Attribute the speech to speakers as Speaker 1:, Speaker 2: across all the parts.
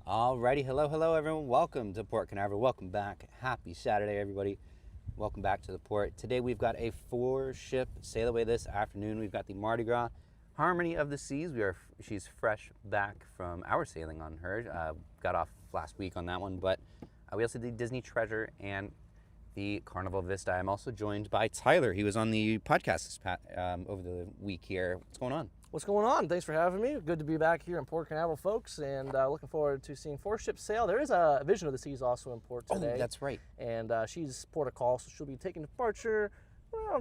Speaker 1: Alrighty, hello everyone. Welcome to Port Canaveral. Welcome back. Happy Saturday, everybody. Welcome back to the port. Today we've got a 4-ship sail away this afternoon. We've got the Mardi Gras Harmony of the Seas. She's fresh back from our sailing on her. Got off last week on that one, but we also did Disney Treasure and the Carnival Vista. I'm also joined by Tyler. He was on the podcast over the week here. What's going on?
Speaker 2: What's going on? Thanks for having me. Good to be back here in Port Canaveral, folks, and looking forward to seeing 4-ship sail. There is a Vision of the Seas also in port today.
Speaker 1: Oh, that's right.
Speaker 2: And she's port of call, so she'll be taking departure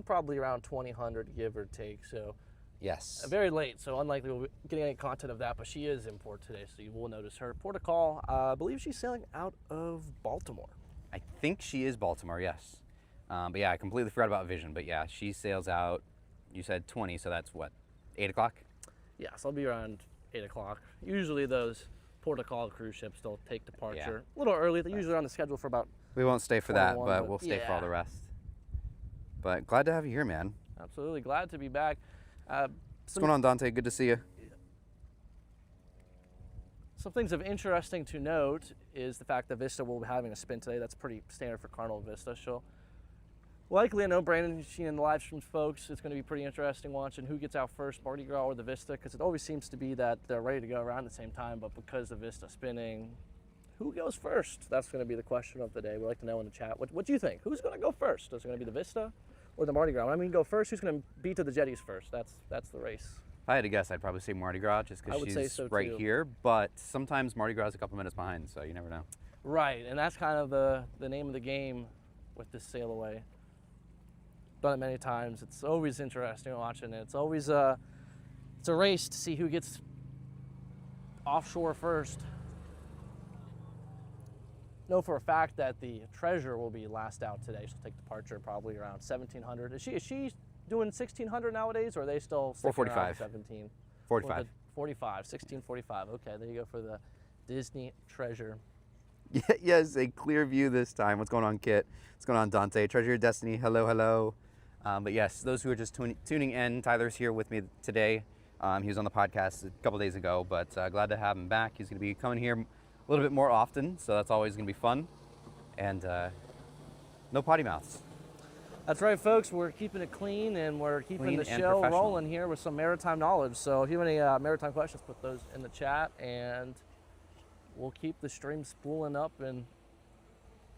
Speaker 2: probably around 2000, give or take. So
Speaker 1: yes,
Speaker 2: very late, so unlikely we'll be getting any content of that, but she is in port today, so you will notice her. Port of call, I believe she's sailing out of Baltimore.
Speaker 1: I think she is Baltimore, yes. But yeah, I completely forgot about Vision. But yeah, she sails out, you said 20, so that's what, 8 o'clock?
Speaker 2: Yeah, so I'll be around 8 o'clock. Usually those port of call cruise ships, they'll take departure a little early. They're usually on the schedule for about
Speaker 1: We won't stay for that, but we'll stay for all the rest. But glad to have you here, man.
Speaker 2: Absolutely, glad to be back.
Speaker 1: What's going on, Dante? Good to see you.
Speaker 2: Some things of interesting to note is the fact that Vista will be having a spin today. That's pretty standard for Carnival Vista. She'll likely, I know Brandon, she and the live streams folks, it's going to be pretty interesting watching who gets out first, Mardi Gras or the Vista, because it always seems to be that they're ready to go around the same time, but because the Vista spinning, who goes first? That's going to be the question of the day. We'd like to know in the chat. What do you think? Who's going to go first? Is it going to be the Vista or the Mardi Gras? When I mean go first, who's going to beat to the jetties first? That's the race.
Speaker 1: If I had to guess, I'd probably say Mardi Gras just because she's right here. But sometimes Mardi Gras is a couple minutes behind, so you never know.
Speaker 2: Right, and that's kind of the name of the game with this sail away. Done it many times. It's always interesting watching it. It's always it's a race to see who gets offshore first. Know for a fact that the Treasure will be last out today. She'll take departure probably around 1700. Is she doing 1600 nowadays, or are they still
Speaker 1: 445?
Speaker 2: 17.
Speaker 1: 45.
Speaker 2: 1645. Okay, there you go for the Disney Treasure.
Speaker 1: Yes, a clear view this time. What's going on, Kit? What's going on, Dante? Treasure of Destiny. Hello. But yes, those who are just tuning in, Tyler's here with me today. He was on the podcast a couple days ago, but glad to have him back. He's going to be coming here a little bit more often, so that's always going to be fun. And no potty mouths.
Speaker 2: That's right, folks. We're keeping it clean, and we're keeping the show rolling here with some maritime knowledge. So if you have any maritime questions, put those in the chat, and we'll keep the stream spooling up and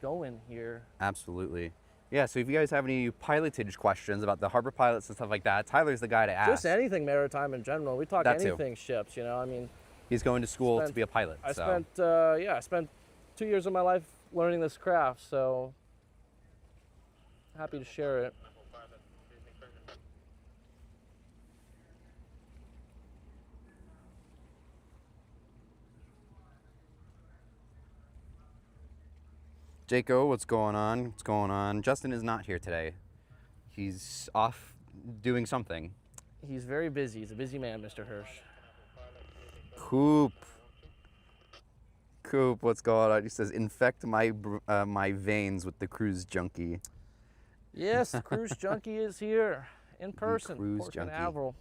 Speaker 2: going here.
Speaker 1: Absolutely. Yeah, so if you guys have any pilotage questions about the harbor pilots and stuff like that, Tyler's the guy to ask.
Speaker 2: Just anything maritime in general. We talk anything ships, you know. I mean,
Speaker 1: he's going to school to be a pilot.
Speaker 2: I spent 2 years of my life learning this craft, so happy to share it.
Speaker 1: Jaco, what's going on? What's going on? Justin is not here today. He's off doing something.
Speaker 2: He's very busy. He's a busy man, Mr. Hirsch.
Speaker 1: Coop, what's going on? He says, infect my veins with the cruise junkie.
Speaker 2: Yes, the cruise junkie is here in person. Port Canaveral.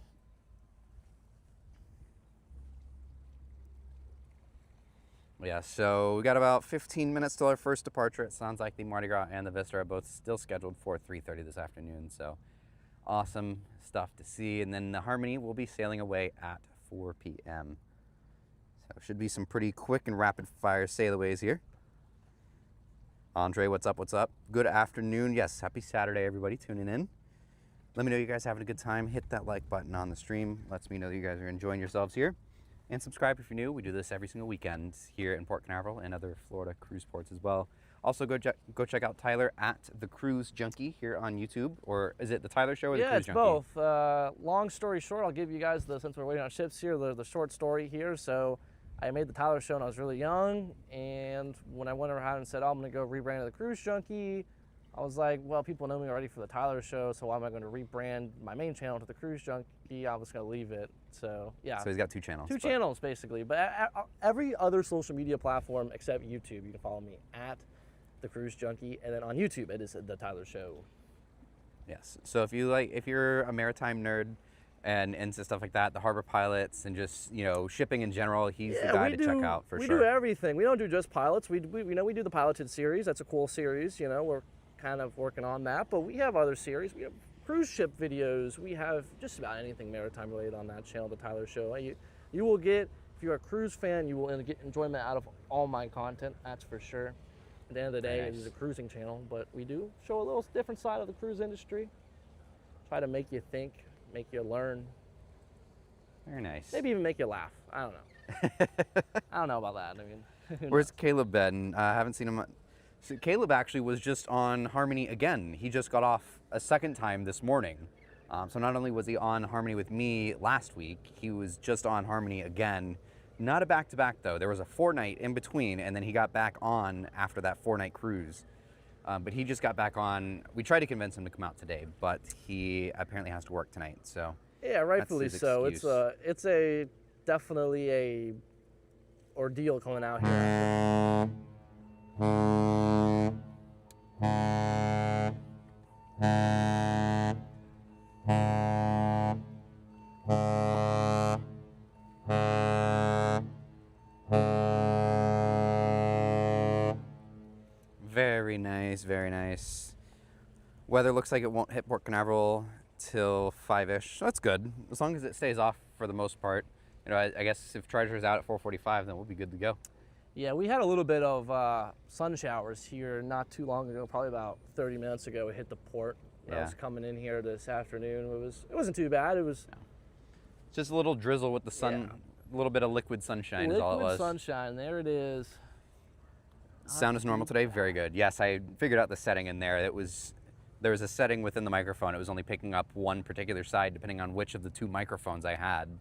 Speaker 1: Yeah, so we got about 15 minutes till our first departure. It sounds like the Mardi Gras and the Vista are both still scheduled for 3:30 this afternoon. So awesome stuff to see. And then the Harmony will be sailing away at 4 p.m. So it should be some pretty quick and rapid fire sailaways here. Andre, what's up? Good afternoon. Yes, happy Saturday, everybody tuning in. Let me know you guys having a good time. Hit that like button on the stream. Lets me know that you guys are enjoying yourselves here. And subscribe if you're new. We do this every single weekend here in Port Canaveral and other Florida cruise ports as well. Also, go check out Tyler at The Cruise Junkie here on YouTube. Or is it The Tyler Show or The Cruise Junkie?
Speaker 2: Yeah, it's both. Long story short, I'll give you guys, since we're waiting on ships here, the short story here. So I made The Tyler Show when I was really young. And when I went around and said, I'm going to go rebrand to The Cruise Junkie, I was like, well, people know me already for The Tyler Show, so why am I going to rebrand my main channel to The Cruise Junkie? I was going to leave it. So, yeah.
Speaker 1: So he's got two channels.
Speaker 2: Two channels, basically. But every other social media platform except YouTube, you can follow me at The Cruise Junkie. And then on YouTube, it is The Tyler Show.
Speaker 1: Yes. So if you're a maritime nerd and stuff like that, the harbor pilots and just, you know, shipping in general. He's the guy to check out for sure.
Speaker 2: We do everything. We don't do just pilots. We do the piloted series. That's a cool series. You know, we're kind of working on that, but we have other series. We have cruise ship videos. We have just about anything maritime related on that channel, the Tyler Show. You will get, if you're a cruise fan, you will get enjoyment out of all my content. That's for sure. At the end of the day, It is a cruising channel, but we do show a little different side of the cruise industry. Try to make you think, make you learn.
Speaker 1: Very nice.
Speaker 2: Maybe even make you laugh. I don't know. I don't know about that. I mean,
Speaker 1: where's Caleb been? I haven't seen him. So Caleb actually was just on Harmony again. He just got off a second time this morning. So not only was he on Harmony with me last week, he was just on Harmony again. Not a back-to-back though. There was a 4-night in between, and then he got back on after that 4-night cruise. But he just got back on. We tried to convince him to come out today, but he apparently has to work tonight. So
Speaker 2: yeah, rightfully so.
Speaker 1: Excuse.
Speaker 2: It's definitely a ordeal coming out here.
Speaker 1: Very nice, very nice. Weather looks like it won't hit Port Canaveral till 5-ish. So that's good, as long as it stays off for the most part. You know, I guess if Treasure's out at 4:45, then we'll be good to go.
Speaker 2: Yeah, we had a little bit of sun showers here not too long ago, probably about 30 minutes ago. It hit the port. I was coming in here this afternoon. It wasn't too bad. It was
Speaker 1: just a little drizzle with the sun, a little bit of liquid sunshine is all it was.
Speaker 2: Liquid sunshine, there it is.
Speaker 1: Sound is normal today? Very good. Yes, I figured out the setting in there. There was a setting within the microphone. It was only picking up one particular side depending on which of the 2 microphones I had.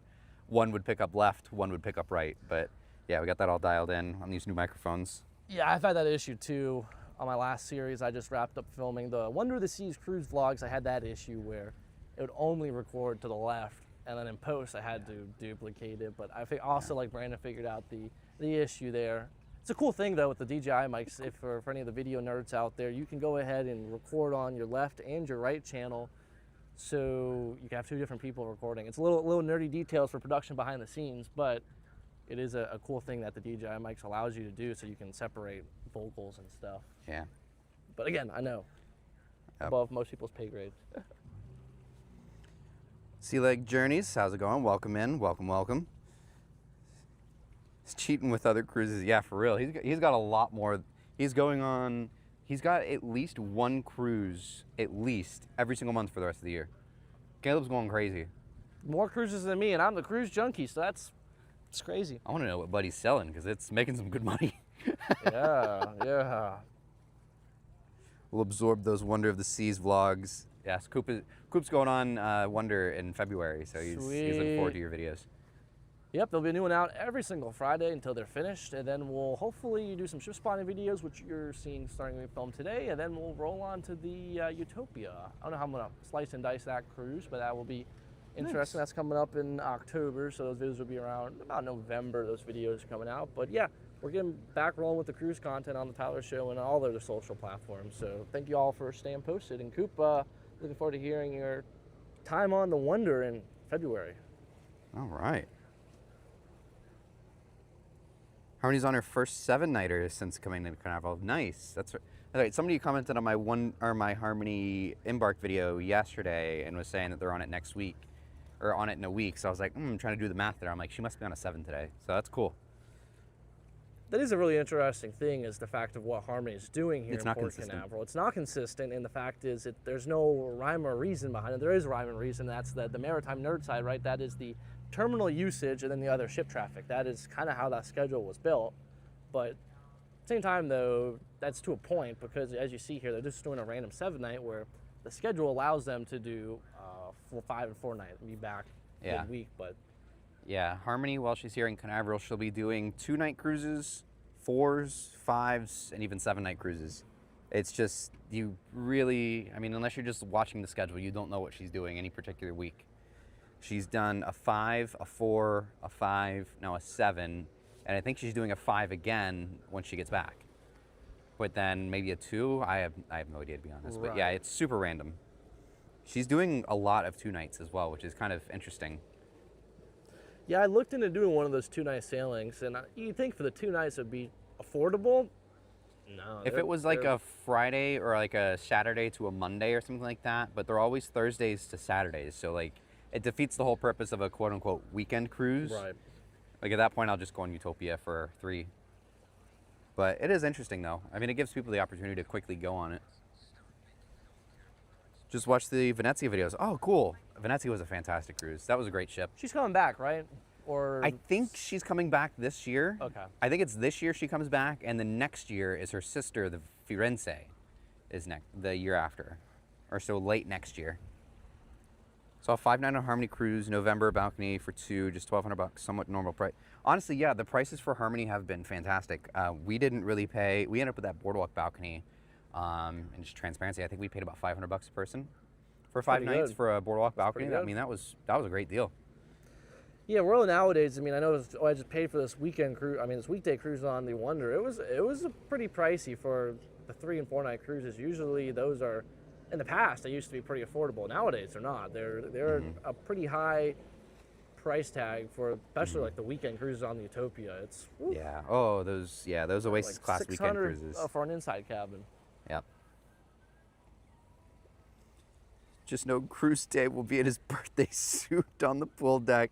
Speaker 1: One would pick up left, one would pick up right. But yeah, we got that all dialed in on these new microphones.
Speaker 2: Yeah, I've had that issue too. On my last series, I just wrapped up filming the Wonder of the Seas cruise vlogs. I had that issue where it would only record to the left, and then in post I had to duplicate it. But I think also, like Brandon figured out the issue there. It's a cool thing though with the DJI mics. If for any of the video nerds out there, you can go ahead and record on your left and your right channel, so you can have 2 different people recording. It's a little nerdy details for production behind the scenes, but it is a cool thing that the DJI mics allows you to do, so you can separate vocals and stuff.
Speaker 1: Yeah.
Speaker 2: But again, I know, above most people's pay grade.
Speaker 1: Sea Leg Journeys, how's it going? Welcome in, welcome. He's cheating with other cruises. Yeah, for real. He's got a lot more. He's got at least 1 cruise, every single month for the rest of the year. Caleb's going crazy.
Speaker 2: More cruises than me, and I'm the cruise junkie, so it's crazy.
Speaker 1: I want to know what Buddy's selling, because it's making some good money.
Speaker 2: Yeah.
Speaker 1: We'll absorb those Wonder of the Seas vlogs. Yes, Coop's going on Wonder in February, so he's looking forward to your videos.
Speaker 2: Yep, there'll be a new one out every single Friday until they're finished, and then we'll hopefully do some ship spotting videos, which you're seeing starting to film today, and then we'll roll on to the Utopia. I don't know how I'm gonna slice and dice that cruise, but that will be interesting. Nice. That's coming up in October, so those videos will be around about November. Those videos are coming out, but yeah, we're getting back rolling with the cruise content on the Tyler Show and all their social platforms. So thank you all for staying posted, and Coop, looking forward to hearing your time on the Wonder in February.
Speaker 1: All right. Harmony's on her first 7-nighter since coming to Carnival. Nice. That's right. Somebody commented on my Harmony embark video yesterday and was saying that they're on it next week, or on it in a week. So I was like, I'm trying to do the math there. I'm like, she must be on a 7 today. So that's cool.
Speaker 2: That is a really interesting thing, is the fact of what Harmony is doing here in Port Canaveral. It's not consistent, and the fact is that there's no rhyme or reason behind it. There is a rhyme and reason. That's the maritime nerd side, right? That is the terminal usage and then the other ship traffic. That is kind of how that schedule was built. But at the same time, though, that's to a point, because as you see here, they're just doing a random 7-night where the schedule allows them to do 5 and 4 night and be back midweek. But
Speaker 1: yeah, Harmony, while she's here in Canaveral, she'll be doing 2-night cruises, 4s, 5s, and even 7-night cruises. It's just, you really, I mean, unless you're just watching the schedule, you don't know what she's doing any particular week. She's done a 5, a 4, a 5, now a 7, and I think she's doing a 5 again when she gets back. But then maybe a 2, I have no idea, to be honest.
Speaker 2: Right.
Speaker 1: But yeah, it's super random. She's doing a lot of 2 nights as well, which is kind of interesting.
Speaker 2: Yeah, I looked into doing one of those 2-night sailings, and you'd think for the 2 nights it would be affordable. No.
Speaker 1: If it was like a Friday or like a Saturday to a Monday or something like that, but they're always Thursdays to Saturdays, so like it defeats the whole purpose of a quote unquote weekend cruise.
Speaker 2: Right.
Speaker 1: Like at that point, I'll just go on Utopia for 3. But it is interesting though. I mean, it gives people the opportunity to quickly go on it. Just watch the Venezia videos. Oh, cool. Venezia was a fantastic cruise. That was a great ship.
Speaker 2: She's coming back, right? Or
Speaker 1: I think she's coming back this year.
Speaker 2: Okay.
Speaker 1: I think it's this year she comes back, and the next year is her sister, the Firenze, is the year after, or so late next year. So a 5 night on Harmony cruise, November balcony for 2, just $1,200, somewhat normal price. Honestly, yeah, the prices for Harmony have been fantastic. We didn't really pay. We ended up with that boardwalk balcony, and just transparency. I think we paid about $500 a person for 5 nights for a boardwalk balcony. I mean, that was a great deal.
Speaker 2: Yeah, really nowadays, I mean, I know I just paid for this weekend cruise. I mean, this weekday cruise on the Wonder. It was pretty pricey for the 3 and 4 night cruises. Usually, those are, in the past, they used to be pretty affordable. Nowadays, they're not. They're a pretty high price tag for, especially like the weekend cruises on the Utopia. It's
Speaker 1: Yeah. Oh, those Oasis
Speaker 2: like
Speaker 1: class weekend
Speaker 2: $600
Speaker 1: cruises.
Speaker 2: for an inside cabin.
Speaker 1: Yep. Just know Cruise Day will be in his birthday suit on the pool deck.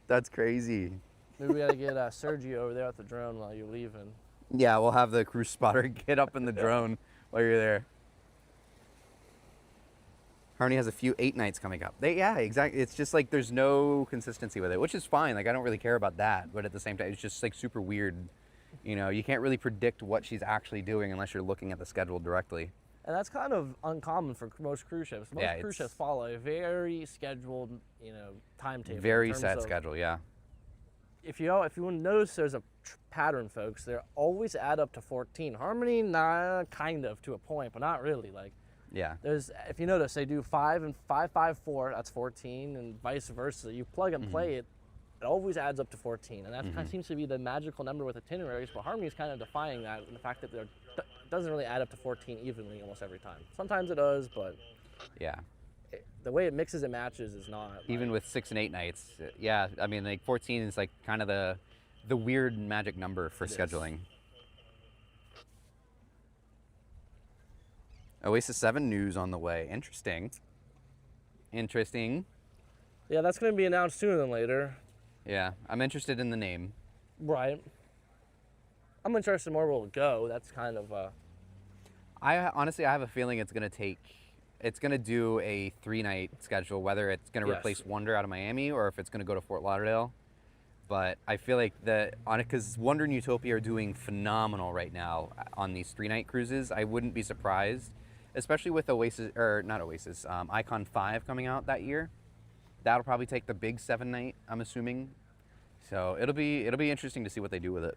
Speaker 1: That's crazy.
Speaker 2: Maybe we gotta get Sergio over there at the drone while you're leaving.
Speaker 1: Yeah, we'll have the cruise spotter get up in the drone while you're there. Harmony has a few 8 nights coming up. Yeah, exactly. It's just like there's no consistency with it, which is fine. Like I don't really care about that, but at the same time, it's just like super weird. You know, you can't really predict what she's actually doing unless you're looking at the schedule directly.
Speaker 2: And that's kind of uncommon for most cruise ships. Most cruise ships follow a very scheduled, timetable.
Speaker 1: Very set schedule, yeah.
Speaker 2: If you want to notice, there's a pattern, folks. They always add up to 14. Harmony, kind of to a point, but not really. Like,
Speaker 1: yeah.
Speaker 2: If you notice, they do 5 and 5, 5, 4. That's 14, and vice versa. You plug and play it. It always adds up to 14, and that kind of seems to be the magical number with itineraries. But Harmony is kind of defying that, and the fact that it doesn't really add up to 14 evenly almost every time. Sometimes it does, but
Speaker 1: yeah,
Speaker 2: the way it mixes and matches is not.
Speaker 1: Even with 6 and 8 nights, yeah. I mean, like 14 is like kind of the weird magic number for scheduling. Oasis 7 news on the way. Interesting.
Speaker 2: Yeah, that's going to be announced sooner than later.
Speaker 1: Yeah, I'm interested in the name.
Speaker 2: Right. I'm interested more where it'll go. That's kind of
Speaker 1: honestly, I have a feeling it's going to do a 3-night schedule, whether it's going to replace Wonder out of Miami or if it's going to go to Fort Lauderdale. But I feel like because Wonder and Utopia are doing phenomenal right now on these 3-night cruises. I wouldn't be surprised, especially with Icon 5 coming out that year. That'll probably take the big 7-night, I'm assuming. So it'll be interesting to see what they do with it.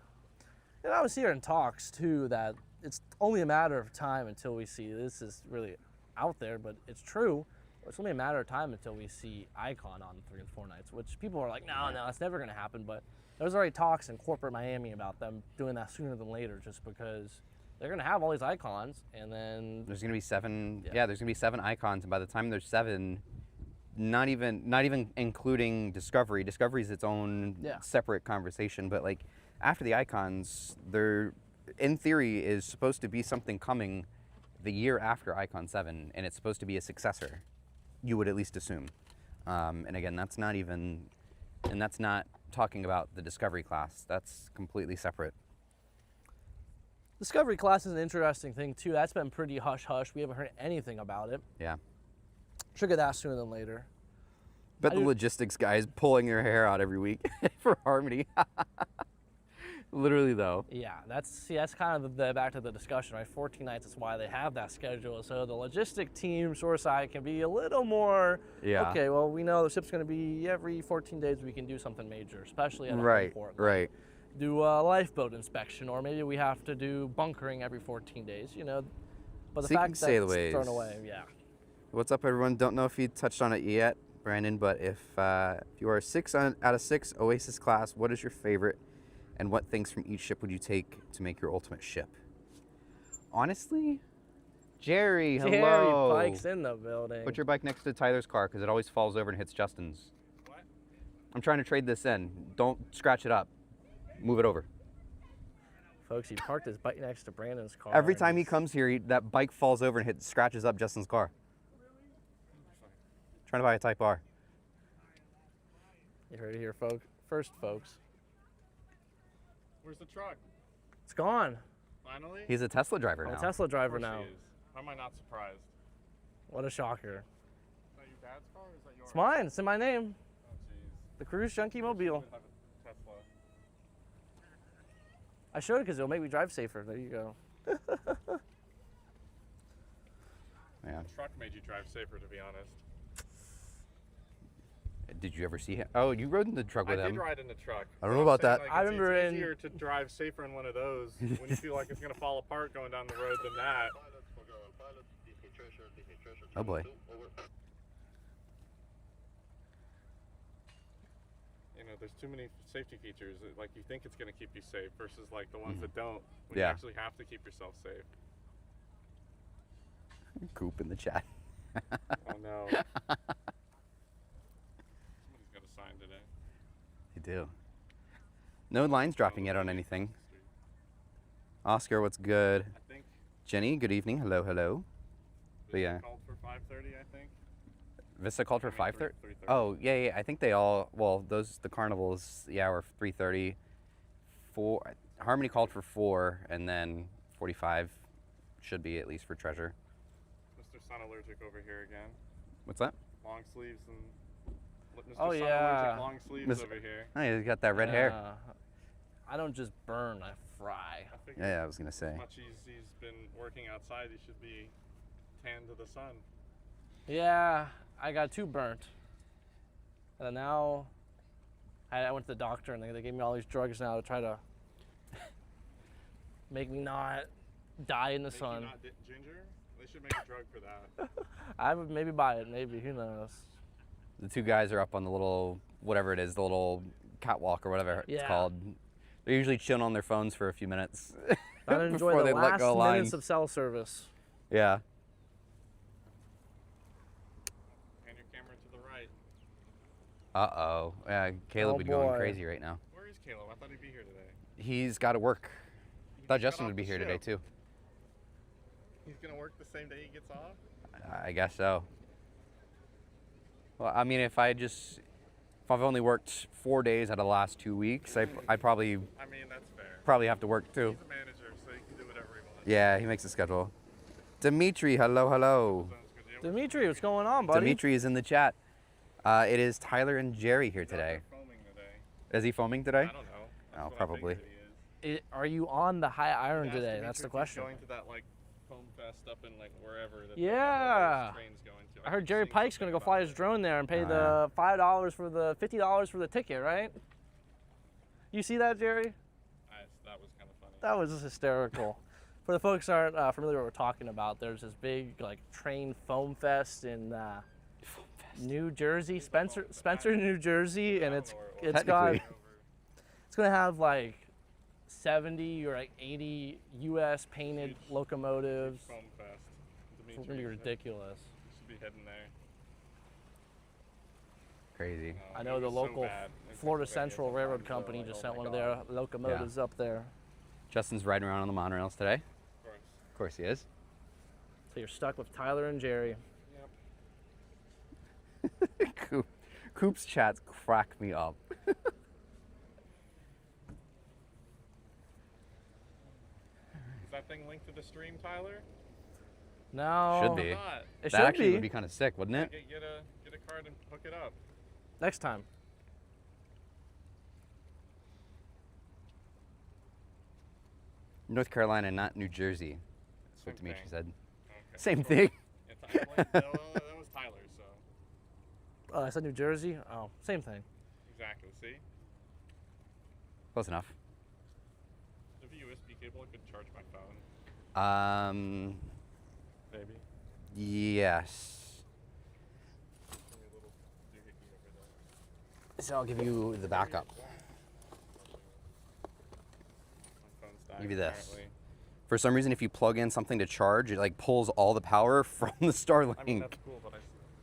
Speaker 2: And I was hearing talks too that it's only a matter of time until we see, this is really out there, but it's true. It's only a matter of time until we see Icon on 3 and 4 nights, which people are like, no, it's never going to happen. But there was already talks in corporate Miami about them doing that sooner than later, just because they're going to have all these icons, and then
Speaker 1: there's going to be 7. Yeah, there's going to be 7 icons, and by the time there's 7, not even including Discovery. Discovery is its own separate conversation, but like after the icons, there, in theory, is supposed to be something coming the year after Icon 7, and it's supposed to be a successor. You would at least assume. And again, that's not talking about the Discovery class. That's completely separate.
Speaker 2: Discovery class is an interesting thing too. That's been pretty hush-hush. We haven't heard anything about it.
Speaker 1: Yeah.
Speaker 2: Should get that sooner than later.
Speaker 1: Bet the logistics guy is pulling their hair out every week for Harmony. Literally, though.
Speaker 2: Yeah, that's kind of the back to the discussion, right? 14 nights is why they have that schedule. So the logistic team, shoreside, can be a little more, okay, well, we know the ship's going to be every 14 days we can do something major, especially at a port.
Speaker 1: Right.
Speaker 2: Do a lifeboat inspection, or maybe we have to do bunkering every 14 days, But the fact that it's thrown away,
Speaker 1: What's up, everyone? Don't know if you touched on it yet, Brandon, but if you are 6 out of 6 Oasis class, what is your favorite? And what things from each ship would you take to make your ultimate ship? Honestly, Jerry, hello.
Speaker 2: Jerry Pike's in the building.
Speaker 1: Put your bike next to Tyler's car because it always falls over and hits Justin's.
Speaker 3: What?
Speaker 1: I'm trying to trade this in. Don't scratch it up. Move it over.
Speaker 2: Folks, he parked his bike next to Brandon's car.
Speaker 1: Every time he comes here, that bike falls over and scratches up Justin's car. Trying to buy a Type R.
Speaker 2: You heard it here, folks. First, folks.
Speaker 3: Where's the truck?
Speaker 2: It's gone.
Speaker 3: Finally?
Speaker 1: He's a Tesla driver
Speaker 2: I'm
Speaker 1: now.
Speaker 2: a Tesla driver
Speaker 3: Of course
Speaker 2: now.
Speaker 3: he is. How am I not surprised?
Speaker 2: What a shocker.
Speaker 3: Is that your dad's car or is that yours?
Speaker 2: It's mine. It's in my name.
Speaker 3: Oh, jeez.
Speaker 2: The Cruise Junkie Mobile.
Speaker 3: Should have a Tesla.
Speaker 2: I showed it because it'll make me drive safer. There you go.
Speaker 1: Yeah.
Speaker 3: The truck made you drive safer, to be honest.
Speaker 1: Did you ever see him? Oh, you rode in the truck with
Speaker 3: I
Speaker 1: him.
Speaker 3: did ride in the truck.
Speaker 1: I don't know about that.
Speaker 3: Like,
Speaker 2: I remember
Speaker 3: it's
Speaker 2: in-
Speaker 3: easier to drive safer in one of those when you feel like it's going to fall apart going down the road than that.
Speaker 1: Oh boy.
Speaker 3: You know, there's too many safety features. Like, you think it's going to keep you safe versus like the ones that don't when you
Speaker 1: Yeah.
Speaker 3: actually have to keep yourself safe.
Speaker 1: Coop in the chat.
Speaker 3: Oh no. Somebody's got a sign today.
Speaker 1: You do. No lines dropping yet on anything. Oscar, what's good?
Speaker 3: I think
Speaker 1: Jenny, good evening. Hello, hello. But
Speaker 3: Vista
Speaker 1: yeah.
Speaker 3: called for 5:30, I think.
Speaker 1: Vista called for
Speaker 3: I mean,
Speaker 1: 5:30?
Speaker 3: 3:30.
Speaker 1: Oh, yeah. I think they all, well, the carnivals, yeah, were 3:30. Harmony called for 4, and then 45 should be at least for Treasure.
Speaker 3: Mr. Sun Allergic over here again.
Speaker 1: What's that?
Speaker 3: Long sleeves and Mr.
Speaker 2: Oh,
Speaker 3: Sun
Speaker 2: yeah.
Speaker 3: Allergic long sleeves
Speaker 1: Miss-
Speaker 3: over here.
Speaker 1: Oh, he's got that red hair.
Speaker 2: I don't just burn, I fry.
Speaker 3: I figured
Speaker 1: Yeah, I was going to say.
Speaker 3: as much as he's been working outside, he should be tan to the sun.
Speaker 2: Yeah, I got too burnt. And then now I went to the doctor and they gave me all these drugs now to try to make me not die in the
Speaker 3: Make you
Speaker 2: sun.
Speaker 3: not ginger? They should make a drug for that.
Speaker 2: I would maybe buy it, maybe, who knows.
Speaker 1: The two guys are up on the little, whatever it is, the little catwalk or whatever it's
Speaker 2: Yeah.
Speaker 1: called. They're usually chilling on their phones for a few minutes
Speaker 2: I enjoy
Speaker 1: before
Speaker 2: the
Speaker 1: they let
Speaker 2: last
Speaker 1: go of
Speaker 2: minutes
Speaker 1: lines.
Speaker 2: of cell service.
Speaker 1: Yeah.
Speaker 3: Hand your camera to the right.
Speaker 1: Uh-oh. Yeah, Caleb
Speaker 2: Oh,
Speaker 1: would be going
Speaker 2: boy.
Speaker 1: crazy right now.
Speaker 3: Where is Caleb? I thought he'd be here today.
Speaker 1: He's got to work.
Speaker 3: He
Speaker 1: Thought
Speaker 3: just got
Speaker 1: Justin
Speaker 3: off
Speaker 1: would be
Speaker 3: the
Speaker 1: here today
Speaker 3: ship.
Speaker 1: too.
Speaker 3: He's gonna work the same day he gets off?
Speaker 1: I guess so. Well, I mean, if I've only worked 4 days out of the last 2 weeks, I probably
Speaker 3: I mean, that's fair.
Speaker 1: have to work too.
Speaker 3: He's a manager, so he can do whatever he wants.
Speaker 1: Yeah, he makes a schedule. Dimitri, hello, hello.
Speaker 3: Sounds good. Yeah,
Speaker 2: Dimitri, what's going on, buddy?
Speaker 1: Dimitri is in the chat. It is Tyler and Jerry here today.
Speaker 3: They're foaming today.
Speaker 1: Is he foaming today?
Speaker 3: I don't know. That's
Speaker 1: Oh,
Speaker 3: what I
Speaker 1: probably.
Speaker 3: figured he is.
Speaker 2: Are you on the high iron
Speaker 3: Ask
Speaker 2: today?
Speaker 3: Dimitri
Speaker 2: That's the
Speaker 3: if he's
Speaker 2: question.
Speaker 3: Going to that like foam fest up in like wherever. That
Speaker 2: Yeah.
Speaker 3: the train's going to.
Speaker 2: I heard
Speaker 3: keep
Speaker 2: Jerry
Speaker 3: seeing
Speaker 2: Pike's
Speaker 3: something
Speaker 2: gonna go
Speaker 3: about
Speaker 2: fly his
Speaker 3: it.
Speaker 2: drone there and pay
Speaker 1: Oh,
Speaker 2: the $5 for the $50 for the ticket, right? You see that, Jerry?
Speaker 3: That was kind of funny.
Speaker 2: That was just hysterical. For the folks who aren't familiar with what we're talking about, there's this big like train foam fest in New Jersey, Spencer, New Jersey, and it's
Speaker 1: Technically.
Speaker 2: gonna have like 70 or like 80 U.S. painted
Speaker 3: Huge-
Speaker 2: locomotives.
Speaker 3: Foam fest.
Speaker 2: It's gonna be ridiculous.
Speaker 3: Should be heading there.
Speaker 1: Crazy.
Speaker 3: No,
Speaker 2: I
Speaker 3: it
Speaker 2: know
Speaker 3: would
Speaker 2: the
Speaker 3: be so
Speaker 2: local
Speaker 3: bad in
Speaker 2: Florida
Speaker 3: Pennsylvania
Speaker 2: Central
Speaker 3: sometimes,
Speaker 2: Railroad
Speaker 3: though,
Speaker 2: Company
Speaker 3: like,
Speaker 2: just
Speaker 3: oh
Speaker 2: sent
Speaker 3: my
Speaker 2: one of
Speaker 3: God.
Speaker 2: their locomotives up there.
Speaker 1: Justin's riding around on the monorails today.
Speaker 3: Of course.
Speaker 1: Of course he is.
Speaker 2: So you're stuck with Tyler and Jerry.
Speaker 3: Yep.
Speaker 1: Coop's chats crack me up.
Speaker 3: Is that thing linked to the stream, Tyler?
Speaker 2: No.
Speaker 1: Should be.
Speaker 3: Or not?
Speaker 2: It
Speaker 1: That
Speaker 2: should
Speaker 1: actually
Speaker 2: be.
Speaker 1: would be kind of sick, wouldn't it?
Speaker 3: Get a card and hook it up.
Speaker 2: Next time.
Speaker 1: North Carolina, not New Jersey. That's what
Speaker 3: Same
Speaker 1: Dimitri
Speaker 3: thing.
Speaker 1: said.
Speaker 3: Okay.
Speaker 1: Same thing.
Speaker 3: Well, that was Tyler, so
Speaker 2: Oh, I said New Jersey. Oh, same thing.
Speaker 3: exactly. See,
Speaker 1: Close enough.
Speaker 3: if a USB cable, I could charge my phone. Maybe.
Speaker 1: Yes.
Speaker 3: Give me a little doohickey over there.
Speaker 1: So I'll give you the backup.
Speaker 3: My phone's dying,
Speaker 1: Give you this.
Speaker 3: apparently.
Speaker 1: For some reason, if you plug in something to charge, it like pulls all the power from the Starlink.
Speaker 3: I mean, that's cool, but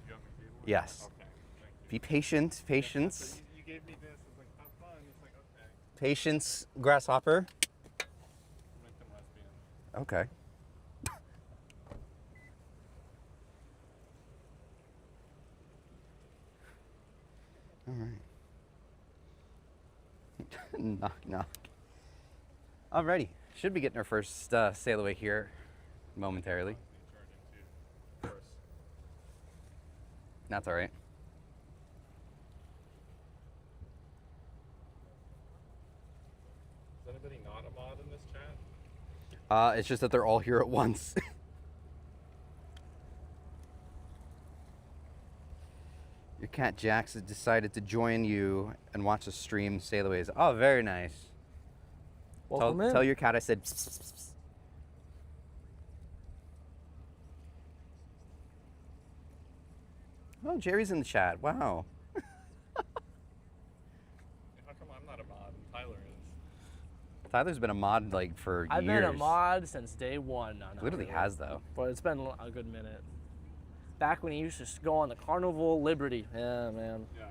Speaker 3: you have the cable?
Speaker 1: Yes.
Speaker 3: Okay, thank you.
Speaker 1: Be patient, patience.
Speaker 3: So you gave me this, it's like, have fun. It's like, okay.
Speaker 1: Patience, grasshopper.
Speaker 3: Make them lesbian.
Speaker 1: Okay. All right. Knock, knock. Alrighty. Should be getting our first sail away here momentarily. That's all right.
Speaker 3: Is anybody not a mod in this chat?
Speaker 1: It's just that they're all here at once. Your cat Jax has decided to join you and watch the stream sailaways. Oh, very nice.
Speaker 2: Welcome in.
Speaker 1: Tell your cat I said pss, pss, pss, pss. Oh, Jerry's in the chat. Wow.
Speaker 3: How come I'm not a mod and Tyler is?
Speaker 1: Tyler's been a mod like for
Speaker 2: I've
Speaker 1: years.
Speaker 2: been a mod since day one. No, not
Speaker 1: Literally
Speaker 2: really.
Speaker 1: has though.
Speaker 2: But it's been a good minute. Back when he used to go on the Carnival Liberty. Yeah, man.
Speaker 3: Yeah.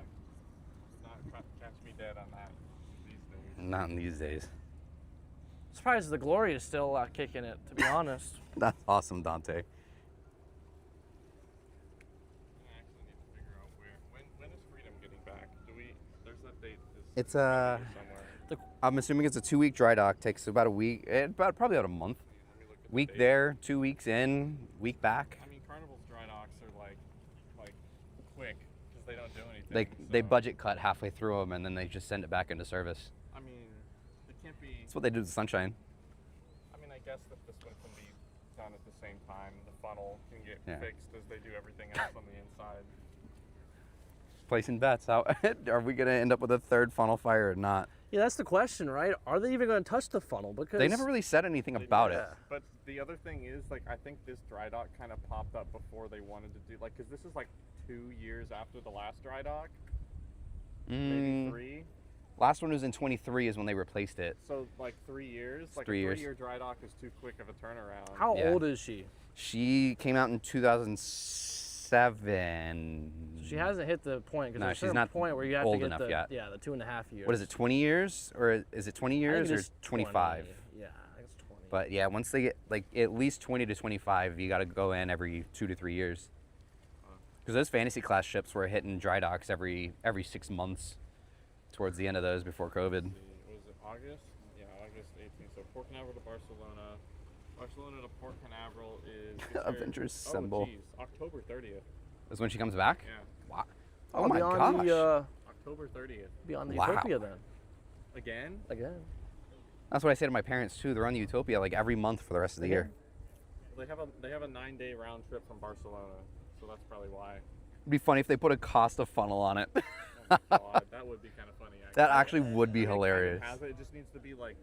Speaker 3: Not catch me dead on that these days.
Speaker 1: Not in these days.
Speaker 2: Surprised the Glory is still kicking it, to be honest.
Speaker 1: That's awesome, Dante.
Speaker 3: I actually need to figure out when is Freedom getting back? There's that date.
Speaker 1: It's
Speaker 3: somewhere.
Speaker 1: I'm assuming it's a 2-week dry dock. Takes about a week, probably about a month.
Speaker 3: Let me look at the
Speaker 1: Week
Speaker 3: date.
Speaker 1: there, 2 weeks in, week back.
Speaker 3: I mean, Carnival's dry docks are like quick because they don't do anything.
Speaker 1: They
Speaker 3: so,
Speaker 1: budget cut halfway through them and then they just send it back into service.
Speaker 3: I mean, it can't be.
Speaker 1: That's what they do with the Sunshine.
Speaker 3: I mean, I guess that this one can be done at the same time. The funnel can get
Speaker 1: Yeah.
Speaker 3: fixed as they do everything else on the inside.
Speaker 1: Placing bets. How are we gonna end up with a third funnel fire or not?
Speaker 2: Yeah, that's the question, right? Are they even going to touch the funnel? Because
Speaker 1: They never really said anything about it.
Speaker 2: Yeah.
Speaker 3: But the other thing is, like, I think this dry dock kind of popped up before they wanted to do, like, because this is like 2 years after the last dry dock, maybe 3.
Speaker 1: Last one was in 23 is when they replaced it.
Speaker 3: So like 3 years. Like
Speaker 1: 3
Speaker 3: a
Speaker 1: years.
Speaker 3: 3-year dry dock is too quick of a turnaround.
Speaker 2: How
Speaker 1: Yeah.
Speaker 2: old is she?
Speaker 1: She came out in 2007.
Speaker 2: She hasn't hit the point, because
Speaker 1: No,
Speaker 2: there's a
Speaker 1: she's
Speaker 2: certain
Speaker 1: not
Speaker 2: point where you have
Speaker 1: old
Speaker 2: to get
Speaker 1: enough
Speaker 2: the
Speaker 1: yet.
Speaker 2: the 2.5 years.
Speaker 1: What is it, 20 years? Or is it 20
Speaker 2: I think
Speaker 1: years or
Speaker 2: it's
Speaker 1: 25?
Speaker 2: 20. Yeah, I think it's 20.
Speaker 1: But yeah, once they get like at least 20 to 25, you got to go in every 2 to 3 years. Because those fantasy class ships were hitting dry docks every 6 months towards the end of those before COVID.
Speaker 3: Was it August? Yeah, August 18th. So Port Canaveral to Barcelona. Barcelona to Port Canaveral is
Speaker 1: Avengers symbol.
Speaker 3: Oh, geez. October 30th.
Speaker 1: That's when she comes back?
Speaker 3: Yeah.
Speaker 1: Wow.
Speaker 2: I'll
Speaker 1: Oh my
Speaker 2: be on
Speaker 1: gosh.
Speaker 2: The,
Speaker 3: October 30th.
Speaker 2: be on the
Speaker 1: Wow.
Speaker 2: Utopia then.
Speaker 3: Again?
Speaker 2: Again.
Speaker 1: That's what I say to my parents too. They're on the Utopia like every month for the rest of the year.
Speaker 3: They have a 9-day round trip from Barcelona, so that's probably why.
Speaker 1: It'd be funny if they put a Costa funnel on it.
Speaker 3: Oh my god, that would be kind of funny. Actually.
Speaker 1: That actually would be
Speaker 3: I think it kind of
Speaker 1: hilarious.
Speaker 3: has it. It just needs to be like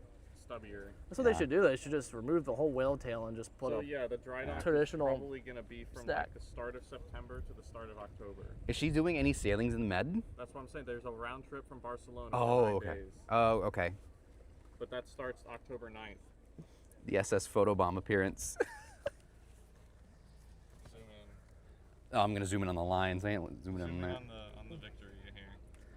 Speaker 3: stubbier.
Speaker 2: That's what
Speaker 1: Yeah.
Speaker 2: they should do. They should just remove the whole whale tail and just put
Speaker 3: So
Speaker 2: a
Speaker 3: yeah, the dry dock
Speaker 2: traditional
Speaker 3: is probably gonna be from
Speaker 2: stack.
Speaker 3: like the start of September to the start of October.
Speaker 1: Is she doing any sailings in the Med?
Speaker 3: That's what I'm saying. There's a round trip from Barcelona
Speaker 1: Oh,
Speaker 3: for 9
Speaker 1: okay.
Speaker 3: days,
Speaker 1: Oh, okay.
Speaker 3: but that starts October 9th.
Speaker 1: The SS photobomb appearance.
Speaker 3: Zoom in.
Speaker 1: Oh, I'm gonna zoom in on the lines. I ain't zooming in
Speaker 3: Zoom
Speaker 1: on
Speaker 3: in
Speaker 1: that.
Speaker 3: on the victory here.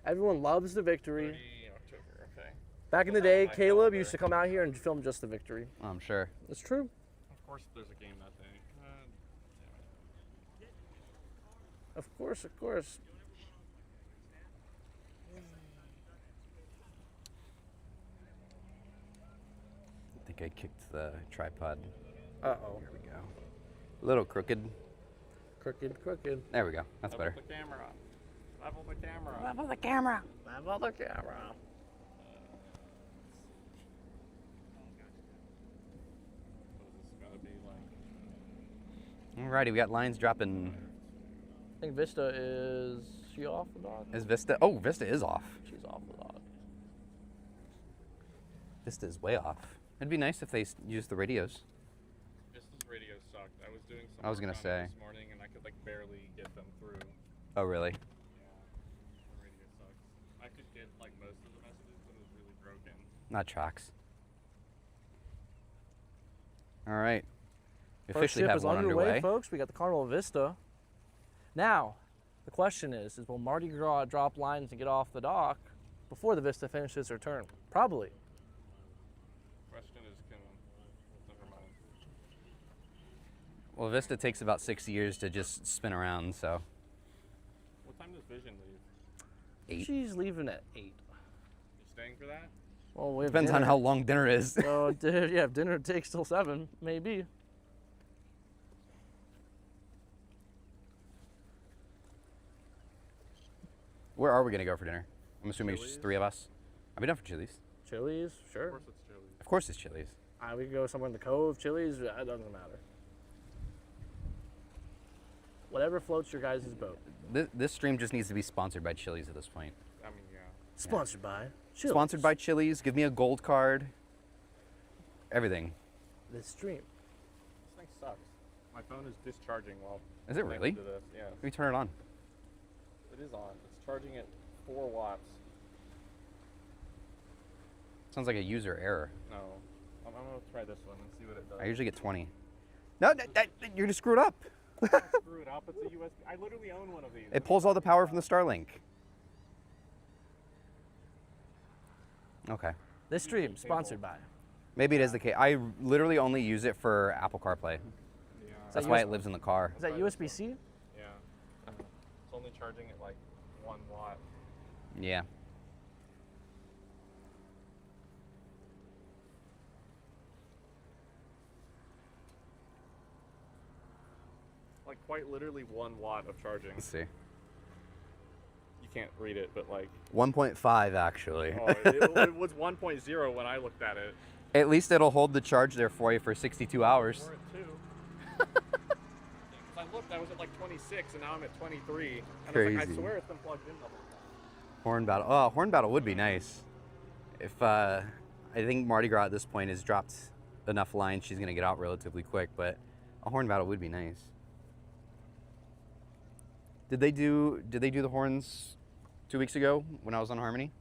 Speaker 2: Everyone loves the Victory.
Speaker 3: 30 October. Okay.
Speaker 2: Back in the
Speaker 3: Put that on
Speaker 2: day,
Speaker 3: my
Speaker 2: Caleb
Speaker 3: calendar.
Speaker 2: used to come out here and film just the Victory.
Speaker 1: I'm sure.
Speaker 2: It's true.
Speaker 3: Of course, there's a game that day. Damn it.
Speaker 2: Of course, of course.
Speaker 1: I think I kicked the tripod.
Speaker 2: Uh-oh.
Speaker 1: Here we go. A little crooked.
Speaker 2: Crooked, crooked.
Speaker 1: There we go. That's better.
Speaker 3: Level the camera. Level the camera.
Speaker 2: Level the camera. Level the camera.
Speaker 3: What is this gotta be like?
Speaker 1: Alrighty, we got lines dropping.
Speaker 2: I think Vista is she off the dock?
Speaker 1: Is Vista? Oh, Vista is off.
Speaker 2: She's off the dock.
Speaker 1: Vista is way off. It'd be nice if they used the radios.
Speaker 3: Vista's radio sucked. I was doing some
Speaker 1: I was
Speaker 3: work
Speaker 1: gonna
Speaker 3: on it
Speaker 1: say.
Speaker 3: this morning and I could like barely get them through.
Speaker 1: Oh, really?
Speaker 3: Yeah. The radio sucks. I could get like most of the messages, but it was really broken.
Speaker 1: Not tracks. All right. We
Speaker 2: First
Speaker 1: officially
Speaker 2: ship
Speaker 1: have
Speaker 2: is
Speaker 1: one underway.
Speaker 2: folks. We got the Carnival Vista. Now, the question is will Mardi Gras drop lines and get off the dock before the Vista finishes her turn? Probably.
Speaker 3: Question is, never mind.
Speaker 1: Well, Vista takes about 6 years to just spin around, so.
Speaker 3: What time does Vision leave?
Speaker 1: 8.
Speaker 2: She's leaving at 8.
Speaker 3: You staying for that?
Speaker 2: Well, we have
Speaker 1: Depends on
Speaker 2: dinner.
Speaker 1: how long dinner is.
Speaker 2: So, yeah, if dinner takes till 7, maybe.
Speaker 1: Where are we gonna go for dinner? I'm assuming it's
Speaker 3: Chili's?
Speaker 1: just 3 of us. I'll be down for Chili's.
Speaker 2: Chili's,
Speaker 3: Of
Speaker 2: sure.
Speaker 3: course it's Chili's.
Speaker 1: Of course it's Chili's.
Speaker 2: We can go somewhere in the Cove, Chili's, it doesn't matter. Whatever floats your guys' boat.
Speaker 1: This stream just needs to be sponsored by Chili's at this point.
Speaker 3: I mean, yeah.
Speaker 2: Sponsored by Chili's.
Speaker 1: Sponsored by Chili's. Give me a gold card. Everything.
Speaker 2: This stream.
Speaker 3: This thing sucks. My phone is discharging while.
Speaker 1: Is it
Speaker 3: connected
Speaker 1: really?
Speaker 3: To this. Yeah.
Speaker 1: Let me turn it on.
Speaker 3: It is on. It's charging at 4 watts.
Speaker 1: Sounds like a user error.
Speaker 3: No. I'm gonna try this one and see what it does.
Speaker 1: I usually get 20. No, you're just screwed up.
Speaker 3: Screw it up. It's a USB. I literally own one of these.
Speaker 1: It pulls all the power from the Starlink. Okay.
Speaker 2: This stream sponsored by.
Speaker 1: Maybe it is the case. I literally only use it for Apple CarPlay.
Speaker 3: Yeah.
Speaker 1: That's
Speaker 2: that
Speaker 1: why
Speaker 2: US
Speaker 1: it lives in the car.
Speaker 2: Is that USB-C?
Speaker 3: Yeah. It's only charging at like 1 watt.
Speaker 1: Yeah.
Speaker 3: Like quite literally 1 watt of charging.
Speaker 1: Let's see.
Speaker 3: You can't read it, but like.
Speaker 1: 1.5 actually.
Speaker 3: Oh, it was 1.0 when I looked at it.
Speaker 1: At least it'll hold the charge there for you for 62 hours.
Speaker 3: We're at 2. Because I looked, I was at like 26, and now I'm at 23. And I was like, I
Speaker 1: Crazy.
Speaker 3: swear it's been plugged in the whole time.
Speaker 1: Horn battle. Oh, horn battle would be nice. If I think Mardi Gras at this point has dropped enough lines, she's gonna get out relatively quick. But a horn battle would be nice. Did they do the horns 2 weeks ago when I was on Harmony?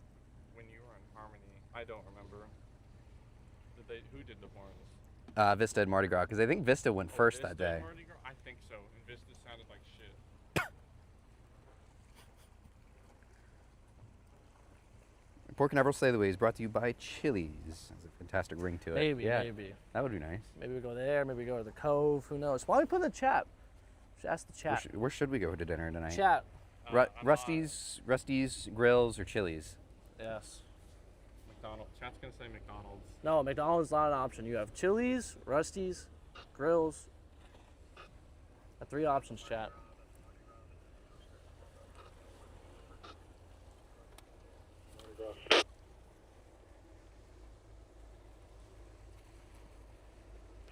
Speaker 3: When you were in Harmony, I don't remember. Who did the horns?
Speaker 1: Vista and Mardi Gras, because I think Vista went first that
Speaker 3: Vista and
Speaker 1: day.
Speaker 3: Mardi Gras? I think so. And Vista sounded like shit.
Speaker 1: Port Canaveral Slay the Way is brought to you by Chili's. Has a fantastic ring to it.
Speaker 2: Maybe,
Speaker 1: yeah,
Speaker 2: maybe.
Speaker 1: that would be nice.
Speaker 2: Maybe we go there, maybe we go to the Cove, who knows? Why don't we put in the chat? Just ask the chat.
Speaker 1: Where should we go to dinner tonight?
Speaker 2: Chat.
Speaker 3: I'm
Speaker 1: Rusty's Grills or Chili's?
Speaker 2: Yes.
Speaker 3: McDonald's. Chat's gonna say McDonald's.
Speaker 2: No, McDonald's is not an option. You have Chili's, Rusty's, Grills. 3 options, chat.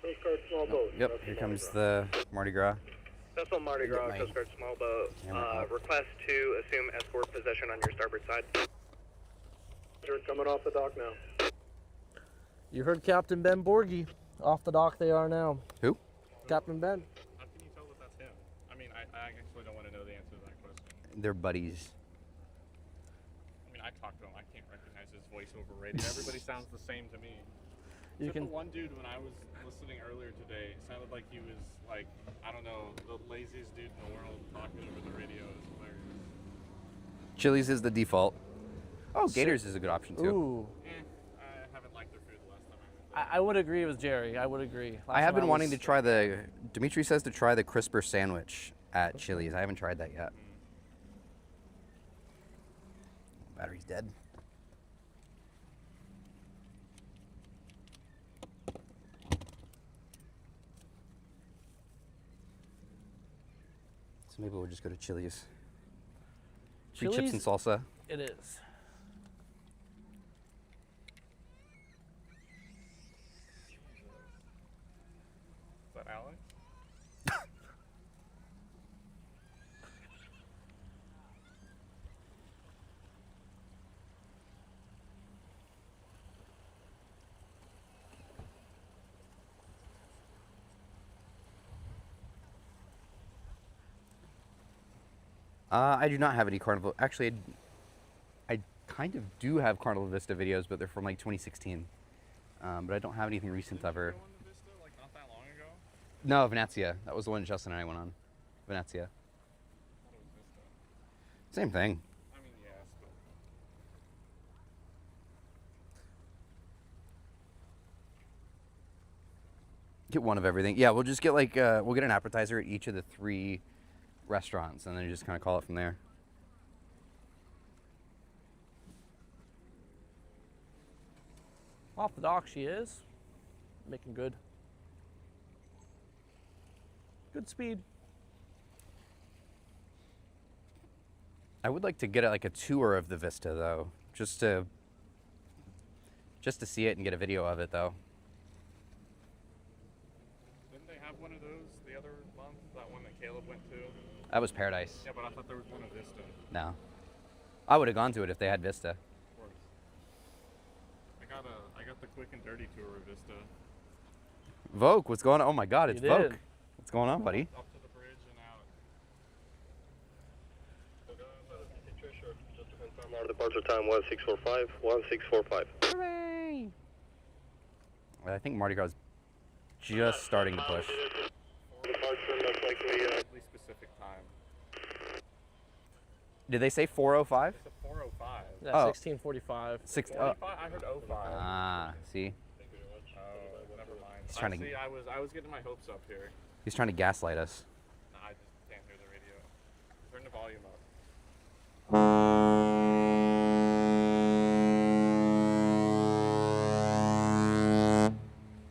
Speaker 4: Coast Guard small boat.
Speaker 1: Yep, here comes the Mardi Gras.
Speaker 4: Vessel Mardi Gras,
Speaker 1: Get my
Speaker 4: Coast Guard small boat.
Speaker 1: camera up.
Speaker 4: Request to assume escort possession on your starboard side. You're coming off the dock now.
Speaker 2: You heard Captain Ben Borgie. Off the dock they are now.
Speaker 1: Who?
Speaker 2: Captain Ben.
Speaker 3: How can you tell that that's him? I mean, I actually don't want to know the answer to that question.
Speaker 1: They're buddies.
Speaker 3: I mean, I talked to him. I can't recognize his voice over radio. Everybody sounds the same to me.
Speaker 2: You
Speaker 3: Except
Speaker 2: can.
Speaker 3: the one dude when I was listening earlier today, it sounded like he was like, I don't know, the laziest dude in the world talking over the radio. It was hilarious.
Speaker 1: Chili's is the default. Oh, Gators is a good option too.
Speaker 2: Ooh.
Speaker 3: I haven't liked their food the last time I went there.
Speaker 2: I would agree with Jerry. I would agree.
Speaker 1: I have been wanting to try the. Dimitri says to try the crisper sandwich at Chili's. I haven't tried that yet. Battery's dead. So maybe we'll just go to Chili's. Free chips and salsa.
Speaker 2: It is.
Speaker 3: Is that Alex?
Speaker 1: I do not have any Carnival. Actually, I kind of do have Carnival Vista videos, but they're from like 2016. But I don't have anything recent of her.
Speaker 3: Going to Vista like not that
Speaker 1: No, Venezia. That was the one Justin and I went on. Venezia.
Speaker 3: I thought it was Vista.
Speaker 1: Same thing.
Speaker 3: I mean, yes, but
Speaker 1: Get one of everything. Yeah, we'll just get like we'll get an appetizer at each of the 3 restaurants, and then just kind of call it from there.
Speaker 2: Off the dock she is. Making good. Good speed.
Speaker 1: I would like to get like a tour of the Vista though, just to see it and get a video of it though.
Speaker 3: didn't they have one of those the other month? That one that Caleb went to?
Speaker 1: That was Paradise.
Speaker 3: Yeah, but I thought there was one of Vista.
Speaker 1: No, I would have gone to it if they had Vista.
Speaker 3: Of course. I got the quick and dirty tour of Vista.
Speaker 1: Vogue, what's going on? Oh my God, it's
Speaker 2: You
Speaker 1: Vogue.
Speaker 2: did.
Speaker 1: What's going on, buddy?
Speaker 3: Up to the bridge and out.
Speaker 4: Just to confirm our departure time 1645, 1645.
Speaker 2: Hooray!
Speaker 1: I think Mardi Gras is just starting to push.
Speaker 4: Departure, most likely,
Speaker 3: Really specific time.
Speaker 1: Did they say 4:05?
Speaker 3: It's a 4:05.
Speaker 2: Yeah,
Speaker 1: Oh.
Speaker 2: 1645.
Speaker 1: 6.
Speaker 3: 45? I heard 05.
Speaker 1: Ah, see,
Speaker 3: Oh, never mind.
Speaker 1: He's trying to-
Speaker 3: See, I was getting my hopes up here.
Speaker 1: he's trying to gaslight us.
Speaker 3: Nah, I just can't hear the radio. Turn the volume up.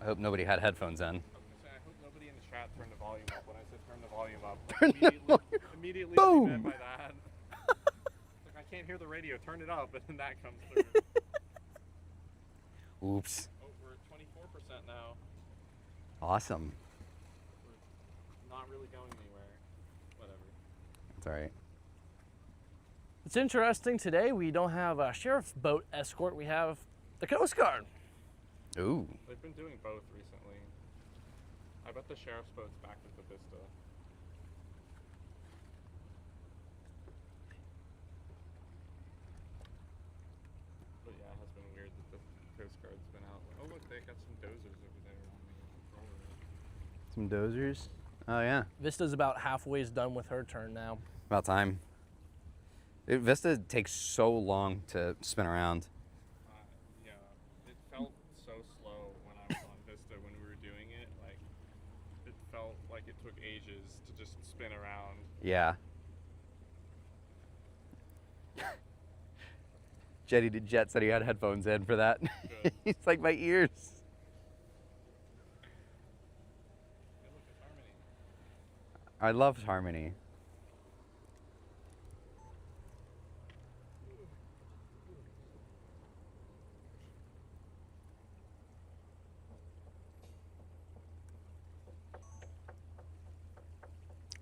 Speaker 1: I hope nobody had headphones in.
Speaker 3: I was gonna say, I hope nobody in the chat turned the volume up when I said turn the volume up.
Speaker 1: Turn the
Speaker 3: Immediately
Speaker 1: Boom!
Speaker 3: what I meant by that. Like, I can't hear the radio, turn it up, and then that comes through.
Speaker 1: Oops.
Speaker 3: Oh, we're at 24% now.
Speaker 1: Awesome.
Speaker 3: We're not really going anywhere. Whatever.
Speaker 1: That's all right.
Speaker 2: It's interesting today we don't have a sheriff's boat escort, we have the Coast Guard.
Speaker 1: Ooh.
Speaker 3: They've been doing both recently. I bet the sheriff's boat's back at the Vista. But yeah, it has been weird that the Coast Guard's been out. Oh look, they got some dozers over there on the controller.
Speaker 1: Some dozers. Oh yeah.
Speaker 2: Vista's about halfway done with her turn now.
Speaker 1: About time. Vista takes so long to spin around.
Speaker 3: Yeah, it felt so slow when I was on Vista when we were doing it. Like, it felt like it took ages to just spin around.
Speaker 1: Yeah. Jetty did Jet said he had headphones in for that.
Speaker 3: Good.
Speaker 1: He's like, my ears.
Speaker 3: Hey, look, it's Harmony.
Speaker 1: I loved Harmony.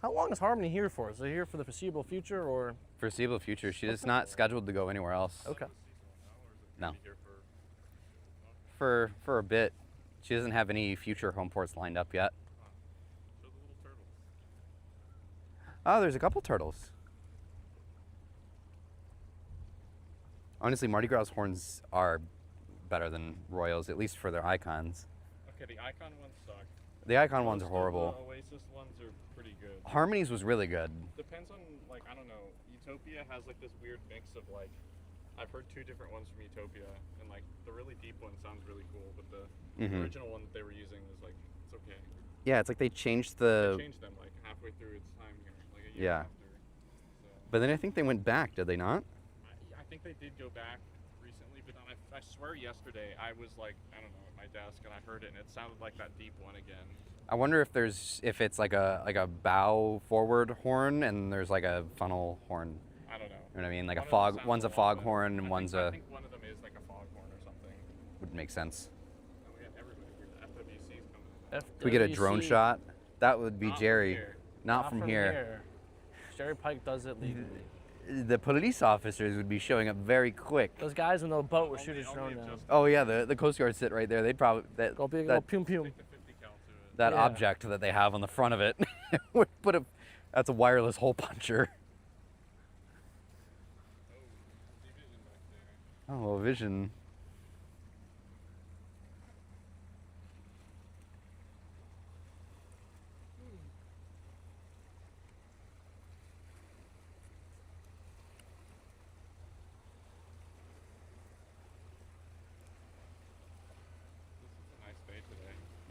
Speaker 2: How long is Harmony here for? Is it here for the foreseeable future or?
Speaker 1: Foreseeable future. She is not scheduled to go anywhere else.
Speaker 2: Okay.
Speaker 1: No.
Speaker 3: Here for
Speaker 1: For a bit. She doesn't have any future home ports lined up yet.
Speaker 3: show the little turtles.
Speaker 1: Oh, there's a couple turtles. Honestly, Mardi Gras horns are better than Royals, at least for their icons.
Speaker 3: Okay, the icon ones suck.
Speaker 1: The icon ones are
Speaker 3: Most of
Speaker 1: horrible.
Speaker 3: The Oasis ones are pretty good.
Speaker 1: Harmony's was really good.
Speaker 3: Depends on, like, I don't know. Utopia has like this weird mix of like, I've heard 2 different ones from Utopia, and like the really deep one sounds really cool, but the
Speaker 1: Mhm.
Speaker 3: original one that they were using was like, it's okay.
Speaker 1: Yeah, it's like they changed
Speaker 3: They
Speaker 1: the...
Speaker 3: changed them like halfway through its time here, like a year
Speaker 1: Yeah.
Speaker 3: after. So,
Speaker 1: But then I think they went back, did they not?
Speaker 3: I think they did go back recently, but then I swear yesterday I was like, I don't know, at my desk and I heard it and it sounded like that deep one again.
Speaker 1: I wonder if it's like a bow forward horn and there's like a funnel horn.
Speaker 3: I don't know.
Speaker 1: You know what I mean? Like
Speaker 3: One
Speaker 1: a
Speaker 3: of them
Speaker 1: fog.
Speaker 3: sounds
Speaker 1: One's a
Speaker 3: lot
Speaker 1: fog
Speaker 3: better.
Speaker 1: horn and one's
Speaker 3: I
Speaker 1: a...
Speaker 3: think one of them is like a foghorn or something.
Speaker 1: Would make sense.
Speaker 3: And we got everybody here. The FWC's coming in.
Speaker 1: Could we get a drone
Speaker 2: FWC.
Speaker 1: shot? That would be
Speaker 3: Not from
Speaker 1: Jerry.
Speaker 3: here.
Speaker 1: Not from here.
Speaker 2: Jerry Pike does it legally.
Speaker 1: The police officers would be showing up very quick.
Speaker 2: Those guys in the boat were
Speaker 3: Only-
Speaker 2: shooting
Speaker 3: only
Speaker 2: drone
Speaker 3: if
Speaker 2: now.
Speaker 3: just-
Speaker 1: Oh yeah, the Coast Guard sit right there. They'd probably
Speaker 2: Go big, go
Speaker 1: that,
Speaker 2: pum pum.
Speaker 3: Take the 50 cal to it.
Speaker 1: that
Speaker 2: Yeah.
Speaker 1: object that they have on the front of it would put a... That's a wireless hole puncher.
Speaker 3: Oh, see vision back there.
Speaker 1: Oh, vision.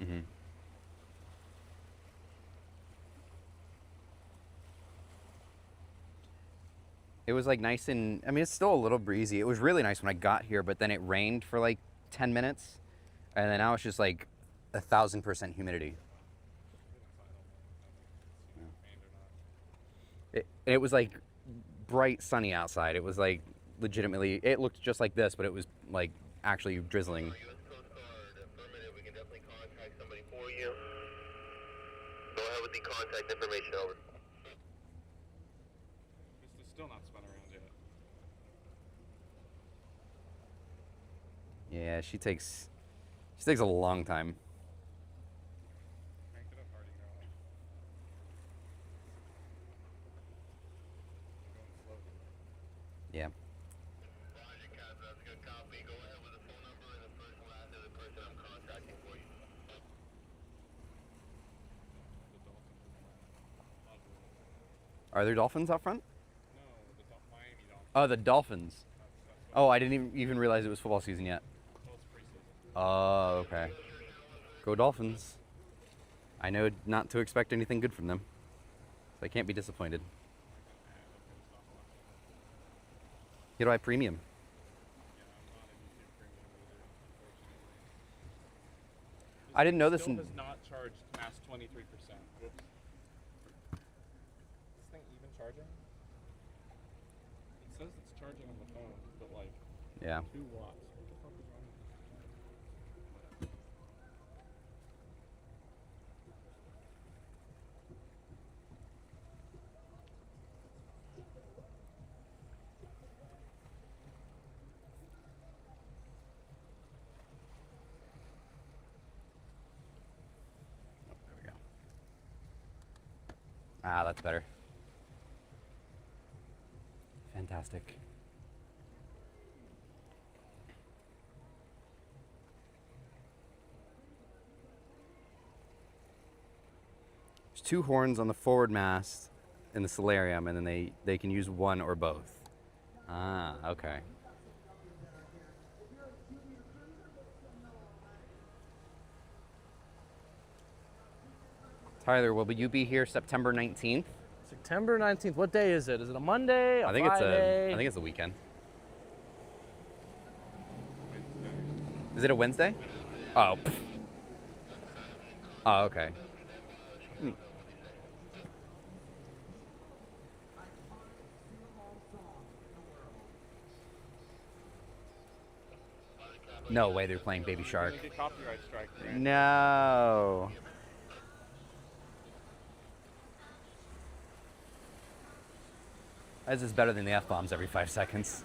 Speaker 1: Mm-hmm. It was like nice and, I mean, it's still a little breezy. It was really nice when I got here, but then it rained for like 10 minutes. And then now it's just like 1,000% humidity. It was like bright sunny outside. It was like legitimately, it looked just like this, but it was like actually drizzling.
Speaker 4: US Coast Guard, affirmative. We can definitely contact somebody for you. Go ahead with the contact information, over.
Speaker 3: It's still not spun around yet.
Speaker 1: Yeah, she takes a long time.
Speaker 3: Crank it up, Mardi Gras. Going slowly.
Speaker 1: Yeah.
Speaker 4: Roger, Cap. That's a good copy. Go ahead with the phone number and the first and last of the person I'm contacting for you.
Speaker 1: Are there dolphins out front?
Speaker 3: No, the Miami Dolphins.
Speaker 1: Oh, the Dolphins.
Speaker 3: That's what
Speaker 1: Oh, I didn't even realize it was football season yet.
Speaker 3: well, it's preseason.
Speaker 1: Oh, okay. Go Dolphins. I know not to expect anything good from them. So I can't be disappointed. Here do I premium?
Speaker 3: Yeah, I'm not a YouTube premium user, unfortunately.
Speaker 1: I didn't know this
Speaker 3: Still
Speaker 1: in-
Speaker 3: has not charged past 23%. Whoops. This thing even charging? It says it's charging on the phone, but like
Speaker 1: Yeah.
Speaker 3: 2 watts. What the fuck is wrong with this?
Speaker 1: There we go. Ah, that's better. Fantastic. There's 2 horns on the forward mast in the solarium, and then they can use one or both. Ah, okay. Tyler, will you be here September 19th?
Speaker 2: September 19th. What day is it? Is it a Monday? A
Speaker 1: I think
Speaker 2: Friday?
Speaker 1: it's the weekend. Is it a Wednesday? Oh. Pff. Oh, okay. No way they're playing Baby Shark.
Speaker 3: Gonna get copyright strike, right?
Speaker 1: No. This is better than the F-bombs every 5 seconds.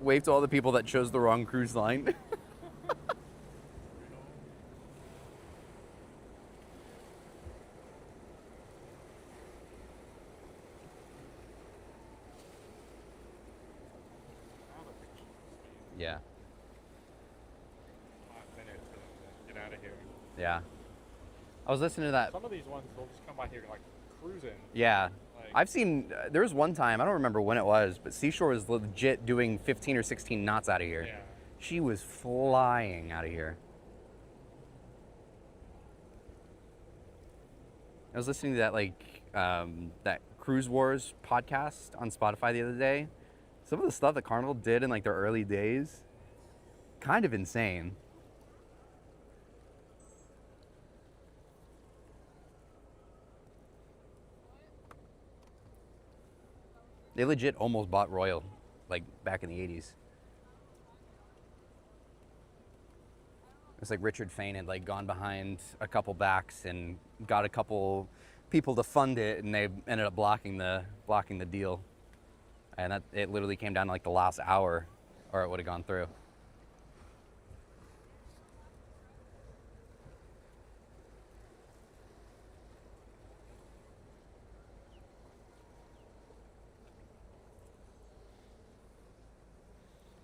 Speaker 1: Wave to all the people that chose the wrong cruise line. Yeah.
Speaker 3: 5 minutes and get out of here.
Speaker 1: Yeah. I was listening to that.
Speaker 3: Some of these ones, they'll just come by here like cruising.
Speaker 1: Yeah.
Speaker 3: Like,
Speaker 1: I've seen, there was one time, I don't remember when it was, but Seashore was legit doing 15 or 16 knots out of here.
Speaker 3: yeah.
Speaker 1: She was flying out of here. I was listening to that that Cruise Wars podcast on Spotify the other day. Some of the stuff that Carnival did in like their early days, kind of insane. They legit almost bought Royal, like back in the 80s. It's like Richard Fain had like gone behind a couple backs and got a couple people to fund it, and they ended up blocking the deal. And that, it literally came down to like the last hour, or it would have gone through.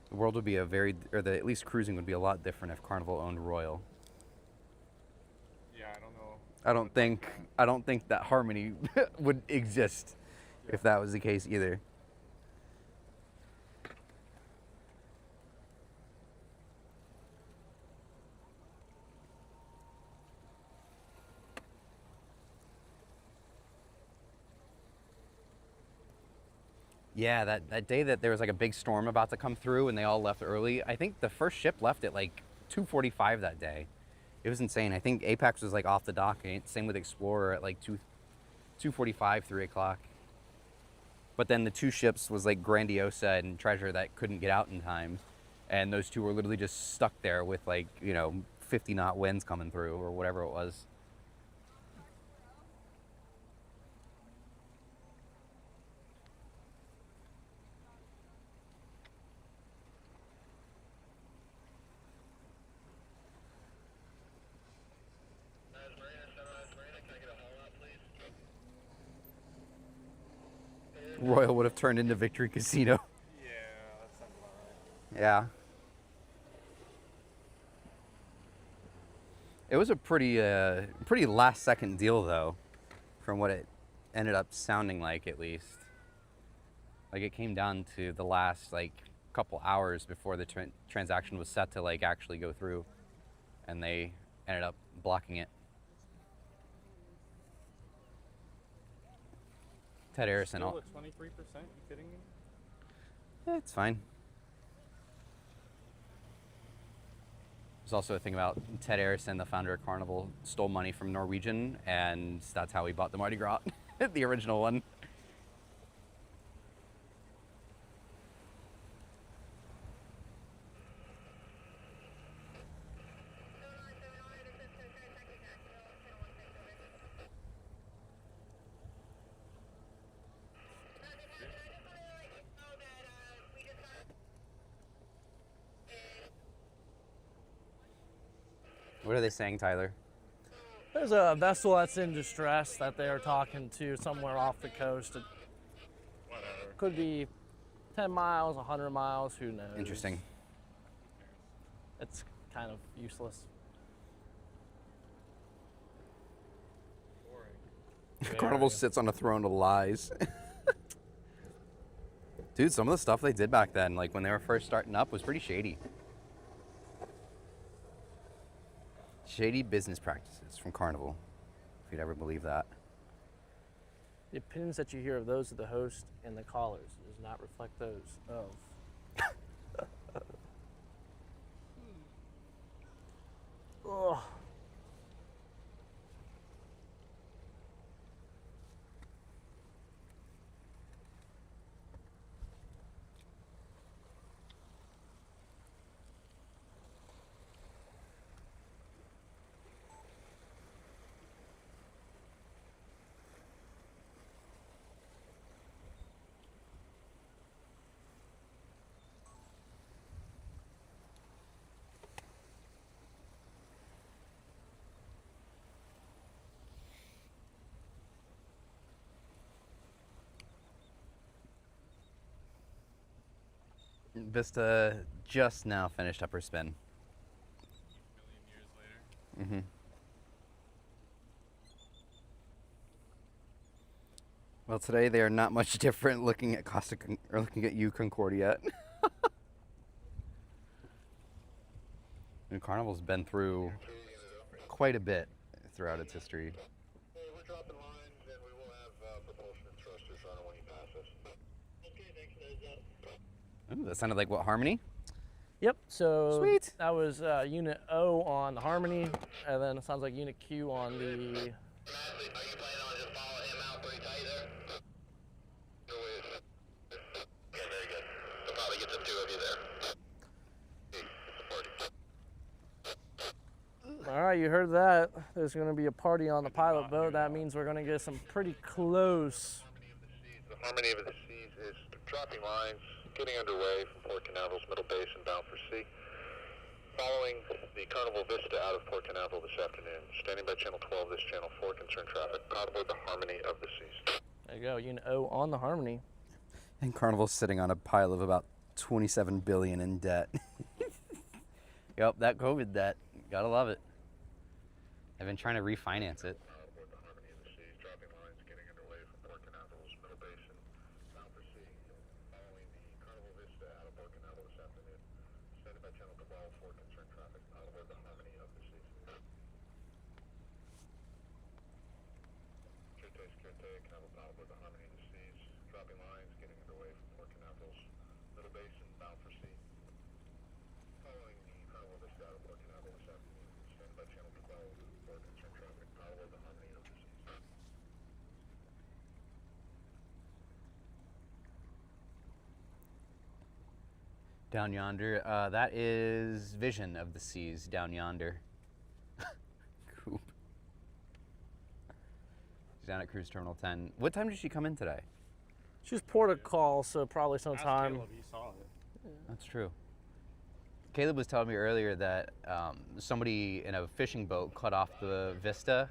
Speaker 1: The world would be at least cruising would be a lot different if Carnival owned Royal.
Speaker 3: Yeah, I don't know.
Speaker 1: I don't think that harmony would exist if that was the case either. Yeah, that day that there was like a big storm about to come through and they all left early. I think the first ship left at like 2:45 that day. It was insane. I think Apex was like off the dock. Same with Explorer at like 2:45, 3 o'clock. But then the two ships was like Grandiosa and Treasure that couldn't get out in time. And those two were literally just stuck there with like, 50 knot winds coming through or whatever it was. Royal would have turned into Victory Casino.
Speaker 3: Yeah, that sounds about right.
Speaker 1: Yeah. It was a pretty last second deal though, from what it ended up sounding like at least. Like it came down to the last like couple hours before the transaction was set to like actually go through, and they ended up blocking it. Ted Harrison.
Speaker 3: Still at 23%? You kidding me?
Speaker 1: It's fine. There's also a thing about Ted Harrison, the founder of Carnival, stole money from Norwegian, and that's how he bought the Mardi Gras, the original one. What are they saying, Tyler?
Speaker 2: There's a vessel that's in distress that they are talking to somewhere off the coast. It
Speaker 3: Whatever.
Speaker 2: could be 10 miles, 100 miles, who knows?
Speaker 1: Interesting.
Speaker 2: It's kind of useless.
Speaker 3: Boring.
Speaker 1: Carnival sits on a throne of lies. Dude, some of the stuff they did back then, like when they were first starting up, was pretty shady. Shady business practices from Carnival, if you'd ever believe that.
Speaker 2: The opinions that you hear of those of the host and the callers does not reflect those of. Ugh.
Speaker 1: Vista just now finished up her spin.
Speaker 3: A million years later.
Speaker 1: Mm-hmm. Well, today they are not much different looking at or looking at you, Concordia. And Carnival's been through quite a bit throughout its history.
Speaker 4: Hey, we're dropping line.
Speaker 1: Ooh, that sounded like what, Harmony?
Speaker 2: Yep, so
Speaker 1: Sweet.
Speaker 2: that was Unit O on the Harmony, and then it sounds like Unit Q on the...
Speaker 4: Are you planning on just follow him out pretty tight there? No way. Okay, very good. We'll probably get the two of you there.
Speaker 2: All right, you heard that. There's going to be a party on the pilot boat. That means we're going to get some pretty close.
Speaker 4: The Harmony of the Seas is dropping lines, getting underway from Port Canaveral's middle basin bound for sea. Following the Carnival Vista out of Port Canaveral this afternoon. Standing by Channel 12, this Channel 4, concerned traffic. Proud aboard the Harmony of the Seas.
Speaker 2: There you go, Unit O on the Harmony.
Speaker 1: And Carnival's sitting on a pile of about 27 billion in debt. Yep, that COVID debt. Gotta love it. I've been trying to refinance it.
Speaker 4: Proud aboard the Harmony of the Seas, dropping lines, getting underway from Port Canaveral's middle basin bound for sea. Following the Carnival Vista out of Port Canaveral this afternoon. Standing by Channel 12 for concerned traffic. Proud aboard the Harmony of the Seas. Canaveral proud aboard the Harmony of the Seas, dropping lines, getting underway from Port Canaveral's middle basin bound for sea. Following the Carnival Vista out of Port Canaveral this afternoon. Standing by Channel 12 for concerned traffic. Proud aboard the Harmony of the Seas.
Speaker 1: Down yonder, that is Vision of the Seas down yonder. Coop. She's down at Cruise Terminal 10. What time did she come in today?
Speaker 2: She was port of call, so probably
Speaker 3: Ask
Speaker 2: sometime.
Speaker 3: Caleb, he saw it.
Speaker 1: That's true. Caleb was telling me earlier that somebody in a fishing boat cut off the Vista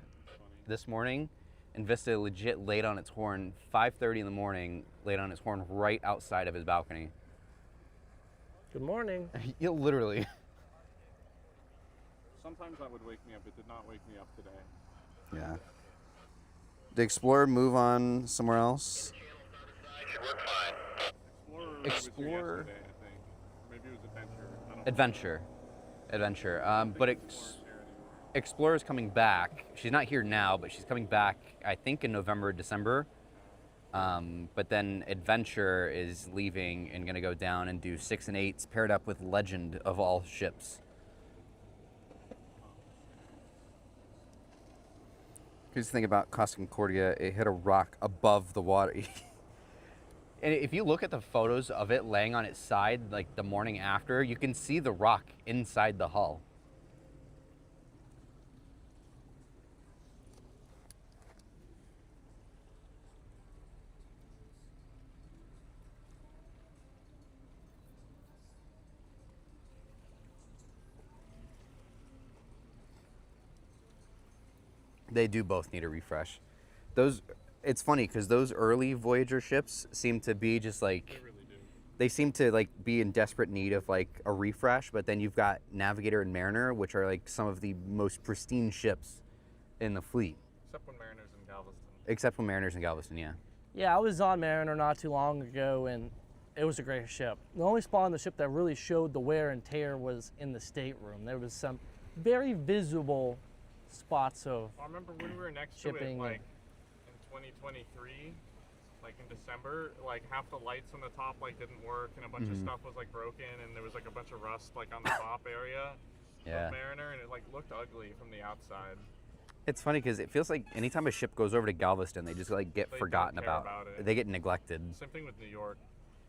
Speaker 1: this morning, and Vista legit laid on its horn 5:30 in the morning, laid on its horn right outside of his balcony.
Speaker 2: Good morning.
Speaker 1: Yeah, literally.
Speaker 3: Sometimes that would wake me up. It did not wake me up today.
Speaker 1: Yeah. Did Explorer move on somewhere else?
Speaker 4: Should work fine.
Speaker 1: Explorer.
Speaker 3: Was here yesterday, I think. Maybe it was Adventure. I don't know.
Speaker 1: Adventure.
Speaker 3: I don't
Speaker 1: But
Speaker 3: think Explorer's here anymore.
Speaker 1: Explorer's coming back. She's not here now, but she's coming back, I think, in November or December. But then Adventure is leaving and going to go down and do 6 and 8s paired up with Legend of all ships. Here's the thing about Costa Concordia, it hit a rock above the water. And if you look at the photos of it laying on its side, like the morning after, you can see the rock inside the hull. They do both need a refresh. It's funny because those early Voyager ships seem to be just like,
Speaker 3: They really do.
Speaker 1: they seem to like be in desperate need of like a refresh, but then you've got Navigator and Mariner, which are like some of the most pristine ships in the fleet.
Speaker 3: Except when Mariners in Galveston.
Speaker 1: Except for Mariners and Galveston, yeah.
Speaker 2: Yeah, I was on Mariner not too long ago, and it was a great ship. The only spot on the ship that really showed the wear and tear was in the stateroom. There was some very visible spots of
Speaker 3: I remember when we were next
Speaker 2: shipping
Speaker 3: to it, like in 2023, like in December, like half the lights on the top like didn't work, and a bunch of stuff was like broken, and there was like a bunch of rust like on the top area
Speaker 1: Yeah.
Speaker 3: of Mariner, and it like looked ugly from the outside.
Speaker 1: It's funny because it feels like anytime a ship goes over to Galveston, they just like get
Speaker 3: They don't
Speaker 1: forgotten
Speaker 3: care
Speaker 1: about.
Speaker 3: about it.
Speaker 1: They get neglected.
Speaker 3: Same thing with New York.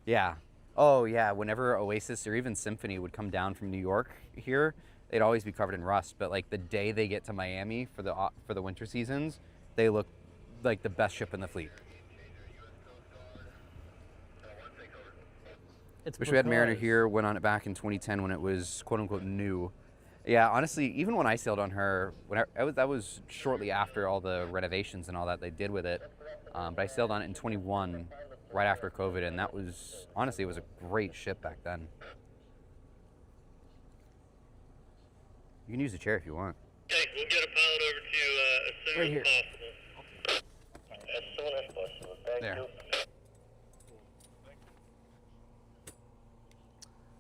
Speaker 1: Yeah. Oh yeah. Whenever Oasis or even Symphony would come down from New York here, they'd always be covered in rust. But like the day they get to Miami for the winter seasons, they look like the best ship in the fleet.
Speaker 2: it's
Speaker 1: Wish we had Mariner
Speaker 2: because-
Speaker 1: here. Went on it back in 2010 when it was quote unquote new. Yeah, honestly, even when I sailed on her, that was shortly after all the renovations and all that they did with it. But I sailed on it in 21, right after COVID, and that was honestly it was a great ship back then. You can use the chair if you want.
Speaker 4: Okay, we'll get a pilot over to you as soon
Speaker 2: Right
Speaker 4: as
Speaker 2: here.
Speaker 4: possible. As soon as possible. Thank
Speaker 1: There.
Speaker 4: you.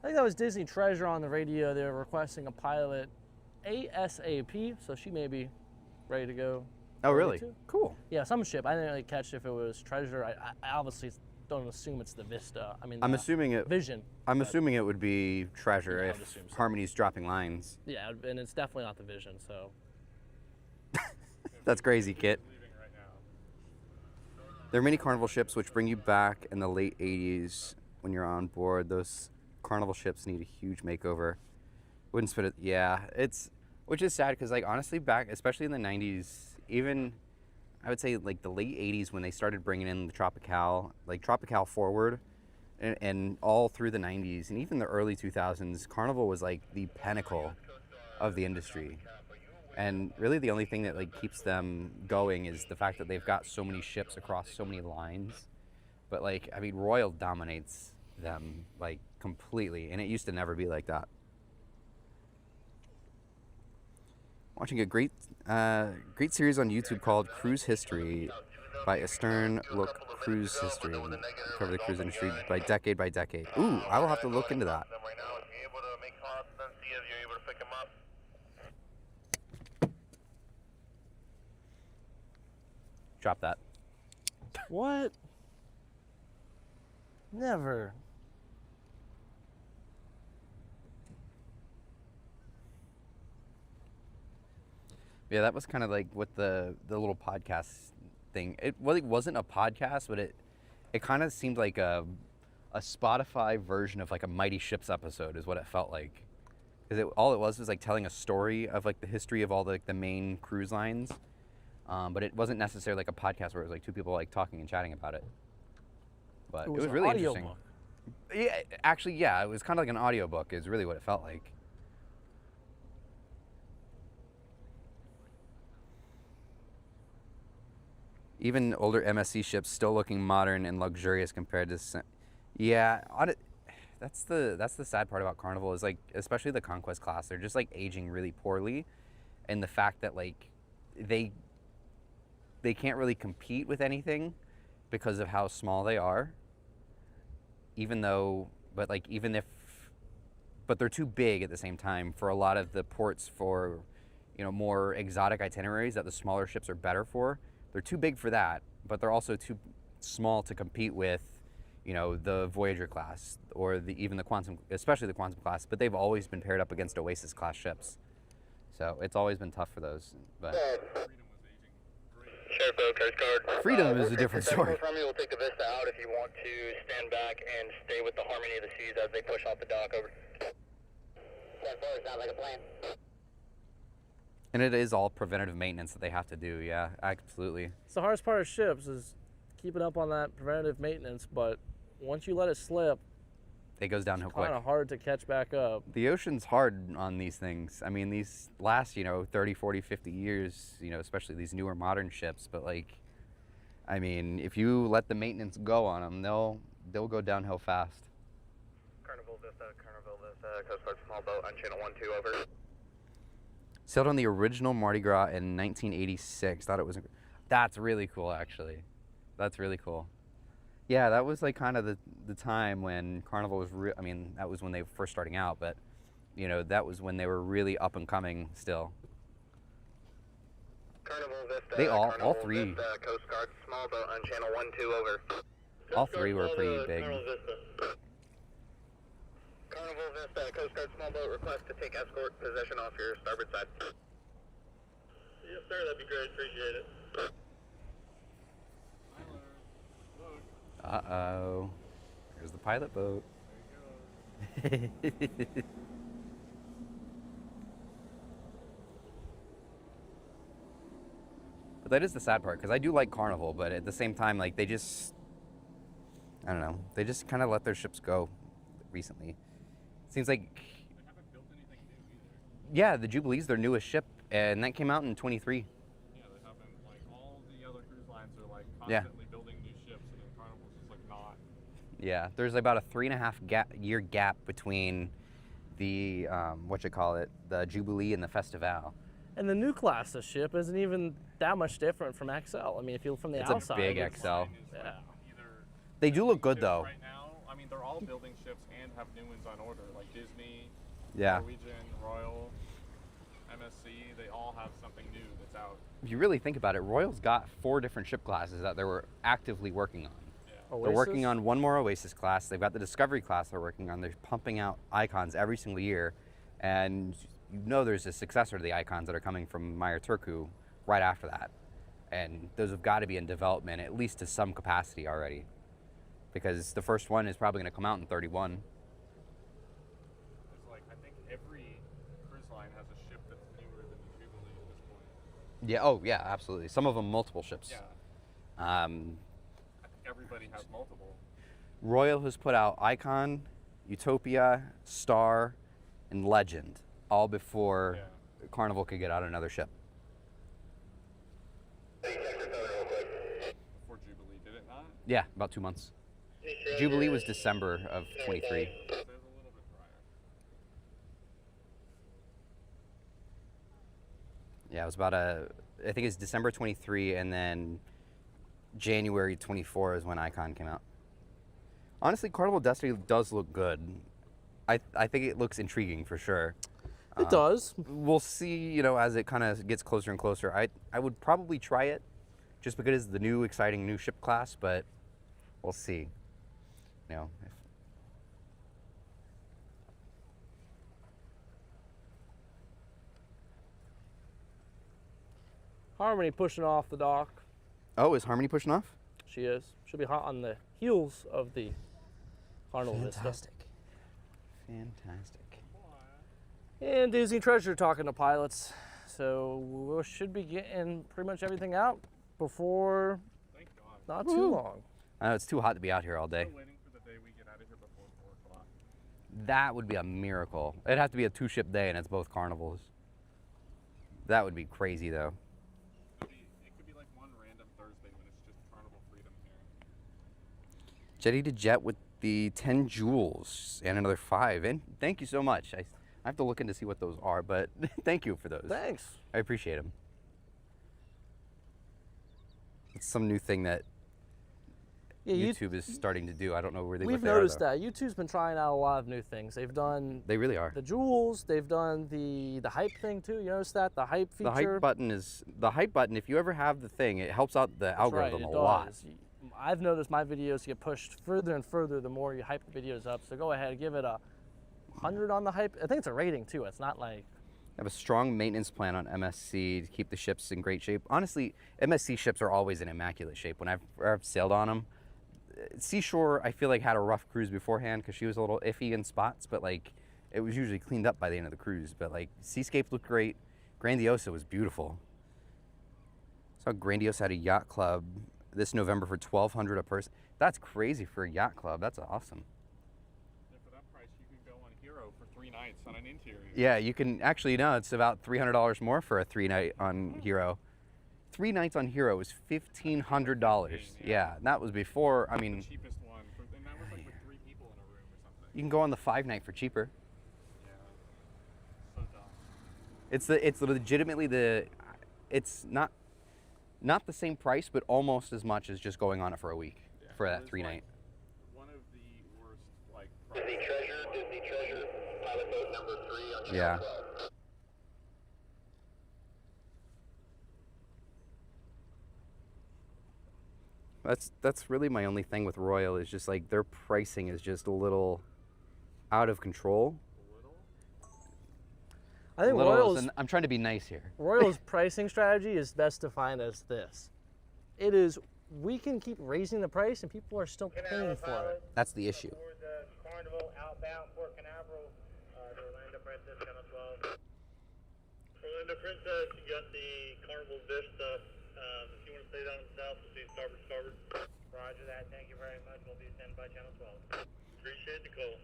Speaker 2: I think that was Disney Treasure on the radio. They were requesting a pilot ASAP, so she may be ready to go.
Speaker 1: Oh,
Speaker 2: early
Speaker 1: really?
Speaker 2: too.
Speaker 1: Cool.
Speaker 2: Yeah, some ship. I didn't really catch if it was Treasure. I obviously don't assume it's the Vista. I mean,
Speaker 1: I'm assuming it.
Speaker 2: Vision.
Speaker 1: I'm assuming it would be Treasure
Speaker 2: Yeah, I would
Speaker 1: if
Speaker 2: assume so.
Speaker 1: Harmony's dropping lines.
Speaker 2: Yeah, and it's definitely not the Vision. So
Speaker 1: That's crazy, Kit.
Speaker 3: Leaving right now.
Speaker 1: There are many Carnival ships which bring you back in the late 80s when you're on board. Those Carnival ships need a huge makeover. Wouldn't spit it. Yeah, which is sad because, like, honestly, back, especially in the 90s, even I would say like the late 80s when they started bringing in the Tropical, like Tropical forward, and all through the 90s and even the early 2000s, Carnival was like the pinnacle of the industry. And really the only thing that like keeps them going is the fact that they've got so many ships across so many lines. But like, I mean, Royal dominates them like completely, and it used to never be like that. Watching a great series on YouTube called Cruise History by a Stern Look Cruise History. Cover the cruise industry by decade. Ooh, I will have to look into that. Drop that.
Speaker 2: what? Never.
Speaker 1: Yeah, that was kind of like what the little podcast thing. It wasn't a podcast, but it kind of seemed like a Spotify version of like a Mighty Ships episode is what it felt like. Because all it was like telling a story of like the history of all the main cruise lines. But it wasn't necessarily like a podcast where it was like two people like talking and chatting about it. But it was
Speaker 2: an
Speaker 1: really
Speaker 2: audio
Speaker 1: interesting.
Speaker 2: book.
Speaker 1: Yeah, actually, yeah, it was kind of like an audiobook is really what it felt like. Even older MSC ships still looking modern and luxurious compared to yeah, that's the sad part about Carnival is like, especially the Conquest class, they're just like aging really poorly, and the fact that like they can't really compete with anything because of how small they are. But they're too big at the same time for a lot of the ports for, you know, more exotic itineraries that the smaller ships are better for. They're too big for that, but they're also too small to compete with, you know, the Voyager class or even the Quantum, especially the Quantum class. But they've always been paired up against Oasis class ships, so it's always been tough for those. But Freedom is a different story.
Speaker 4: We'll take the Vista out if you want to stand back and stay with the Harmony of the Seas as they push off the dock over. Sounds like a plan.
Speaker 1: And it is all preventative maintenance that they have to do. Yeah, absolutely.
Speaker 2: It's the hardest part of ships is keeping up on that preventative maintenance, but once you let it slip,
Speaker 1: It goes downhill
Speaker 2: it's
Speaker 1: quick.
Speaker 2: kind of hard to catch back up.
Speaker 1: The ocean's hard on these things. I mean, these last, 30, 40, 50 years, especially these newer modern ships. But like, I mean, if you let the maintenance go on them, they'll go downhill fast.
Speaker 4: Carnival Vista, Coast Guard small boat on channel 1-2 over.
Speaker 1: Sailed on the original Mardi Gras in 1986. That's really cool, actually. That's really cool. Yeah, that was like kind of the time when Carnival was that was when they were first starting out, but that was when they were really up and coming still.
Speaker 4: Carnival Vista,
Speaker 1: all three.
Speaker 4: Vista, Coast Guard small boat on channel 1-2 over.
Speaker 1: All three were pretty big.
Speaker 4: Carnival Vista, Coast Guard small boat, request to take escort possession off your starboard side. Yes, sir, that'd be great. Appreciate it.
Speaker 1: Uh-oh. There's the pilot boat. But that is the sad part, because I do like Carnival, but at the same time, like, I don't know, they just kind of let their ships go recently. Seems like...
Speaker 3: They haven't built anything new either.
Speaker 1: Yeah, the Jubilee's their newest ship, and that came out in 23.
Speaker 3: Yeah, they haven't, like, all the other cruise lines are, like, constantly building new ships, and then Carnival's just, like, not.
Speaker 1: Yeah, there's about a 3.5-year gap between the, the Jubilee and the Festival.
Speaker 2: And the new class of ship isn't even that much different from XL. I mean, if you look from the
Speaker 1: It's
Speaker 2: outside.
Speaker 1: a big
Speaker 2: it's-
Speaker 1: XL.
Speaker 2: Yeah.
Speaker 1: They do look good,
Speaker 3: Ships
Speaker 1: though.
Speaker 3: Right now, I mean, they're all building ships and have new ones on order, like Disney,
Speaker 1: Yeah.
Speaker 3: Norwegian, Royal, MSC. They all have something new that's out.
Speaker 1: If you really think about it, Royal's got 4 different ship classes that they were actively working on.
Speaker 3: Yeah.
Speaker 1: They're working on one more Oasis class. They've got the Discovery class they're working on. They're pumping out icons every single year. And you know there's a successor to the icons that are coming from Meyer Turku right after that. And those have got to be in development, at least to some capacity already. Because the first one is probably going to come out in 31.
Speaker 3: It's like, I think every cruise line has a ship that's newer than the Jubilee at this point.
Speaker 1: Yeah, oh yeah, absolutely. Some of them multiple ships.
Speaker 3: Yeah. I think everybody has multiple.
Speaker 1: Royal has put out Icon, Utopia, Star, and Legend, all before Carnival could get out another ship.
Speaker 3: Before Jubilee, did it not?
Speaker 1: Yeah, about 2 months. Jubilee was December of 23.
Speaker 3: So it was a little bit prior.
Speaker 1: Yeah, it was about I think it's December 23, and then January 24 is when Icon came out. Honestly, Carnival Destiny does look good. I think it looks intriguing for sure.
Speaker 2: It does.
Speaker 1: We'll see, you know, as it kind of gets closer and closer. I would probably try it just because it's the new, exciting new ship class, but we'll see. You know,
Speaker 2: Harmony pushing off the dock.
Speaker 1: Oh, is Harmony pushing off?
Speaker 2: She is. She'll be hot on the heels of the Carnival Vista.
Speaker 1: Fantastic.
Speaker 2: And Disney Treasure talking to pilots. So we should be getting pretty much everything out before
Speaker 3: Thank God.
Speaker 2: not too long.
Speaker 1: I know it's too hot to be out here all day.
Speaker 3: Still waiting for the day we get out of here before 4 o'clock.
Speaker 1: That would be a miracle. It'd have to be a 2-ship day, and it's both carnivals. That would be crazy, though.
Speaker 3: It could be like one random Thursday when it's just Carnival Freedom here.
Speaker 1: Jetty to Jet with the 10 jewels and another 5. And thank you so much. I have to look in to see what those are, but thank you for those.
Speaker 2: Thanks.
Speaker 1: I appreciate them. It's some new thing that YouTube is starting to do. I don't know where
Speaker 2: We've noticed that YouTube's been trying out a lot of new things. They've done
Speaker 1: They really are.
Speaker 2: the jewels. They've done the hype thing too. You notice that the hype feature.
Speaker 1: The hype button. If you ever have the thing, it helps out the
Speaker 2: That's
Speaker 1: algorithm
Speaker 2: right,
Speaker 1: a lot.
Speaker 2: does. I've noticed my videos get pushed further and further the more you hype the videos up. So go ahead, give it a 100 on the hype. I think it's a rating too. It's not like.
Speaker 1: I have a strong maintenance plan on MSC to keep the ships in great shape. Honestly, MSC ships are always in immaculate shape. When I've sailed on them, Seashore I feel like had a rough cruise beforehand because she was a little iffy in spots, but like it was usually cleaned up by the end of the cruise. But like Seascape looked great. Grandiosa was beautiful. Saw Grandiosa had a yacht club this November for $1,200 a person. That's crazy for a yacht club. That's awesome.
Speaker 3: And for that price, you can go on Hero for 3 nights on an interior.
Speaker 1: Yeah, you can actually no, it's about $300 more for a 3-night on Hero. 3 nights on Hero is $1,500. Yeah, and that was before. I mean,
Speaker 3: The cheapest one, and that was like with 3 people in a room or something.
Speaker 1: you can go on the 5-night for cheaper.
Speaker 3: Yeah. So dumb.
Speaker 1: It's legitimately it's not the same price, but almost as much as just going on it for a week for that 3-night.
Speaker 3: One of the worst, like,
Speaker 4: Disney Treasure, pilot boat number 3 on channel
Speaker 1: Yeah.
Speaker 4: 12.
Speaker 1: That's really my only thing with Royal is just like their pricing is just a little out of control.
Speaker 2: I think
Speaker 1: I'm trying to be nice here.
Speaker 2: Royal's pricing strategy is best defined as this. It is, we can keep raising the price and people are still paying for it.
Speaker 1: That's the issue.
Speaker 5: For the Carnival outbound Port Canaveral, the Orlando Princess, Channel 12. Orlando Princess, you got the Carnival Vista. If you want to stay down in the south, we'll see starboard. Roger that. Thank you very much. We'll be standing by Channel 12. Appreciate the call.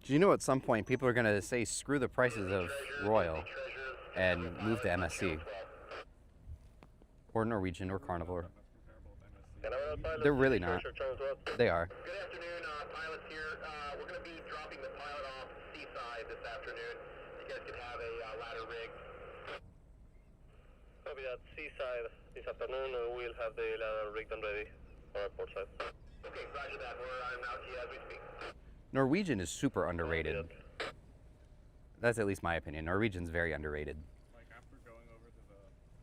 Speaker 1: Do you know at some point people are going to say screw the prices of Royal and move to MSC or Norwegian or Carnival? They're really not. They are.
Speaker 4: Good afternoon, pilots here. We're going to be dropping the pilot off Seaside this afternoon. You guys can have a ladder rig.
Speaker 5: I'll be at Seaside this afternoon. We'll have the ladder rigged and ready for our port side.
Speaker 4: Okay, roger that. I'm out to you as we speak.
Speaker 1: Norwegian is super underrated. That's at least my opinion. Norwegian's very underrated.
Speaker 3: like, after going over to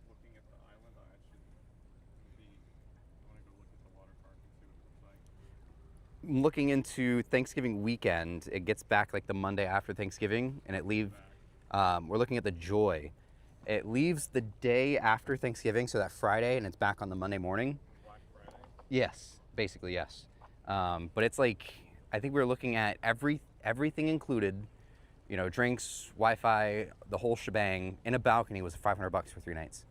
Speaker 3: looking at the island, I want to go look at the water park and see what it looks like.
Speaker 1: looking into Thanksgiving weekend. It gets back like the Monday after Thanksgiving, and we're looking at the Joy. It leaves the day after Thanksgiving, so that Friday, and it's back on the Monday morning.
Speaker 3: Black Friday.
Speaker 1: Yes, basically, yes. But it's like, I think we were looking at everything included, you know, drinks, Wi-Fi, the whole shebang, in a balcony was $500 for 3 nights.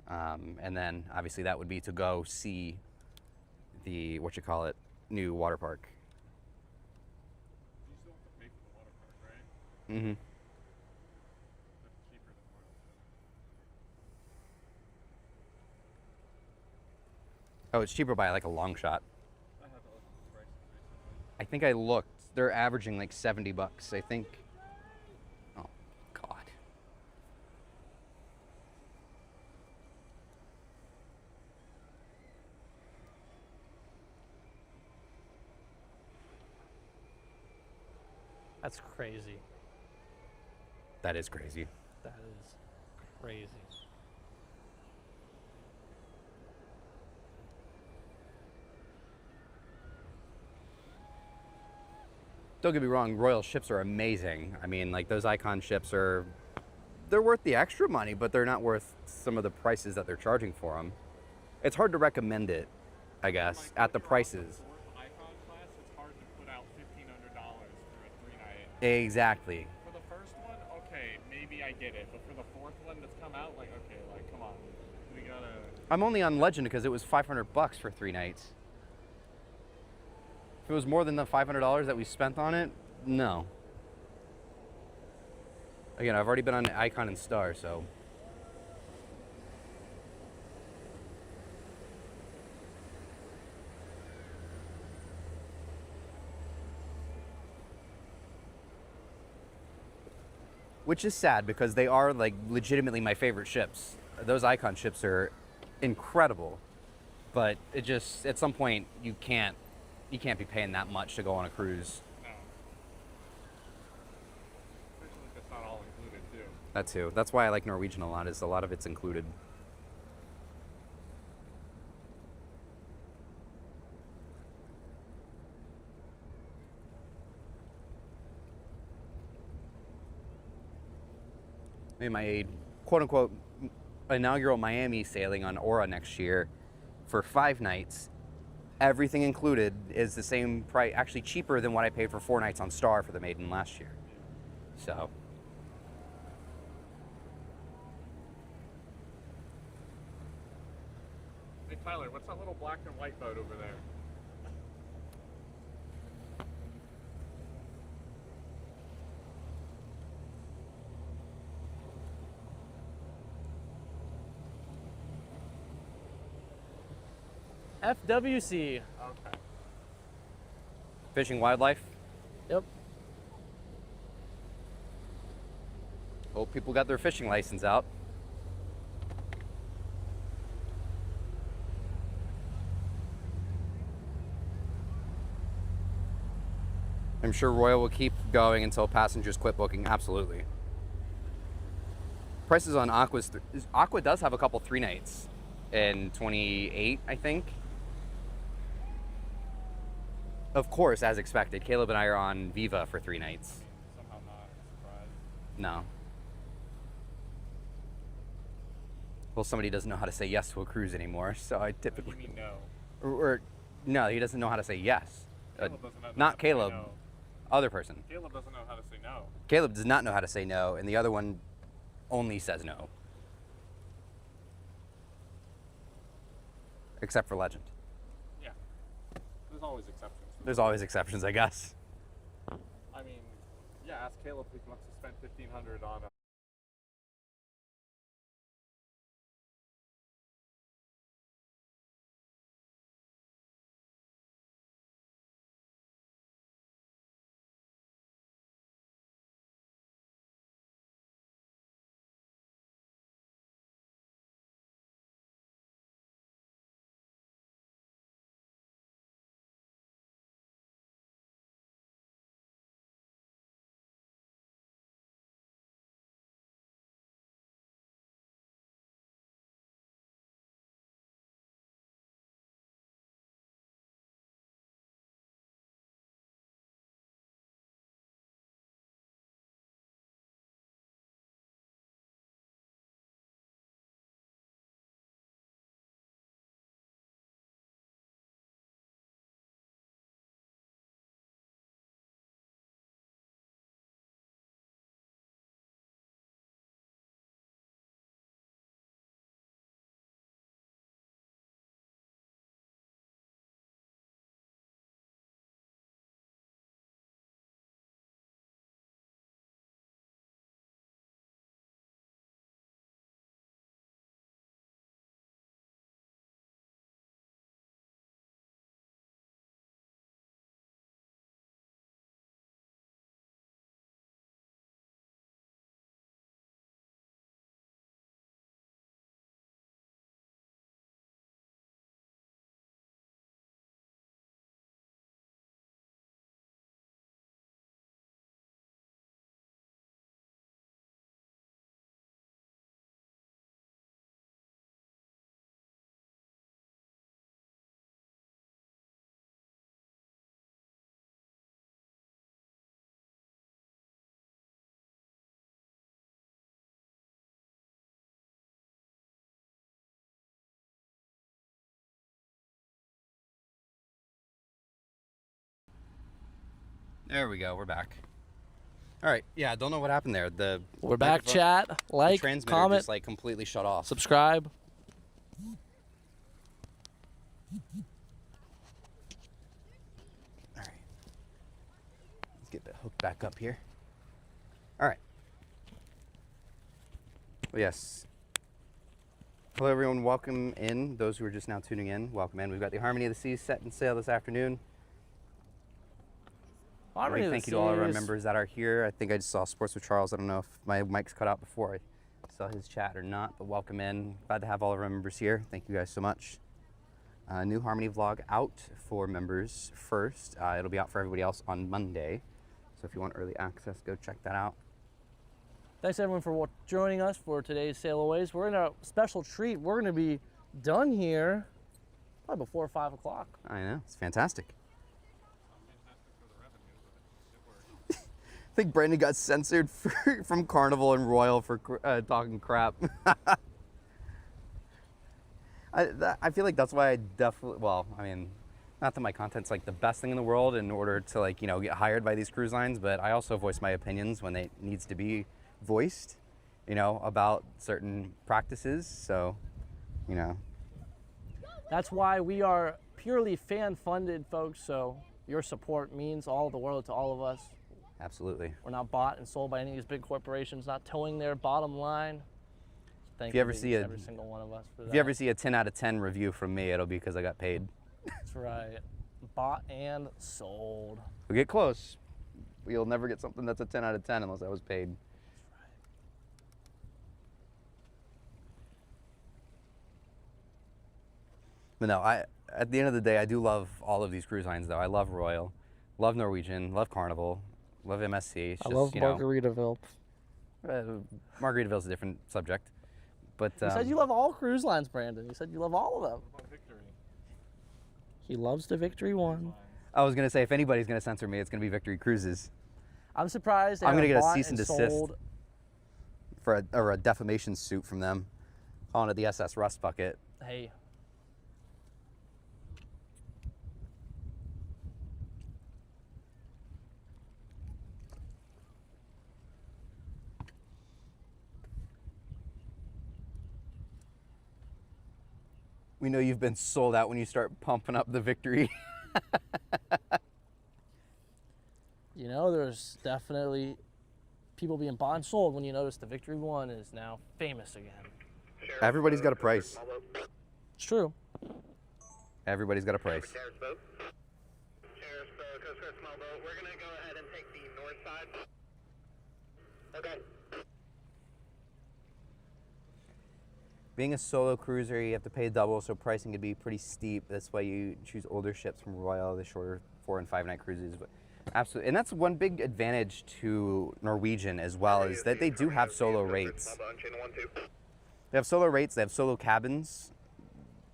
Speaker 1: And then obviously that would be to go see the, new water park.
Speaker 3: You still have to pay for the water park, right?
Speaker 1: Mm-hmm.
Speaker 3: That's cheaper than Royal.
Speaker 1: Oh, it's cheaper by like a long shot.
Speaker 3: I have to look at the prices recently.
Speaker 1: I think I looked. They're averaging like $70, I think. Oh, God.
Speaker 2: That's crazy.
Speaker 1: That is crazy.
Speaker 2: That is crazy.
Speaker 1: Don't get me wrong, Royal ships are amazing. I mean, like those Icon ships they're worth the extra money, but they're not worth some of the prices that they're charging for them. It's hard to recommend it, I guess, at the prices.
Speaker 3: For Icon class, it's hard to put out $1,500 for a 3-night.
Speaker 1: Exactly.
Speaker 3: For the first one, okay, maybe I get it, but for the fourth one that's come out, like, okay, like, come on, we gotta.
Speaker 1: I'm only on Legend because it was $500 for 3 nights. If it was more than the $500 that we spent on it, no. Again, I've already been on Icon and Star, so. Which is sad because they are like legitimately my favorite ships. Those Icon ships are incredible, but it just, at some point you can't be paying that much to go on a cruise.
Speaker 3: No. Especially if it's not all included, too.
Speaker 1: That too. That's why I like Norwegian a lot, is a lot of it's included. Maybe my quote-unquote inaugural Miami sailing on Aura next year for 5 nights. Everything included is the same price, actually cheaper than what I paid for 4 nights on Star for the Maiden last year. So.
Speaker 3: Hey, Tyler, what's that little black and white boat over there?
Speaker 2: FWC.
Speaker 3: Okay.
Speaker 1: Fishing Wildlife.
Speaker 2: Yep.
Speaker 1: Hope people got their fishing license out. I'm sure Royal will keep going until passengers quit booking. Absolutely. Prices on Aqua does have a couple 3 nights in 28, I think. Of course, as expected, Caleb and I are on Viva for 3 nights.
Speaker 3: Somehow not surprised.
Speaker 1: No. Well, somebody doesn't know how to say yes to a cruise anymore, so I typically.
Speaker 3: You mean no?
Speaker 1: Or no, he doesn't know how to say yes.
Speaker 3: Caleb doesn't know how
Speaker 1: Not
Speaker 3: to say
Speaker 1: Caleb.
Speaker 3: no.
Speaker 1: Other person.
Speaker 3: Caleb doesn't know how to say no.
Speaker 1: Caleb does not know how to say no, and the other one only says no. Except for Legend.
Speaker 3: Yeah. There's always exceptions.
Speaker 1: There's always exceptions, I guess.
Speaker 3: I mean, yeah, ask Caleb if he wants to spend $1,500 on a
Speaker 1: There we go. We're back. All right. Yeah, I don't know what happened there.
Speaker 2: We're back, chat.
Speaker 1: The
Speaker 2: Like,
Speaker 1: transmitter
Speaker 2: comment,
Speaker 1: just like completely shut off.
Speaker 2: subscribe.
Speaker 1: All right. Let's get the hook back up here. All right. Well, yes. Hello, everyone. Welcome in. Those who are just now tuning in, welcome in. We've got the Harmony of the Seas setting sail this afternoon.
Speaker 2: Harmony of the
Speaker 1: Thank you to all of our
Speaker 2: Seas.
Speaker 1: members that are here. I think I just saw Sports with Charles. I don't know if my mic's cut out before I saw his chat or not, but welcome in. Glad to have all of our members here. Thank you guys so much. New Harmony vlog out for members first. It'll be out for everybody else on Monday. So if you want early access, go check that out.
Speaker 2: Thanks everyone for joining us for today's Sailaways. We're in a special treat. We're going to be done here probably before 5 o'clock.
Speaker 1: I know, it's fantastic. I think Brandon got censored from Carnival and Royal for talking crap. I feel like that's why I definitely, well, I mean, not that my content's like the best thing in the world in order to like, you know, get hired by these cruise lines, but I also voice my opinions when it needs to be voiced, you know, about certain practices. So, you know.
Speaker 2: That's why we are purely fan-funded, folks, so your support means all the world to all of us.
Speaker 1: Absolutely.
Speaker 2: We're not bought and sold by any of these big corporations, not towing their bottom line. Thank
Speaker 1: If you ever
Speaker 2: to
Speaker 1: see
Speaker 2: every single one of us for that.
Speaker 1: If you ever see a 10 out of 10 review from me, it'll be because I got paid.
Speaker 2: That's right. Bought and sold.
Speaker 1: We'll get close. You'll never get something that's a 10 out of 10 unless I was paid. But no, at the end of the day, I do love all of these cruise lines, though. I love Royal, love Norwegian, love Carnival, love MSC. It's
Speaker 2: I
Speaker 1: just,
Speaker 2: love
Speaker 1: you know,
Speaker 2: Margaritaville.
Speaker 1: Margaritaville's a different subject. But
Speaker 2: You said you love all cruise lines, Brandon. You said you love all of them.
Speaker 3: Victory.
Speaker 2: He loves the Victory one.
Speaker 1: I was going to say, if anybody's going to censor me, it's going to be Victory Cruises
Speaker 2: I'm surprised they
Speaker 1: I'm gonna
Speaker 2: haven't
Speaker 1: get a
Speaker 2: bought
Speaker 1: cease and desist.
Speaker 2: sold.
Speaker 1: for a defamation suit from them, calling it the SS Rust Bucket.
Speaker 2: Hey,
Speaker 1: We know you've been sold out when you start pumping up the Victory.
Speaker 2: you know, there's definitely people being bought and sold when you notice the Victory one is now famous again.
Speaker 1: Everybody's got a price.
Speaker 2: It's true.
Speaker 1: Everybody's got a price.
Speaker 5: Sheriff's boat. Sheriff's boat, Coast Guard small boat. We're gonna go ahead and take the north side. Okay.
Speaker 1: Being a solo cruiser, you have to pay double, so pricing could be pretty steep. That's why you choose older ships from Royal, the shorter 4 and 5 night cruises. But absolutely, and that's one big advantage to Norwegian as well, is that they do have solo rates. They have solo rates. They have solo cabins.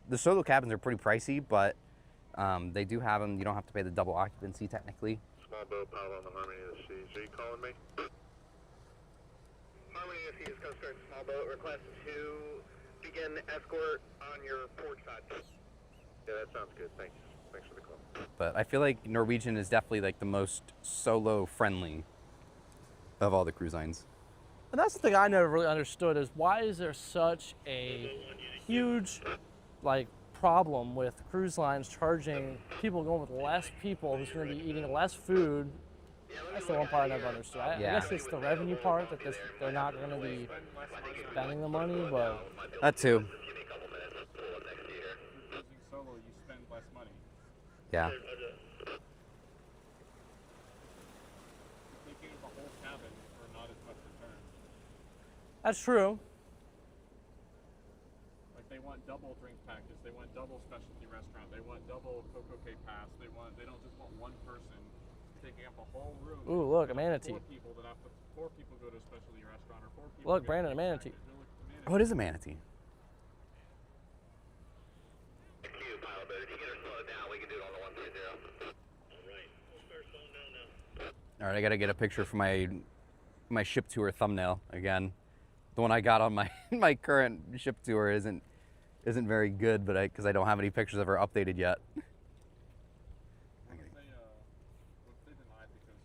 Speaker 1: The solo cabins are pretty pricey, but they do have them. You don't have to pay the double occupancy technically.
Speaker 4: Small boat pilot on the Harmony of the Seas. Are you calling me?
Speaker 5: Harmony of the Seas, Coast Guard small boat. Request to begin escort on your port side.
Speaker 4: Yeah, that sounds good. Thanks. Thanks for the call.
Speaker 1: But I feel like Norwegian is definitely like the most solo friendly of all the cruise lines.
Speaker 2: And that's the thing I never really understood is why is there such a huge like problem with cruise lines charging people going with less people who's going to be eating less food. That's the one part I never understood. I guess it's the revenue part that they're not going to be spending the money, but
Speaker 1: That too.
Speaker 3: Using solo, you spend less money.
Speaker 1: Yeah.
Speaker 3: Taking the whole cabin for not as much return.
Speaker 2: that's true.
Speaker 3: Like they want double drink package, they want double specialty restaurant, they want double Coco K pass, they don't just want one person taking up a whole room.
Speaker 2: Ooh, look, a manatee.
Speaker 3: Four people go to a specialty restaurant or 4 people.
Speaker 2: Look,
Speaker 3: get
Speaker 2: Brandon, a
Speaker 3: drink
Speaker 2: manatee.
Speaker 3: package. Look, the manatee.
Speaker 1: What is a manatee?
Speaker 5: Pilot boat. If you get her slowed down, we can do it on the 130. Alright, we'll start slowing down now.
Speaker 1: All right, I gotta get a picture for my ship tour thumbnail again. The one I got on my my current ship tour isn't very good, but because I don't have any pictures of her updated yet.
Speaker 3: What's they denied the Coast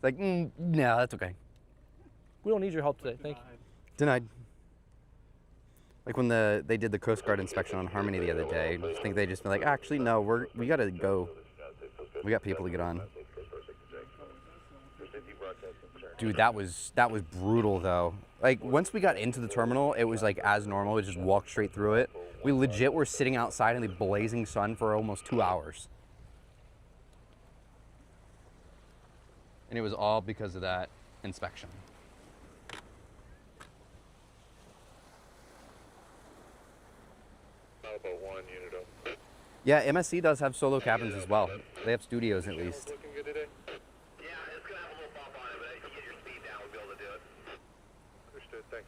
Speaker 1: Like, no, that's okay.
Speaker 2: We don't need your help today. Thank you.
Speaker 1: Denied. Like when they did the Coast Guard inspection on Harmony the other day, I think they just been like, actually, no, we gotta go. We got people to get on. Dude, that was brutal though. Like once we got into the terminal, it was like as normal. We just walked straight through it. We legit were sitting outside in the blazing sun for almost 2 hours. And it was all because of that inspection.
Speaker 4: About 1 unit up.
Speaker 1: Yeah, MSC does have solo cabins as well. They have studios at least.
Speaker 4: Looking good today? Yeah, it's gonna have a little bump on it, but if you get your speed down, we'll be able to do it. Understood, thanks.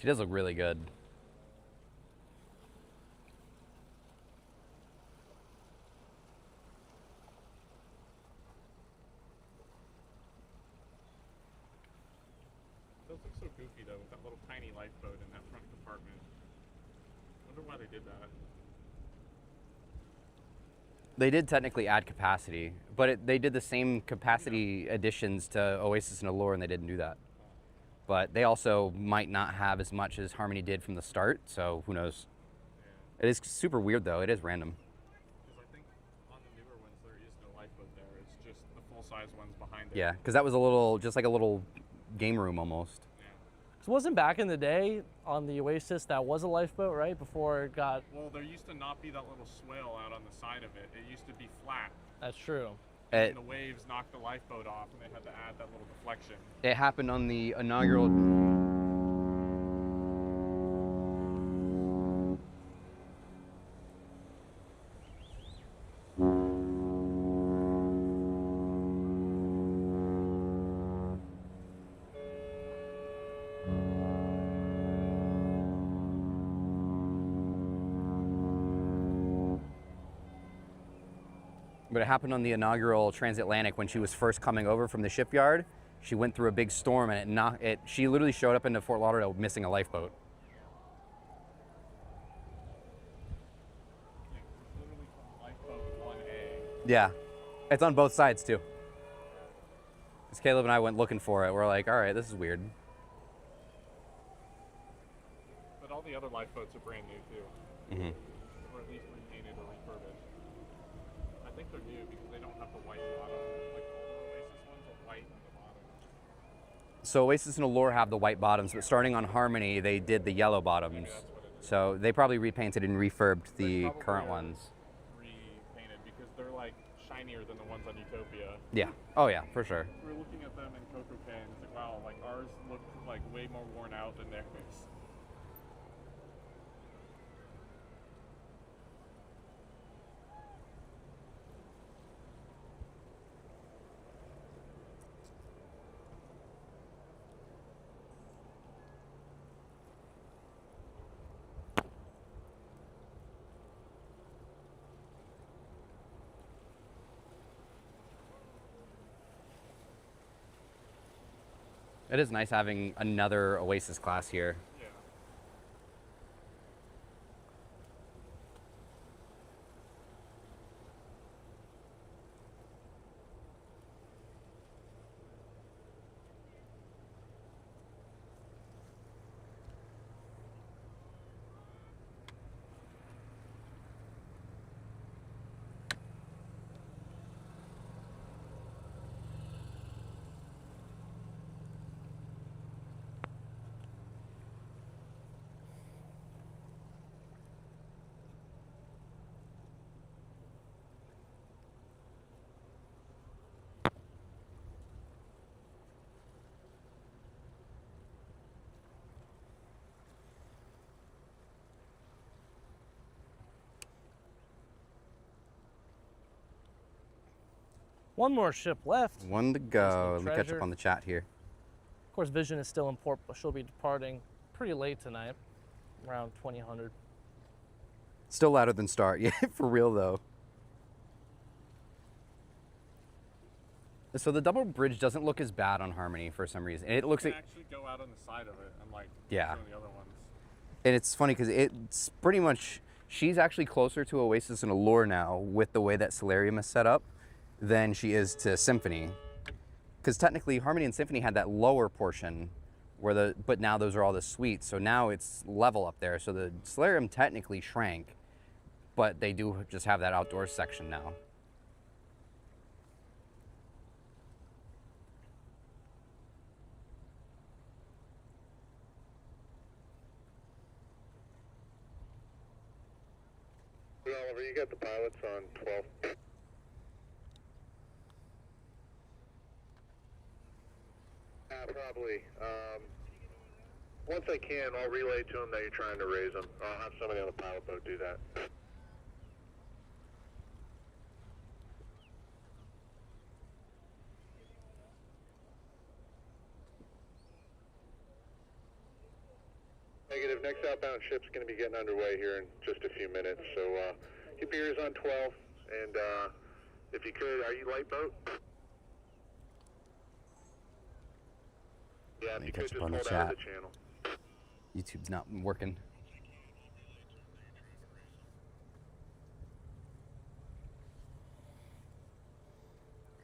Speaker 1: She does look really good.
Speaker 3: Those look so goofy though, with that little tiny lifeboat in that front compartment. I wonder why they did that.
Speaker 1: They did technically add capacity, but they did the same capacity additions to Oasis and Allure, and they didn't do that. But they also might not have as much as Harmony did from the start, so who knows.
Speaker 3: Yeah.
Speaker 1: It is super weird though, it is random.
Speaker 3: Because I think on the newer ones there is no lifeboat there. It's just the full-size ones behind it.
Speaker 1: Yeah, because that was a little, just like a little game room almost.
Speaker 3: Yeah.
Speaker 2: So wasn't back in the day on the Oasis that was a lifeboat, right? Before it got.
Speaker 3: Well, there used to not be that little swale out on the side of it. It used to be flat.
Speaker 2: That's true.
Speaker 3: And the waves knocked the lifeboat off, and they had to add that little deflection.
Speaker 1: It happened on the inaugural. But it happened on the inaugural transatlantic when she was first coming over from the shipyard. She went through a big storm and she literally showed up into Fort Lauderdale missing a lifeboat.
Speaker 3: It's literally called Lifeboat 1A.
Speaker 1: Yeah, it's on both sides too. Because Caleb and I went looking for it. We're like, all right, this is weird.
Speaker 3: But all the other lifeboats are brand new too.
Speaker 1: Mm-hmm.
Speaker 3: Or at least repainted or refurbished. I think they're new because they don't have the white bottom. Like all the Oasis ones are white on the bottom.
Speaker 1: So Oasis and Allure have the white bottoms, but starting on Harmony, they did the yellow bottoms.
Speaker 3: Maybe that's what it is.
Speaker 1: So they probably repainted and refurbed
Speaker 3: They
Speaker 1: the
Speaker 3: probably
Speaker 1: current
Speaker 3: are
Speaker 1: ones.
Speaker 3: Repainted because they're like shinier than the ones on Utopia.
Speaker 1: Yeah. Oh yeah, for sure.
Speaker 3: We were looking at them in Coco Cay and it's like, wow, like ours look like way more worn out than theirs.
Speaker 1: It is nice having another Oasis class here.
Speaker 3: Yeah.
Speaker 2: One more ship left.
Speaker 1: One to go. Let me catch
Speaker 2: treasure.
Speaker 1: up on the chat here.
Speaker 2: Of course, Vision is still in port, but she'll be departing pretty late tonight, around 2000.
Speaker 1: Still louder than Start. Yeah, for real though. So the double bridge doesn't look as bad on Harmony for some reason. It looks
Speaker 3: You
Speaker 1: like,
Speaker 3: can actually go out on the side of it, unlike
Speaker 1: Yeah.
Speaker 3: some of the other ones.
Speaker 1: and it's funny because it's pretty much, she's actually closer to Oasis and Allure now with the way that Solarium is set up than she is to Symphony. Because technically Harmony and Symphony had that lower portion where but now those are all the suites. So now it's level up there. So the Solarium technically shrank, but they do just have that outdoor section now.
Speaker 4: Oliver, you got the pilots on 12. Probably. Once I can, I'll relay to them that you're trying to raise them. I'll have somebody on the pilot boat do that. Negative. Next outbound ship's going to be getting underway here in just a few minutes. So keep your ears on 12. And if you could, are you light boat? Yeah,
Speaker 1: Let
Speaker 4: if
Speaker 1: me
Speaker 4: you
Speaker 1: catch
Speaker 4: could
Speaker 1: up
Speaker 4: just
Speaker 1: on the
Speaker 4: hold out of
Speaker 1: chat.
Speaker 4: the channel.
Speaker 1: YouTube's not working.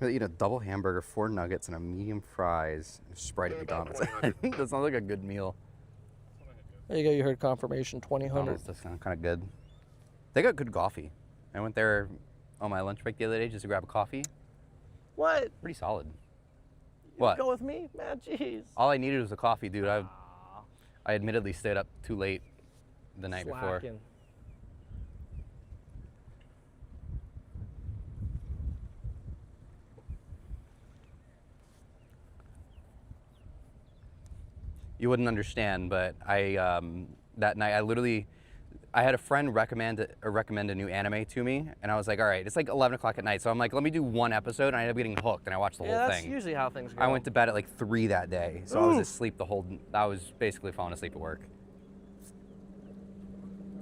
Speaker 1: But, you know, double hamburger, 4 nuggets, and a medium fries, and a Sprite at
Speaker 4: About
Speaker 1: McDonald's.
Speaker 4: 20.
Speaker 1: That sounds like a good meal.
Speaker 2: There you go. You heard confirmation. 2000.
Speaker 1: McDonald's does sound kind of good. They got good coffee. I went there on my lunch break the other day just to grab a coffee.
Speaker 2: What?
Speaker 1: Pretty solid.
Speaker 2: You
Speaker 1: What?
Speaker 2: Go with me, man. Jeez.
Speaker 1: All I needed was a coffee, dude. I admittedly stayed up too late the night before.
Speaker 2: Slacking.
Speaker 1: You wouldn't understand, but I that night I had a friend recommend a new anime to me, and I was like, all right, it's like 11 o'clock at night, so I'm like, let me do one episode, and I ended up getting hooked, and I watched the
Speaker 2: Yeah,
Speaker 1: whole
Speaker 2: that's
Speaker 1: thing.
Speaker 2: usually how things go.
Speaker 1: I went to bed at like 3 that day, so I was asleep I was basically falling asleep at work.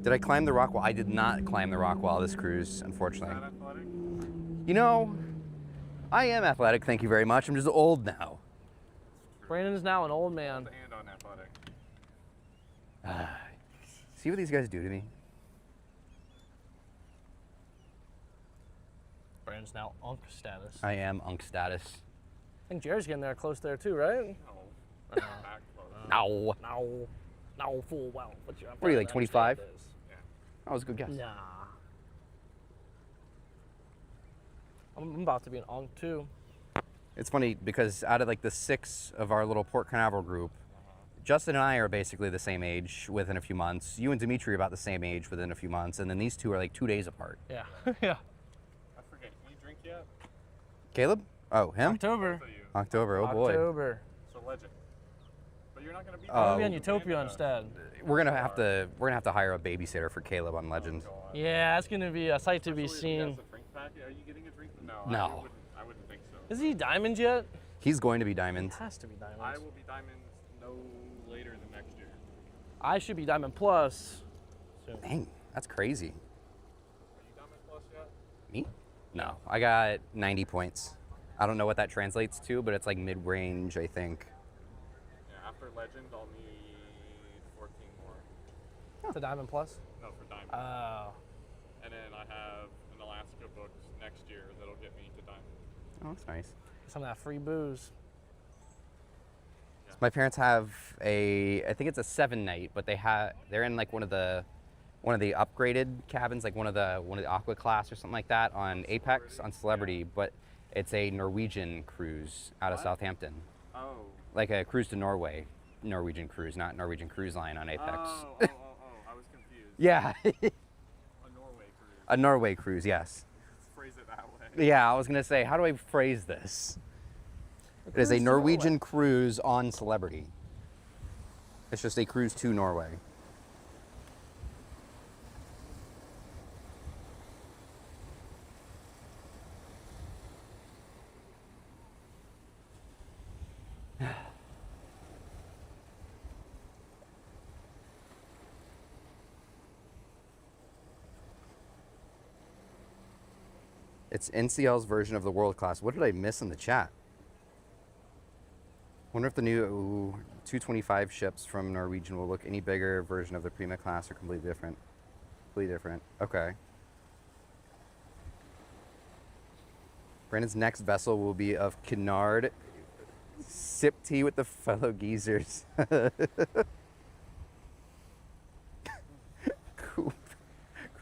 Speaker 1: Did I climb the rock wall? I did not climb the rock wall this cruise, unfortunately.
Speaker 3: Not athletic?
Speaker 1: You know, I am athletic, thank you very much. I'm just old now.
Speaker 2: Brandon is now an old man.
Speaker 3: And on athletic.
Speaker 1: See what these guys do to me?
Speaker 2: Brandon's now unk status.
Speaker 1: I am unk status.
Speaker 2: I think Jared's getting there close there too, right?
Speaker 3: No. Back close.
Speaker 1: No.
Speaker 2: No, full well. But you're
Speaker 1: What are you, like 25? That was a good guess.
Speaker 2: Nah. I'm about to be an unk too.
Speaker 1: It's funny because out of like the 6 of our little Port Canaveral group, Justin and I are basically the same age within a few months. You and Dimitri are about the same age within a few months, and then these two are like 2 days apart.
Speaker 2: Yeah. Yeah.
Speaker 3: I forget. Can you drink yet?
Speaker 1: Caleb? Oh, him?
Speaker 2: October.
Speaker 3: Both of you.
Speaker 1: October. Oh boy.
Speaker 2: October.
Speaker 3: So legend. But you're not gonna be.
Speaker 1: Oh.
Speaker 2: I'm
Speaker 3: there.
Speaker 2: gonna be on Utopia instead.
Speaker 1: We're gonna have to hire a babysitter for Caleb on Legend.
Speaker 2: Yeah, that's gonna be a sight to be
Speaker 3: Especially if he
Speaker 2: seen.
Speaker 3: has a drink packet. Are you getting a drink? No.
Speaker 1: No.
Speaker 3: I wouldn't think so.
Speaker 2: Is he diamond yet?
Speaker 1: He's going to be diamond.
Speaker 2: Has to be diamond.
Speaker 3: I will be diamonds no later than next year.
Speaker 2: I should be diamond plus soon.
Speaker 1: Dang, that's crazy.
Speaker 3: Are you diamond plus yet?
Speaker 1: Me? No, I got 90 points. I don't know what that translates to, but it's like mid-range, I think.
Speaker 3: Yeah. After legend, I'll need 14 more.
Speaker 2: To diamond plus?
Speaker 3: No, for diamond.
Speaker 2: Oh.
Speaker 3: And then I have an Alaska booked next year that'll get me to diamond.
Speaker 1: Oh, that's nice.
Speaker 2: Some of that free booze.
Speaker 1: My parents have I think it's a 7-night, but they're in like one of the upgraded cabins, like one of the Aqua class or something like that on Apex on Celebrity, but it's a Norwegian cruise out of
Speaker 3: What?
Speaker 1: Southampton,
Speaker 3: Oh.
Speaker 1: like a cruise to Norway, Norwegian cruise, not Norwegian Cruise Line on Apex.
Speaker 3: Oh. I was confused.
Speaker 1: Yeah,
Speaker 3: A Norway cruise.
Speaker 1: a Norway cruise, yes.
Speaker 3: Let's phrase it that way.
Speaker 1: Yeah, I was gonna say, how do I phrase this? It is a
Speaker 2: cruise to
Speaker 1: Norwegian
Speaker 2: Norway.
Speaker 1: cruise on Celebrity. It's just a cruise to Norway. It's NCL's version of the World Class. What did I miss in the chat? Wonder if the new 225 ships from Norwegian will look any bigger version of the Prima class or completely different. Completely different. Okay. Brandon's next vessel will be of Canard. Sip tea with the fellow geezers. Coop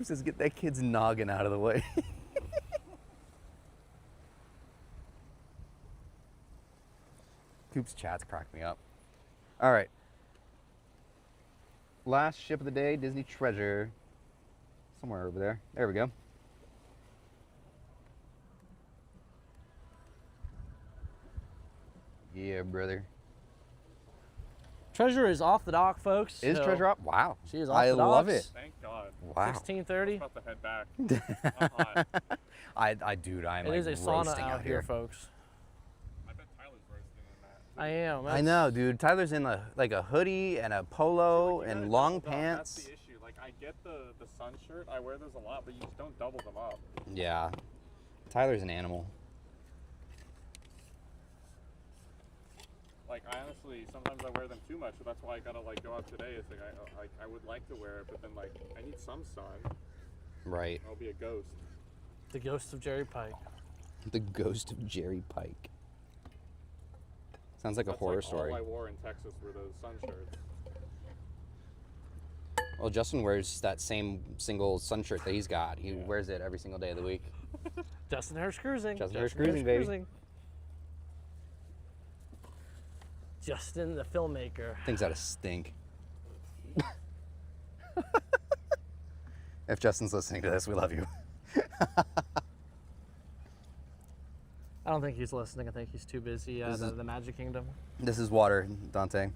Speaker 1: says, get that kid's noggin out of the way. Coop's chats crack me up. All right. Last ship of the day, Disney Treasure. Somewhere over there. There we go. Yeah, brother.
Speaker 2: Treasure is off the dock, folks.
Speaker 1: Is
Speaker 2: so
Speaker 1: Treasure up? Wow.
Speaker 2: She is off
Speaker 1: I
Speaker 2: the docks.
Speaker 1: love it.
Speaker 3: Thank God.
Speaker 1: Wow.
Speaker 2: 16:30.
Speaker 3: I'm about to head back. I'm hot.
Speaker 1: Dude, I'm
Speaker 2: It
Speaker 1: like
Speaker 2: is a sauna
Speaker 1: roasting
Speaker 2: out here, folks.
Speaker 3: I bet Tyler's roasting on that.
Speaker 2: I am.
Speaker 1: I know, dude. Tyler's in like a hoodie and a polo
Speaker 3: Like, you
Speaker 1: and
Speaker 3: gotta
Speaker 1: long
Speaker 3: double up.
Speaker 1: pants.
Speaker 3: That's the issue. Like, I get the sun shirt. I wear those a lot, but you just don't double them up.
Speaker 1: Yeah. Tyler's an animal.
Speaker 3: Like, I honestly, sometimes I wear them too much, so that's why I gotta like go out today. It's like I would like to wear it, but then like I need some sun.
Speaker 1: Right.
Speaker 3: I'll be a ghost.
Speaker 2: The ghost of Jerry Pike.
Speaker 1: The ghost of Jerry Pike. Sounds like a
Speaker 3: That's
Speaker 1: horror
Speaker 3: like
Speaker 1: story.
Speaker 3: All I wore in Texas were those sun shirts.
Speaker 1: Well, Justin wears that same single sun shirt that he's got. He wears it every single day of the week.
Speaker 2: Justin Hirsch Cruising.
Speaker 1: Justin Hirsch Cruising, baby.
Speaker 2: Cruising. Justin the filmmaker.
Speaker 1: Things gotta stink. If Justin's listening to this, we love you.
Speaker 2: I don't think he's listening. I think he's too busy at the Magic Kingdom.
Speaker 1: This is water, Dante.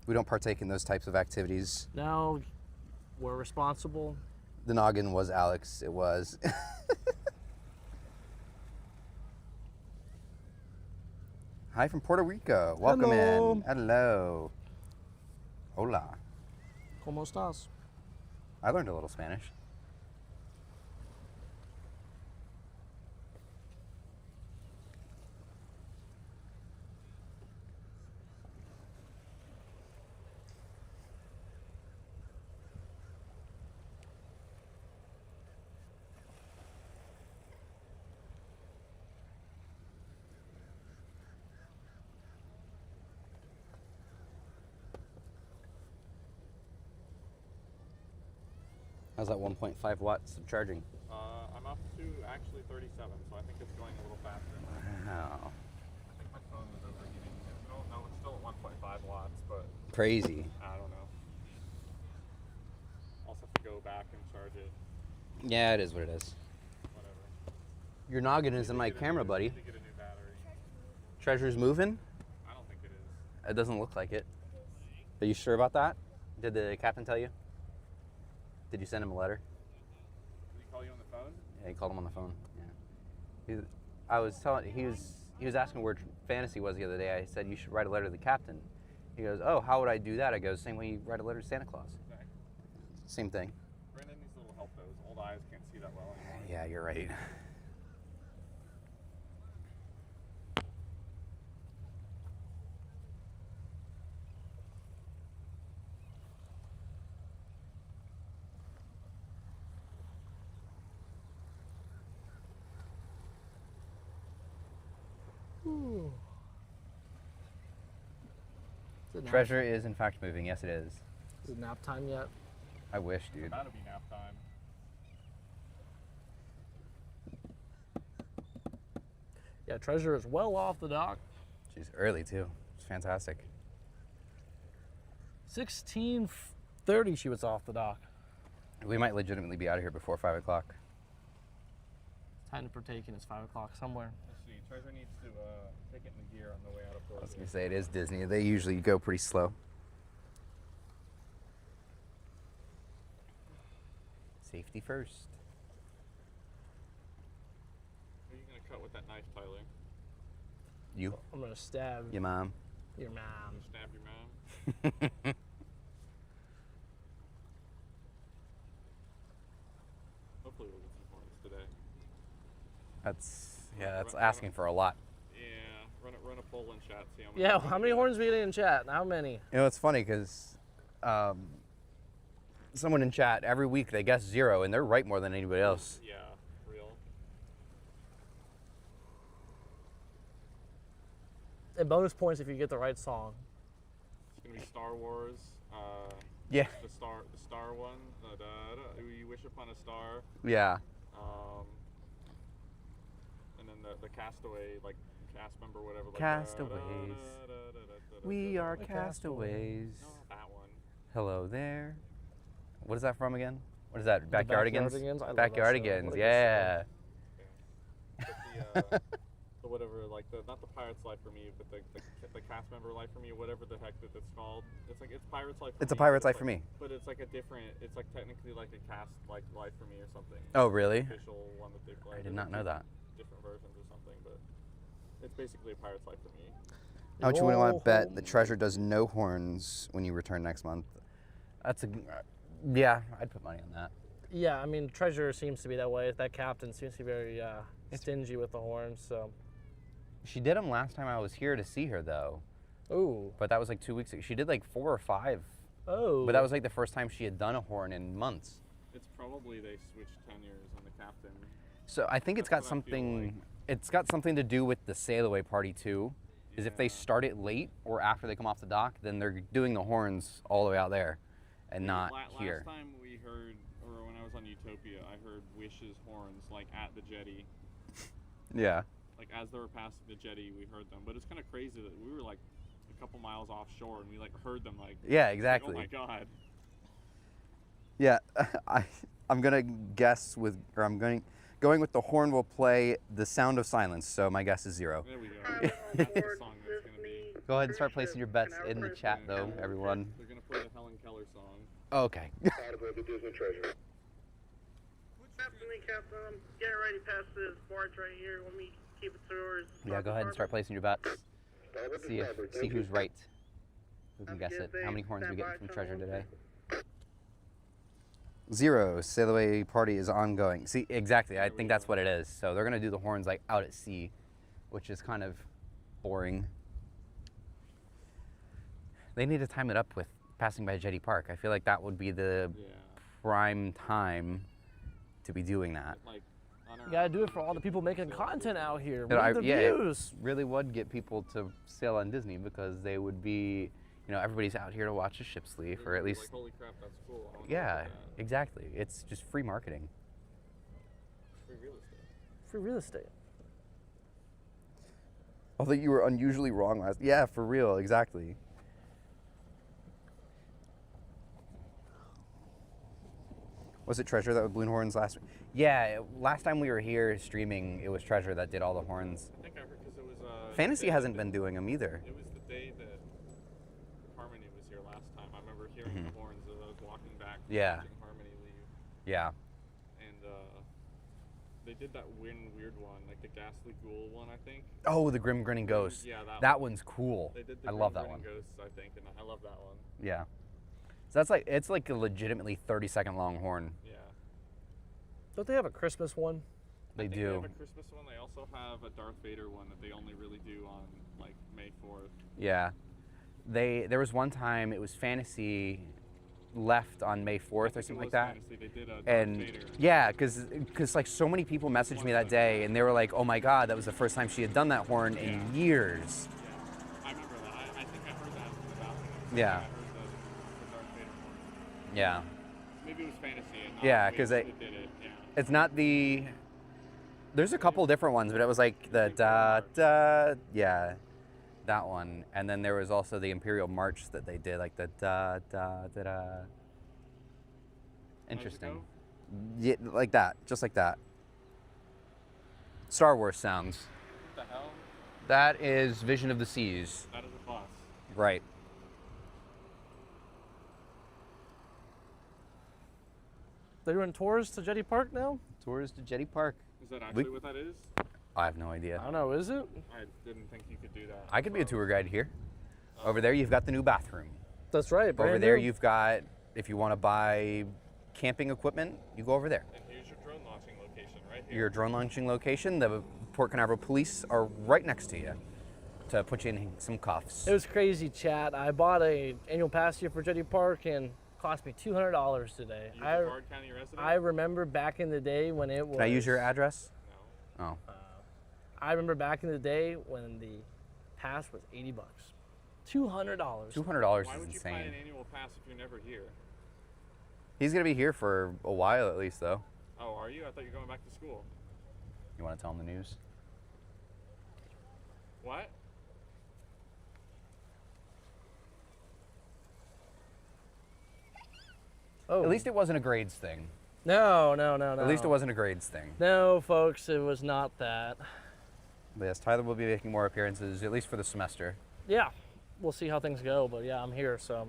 Speaker 1: We don't partake in those types of activities.
Speaker 2: No, we're responsible.
Speaker 1: The noggin was Alex. It was. Hi from Puerto Rico. Welcome
Speaker 2: Hello.
Speaker 1: in. Hello. Hola.
Speaker 2: ¿Cómo estás?
Speaker 1: I learned a little Spanish. How's that 1.5 watts of charging?
Speaker 3: I'm up to actually 37, so I think it's going a little faster.
Speaker 1: Wow.
Speaker 3: I think my phone was overheating. No, it's still at 1.5 watts, but
Speaker 1: Crazy.
Speaker 3: I don't know. Also have to go back and charge it.
Speaker 1: Yeah, it is what it is.
Speaker 3: Whatever.
Speaker 1: Your noggin is in my camera, buddy.
Speaker 3: Need to get a new battery.
Speaker 1: Treasure's moving?
Speaker 3: I don't think it is.
Speaker 1: It doesn't look like it. Are you sure about that? Did the captain tell you? Did you send him a letter?
Speaker 3: Did he call you on the phone?
Speaker 1: Yeah, he called him on the phone. Yeah. He was asking where fantasy was the other day. I said you should write a letter to the captain. He goes, "Oh, how would I do that?" I go, "Same way you write a letter to Santa Claus."
Speaker 3: Exactly.
Speaker 1: Same thing.
Speaker 3: Brandon needs a little help though. His old eyes can't see that well anymore.
Speaker 1: Yeah, you're right. Treasure is in fact moving. Yes, it is.
Speaker 2: Is it nap time yet?
Speaker 1: I wish,
Speaker 3: It's
Speaker 1: dude.
Speaker 3: about to be nap time.
Speaker 2: Yeah, Treasure is well off the dock.
Speaker 1: She's early too. It's fantastic.
Speaker 2: 16:30 she was off the dock.
Speaker 1: We might legitimately be out of here before 5 o'clock.
Speaker 2: Time to partake in is 5 o'clock somewhere.
Speaker 3: Let's see. Treasure needs to take it in gear on the way out of
Speaker 1: I
Speaker 3: Port.
Speaker 1: was gonna say it is Disney. They usually go pretty slow. Safety first.
Speaker 3: Who are you gonna cut with that knife, Tyler?
Speaker 1: You.
Speaker 2: I'm gonna stab
Speaker 1: Your mom.
Speaker 2: your mom.
Speaker 3: Stab your mom? Hopefully we'll get some points. The
Speaker 1: That's asking for a lot.
Speaker 3: Yeah, run a poll in chat. See how many.
Speaker 2: Yeah, how many horns we getting in chat? How many?
Speaker 1: You know, it's funny because someone in chat every week they guess 0, and they're right more than anybody else.
Speaker 3: Yeah, real.
Speaker 2: And bonus points if you get the right song.
Speaker 3: It's gonna be Star Wars.
Speaker 1: Yeah.
Speaker 3: The star one. You wish upon a star.
Speaker 1: Yeah.
Speaker 3: And then the castaway, like cast member, whatever. Like,
Speaker 1: Castaways. We are castaways.
Speaker 3: No, that one.
Speaker 1: Hello there. What is that from again? What is that? Backyardigans?
Speaker 2: Backyardigans? I love that show.
Speaker 1: Backyardigans,
Speaker 2: What a good
Speaker 1: yeah.
Speaker 3: But the whatever, like not the pirate's life for me, but the cast member life for me, whatever the heck that it's called. It's like it's pirate's life. For
Speaker 1: It's
Speaker 3: me,
Speaker 1: a pirate's
Speaker 3: but
Speaker 1: life for me.
Speaker 3: But it's like a different. It's like technically like a cast like life for me or something.
Speaker 1: Oh, really?
Speaker 3: Official one that they play.
Speaker 1: I did not know that.
Speaker 3: Different versions or something, but it's basically a pirate's life for me.
Speaker 1: How much you would want to bet
Speaker 2: home.
Speaker 1: the treasure does no horns when you return next month? That's yeah, I'd put money on that.
Speaker 2: Yeah, I mean, Treasure seems to be that way. That captain seems to be very stingy with the horns, so.
Speaker 1: She did them last time I was here to see her, though.
Speaker 2: Ooh.
Speaker 1: But that was like 2 weeks ago. She did like 4 or 5.
Speaker 2: Oh.
Speaker 1: But that was like the first time she had done a horn in months.
Speaker 3: It's probably they switched tenures on the captain.
Speaker 1: So I think it's
Speaker 3: That's
Speaker 1: got
Speaker 3: what I feel
Speaker 1: something.
Speaker 3: like.
Speaker 1: It's got something to do with the sail away party too. Is if they
Speaker 3: Yeah.
Speaker 1: start it late or after they come off the dock, then they're doing the horns all the way out there, and not here.
Speaker 3: Last time we heard, or when I was on Utopia, I heard Wish's horns like at the jetty.
Speaker 1: Yeah.
Speaker 3: Like as they were passing the jetty, we heard them. But it's kind of crazy that we were like a couple miles offshore and we like heard them like.
Speaker 1: Yeah,
Speaker 3: like,
Speaker 1: exactly.
Speaker 3: oh my god.
Speaker 1: Yeah, I'm gonna guess with, or I'm going with the horn will play the sound of silence. So my guess is 0.
Speaker 3: There we go. That's the song that's gonna be.
Speaker 1: Go ahead and start placing your bets in the chat, though, everyone.
Speaker 3: They're gonna play the Helen Keller song.
Speaker 1: Okay.
Speaker 4: The Disney treasure.
Speaker 5: Definitely, Captain. I'm getting ready past this barge right here. Let me keep it towards.
Speaker 1: Yeah, go ahead and start placing your bets. See who's right. Who can guess it? How many horns we get from treasure today? 0. Sail away party is ongoing. See, exactly. I think that's what it is. So they're gonna do the horns like out at sea, which is kind of boring. They need to time it up with passing by Jetty Park. I feel like that would be the
Speaker 3: Yeah.
Speaker 1: prime time to be doing that.
Speaker 3: Like. On our
Speaker 2: You gotta do it for all the people making content out here.
Speaker 1: You know,
Speaker 2: Read the
Speaker 1: yeah,
Speaker 2: views.
Speaker 1: it really would get people to sail on Disney because they would be, you know, everybody's out here to watch a ship's leaf, or at least,
Speaker 3: Like, holy crap, that's cool. I wanna
Speaker 1: yeah,
Speaker 3: look at that.
Speaker 1: exactly. It's just free marketing.
Speaker 3: Free real estate.
Speaker 2: Free real estate.
Speaker 1: Although you were unusually wrong last, yeah, for real, exactly. Was it Treasure that was balloon horns last week? Yeah, last time we were here streaming, it was Treasure that did all the horns.
Speaker 3: I think I heard because it was.
Speaker 1: Fantasy
Speaker 3: the day
Speaker 1: hasn't
Speaker 3: that-
Speaker 1: been doing them either.
Speaker 3: It was the day that Harmony was here last time. I remember hearing the horns as I was walking back. From
Speaker 1: Yeah.
Speaker 3: watching Harmony leave,
Speaker 1: Yeah.
Speaker 3: and they did that weird one, like the Ghastly Ghoul one, I think.
Speaker 1: Oh, the Grim Grinning Ghost.
Speaker 3: Yeah,
Speaker 1: That one's cool.
Speaker 3: They did the
Speaker 1: I love
Speaker 3: Grim
Speaker 1: that one.
Speaker 3: Grinning Ghosts, I think, and I love that one.
Speaker 1: Yeah. So that's like, it's like a legitimately 30-second long horn.
Speaker 3: Yeah.
Speaker 2: Don't they have a Christmas one?
Speaker 1: They
Speaker 3: I think
Speaker 1: do.
Speaker 3: They have a Christmas one. They also have a Darth Vader one that they only really do on like May 4th.
Speaker 1: Yeah. There was one time it was Fantasy left on May 4th or something like that.
Speaker 3: Fantasy. They did a Darth
Speaker 1: And
Speaker 3: Vader.
Speaker 1: yeah, because like so many people messaged me that day and they were like, oh my God, that was the first time she had done that horn in years.
Speaker 3: Yeah, I remember that. I think I heard that from the balcony.
Speaker 1: Yeah.
Speaker 3: I heard the Darth Vader horn.
Speaker 1: Yeah.
Speaker 3: Maybe it was Fantasy. And not
Speaker 1: Yeah,
Speaker 3: May
Speaker 1: 'cause
Speaker 3: that did it. Yeah.
Speaker 1: It's not the, there's a couple different ones, but it was like the da, da, yeah, that one. And then there was also the Imperial March that they did, like the da, da, da, da. Interesting. Yeah, like that, just like that. Star Wars sounds.
Speaker 3: What the hell?
Speaker 1: That is Vision of the Seas.
Speaker 3: That is a bus.
Speaker 1: Right.
Speaker 2: They're doing tours to Jetty Park now?
Speaker 1: Tours to Jetty Park.
Speaker 3: Is that actually what that is?
Speaker 1: I have no idea.
Speaker 2: I don't know, is it?
Speaker 3: I didn't think you could do that.
Speaker 1: I could be a tour guide here. Over there, you've got the new bathroom.
Speaker 2: That's right.
Speaker 1: Over
Speaker 2: brand
Speaker 1: there,
Speaker 2: new.
Speaker 1: you've got, if you want to buy camping equipment, you go over there.
Speaker 3: And here's your drone launching location right here.
Speaker 1: your drone launching location. The Port Canaveral police are right next to you to put you in some cuffs.
Speaker 2: It was crazy, chat. I bought a annual pass here for Jetty Park and it cost me $200 today.
Speaker 3: You a Broward County resident?
Speaker 2: I remember back in the day when it was.
Speaker 1: Can I use your address?
Speaker 3: No.
Speaker 1: Oh.
Speaker 2: I remember back in the day when the pass was $80. $200.
Speaker 1: $200
Speaker 3: Why
Speaker 1: is
Speaker 3: would you buy an
Speaker 1: insane.
Speaker 3: annual pass if you're never here?
Speaker 1: He's gonna be here for a while at least, though.
Speaker 3: Oh, are you? I thought you were going back to school.
Speaker 1: You want to tell him the news?
Speaker 3: What?
Speaker 2: Oh.
Speaker 1: At least it wasn't a grades thing.
Speaker 2: No.
Speaker 1: At least it wasn't a grades thing.
Speaker 2: No, folks, it was not that.
Speaker 1: But yes, Tyler will be making more appearances, at least for the semester.
Speaker 2: Yeah, we'll see how things go, but yeah, I'm here, so.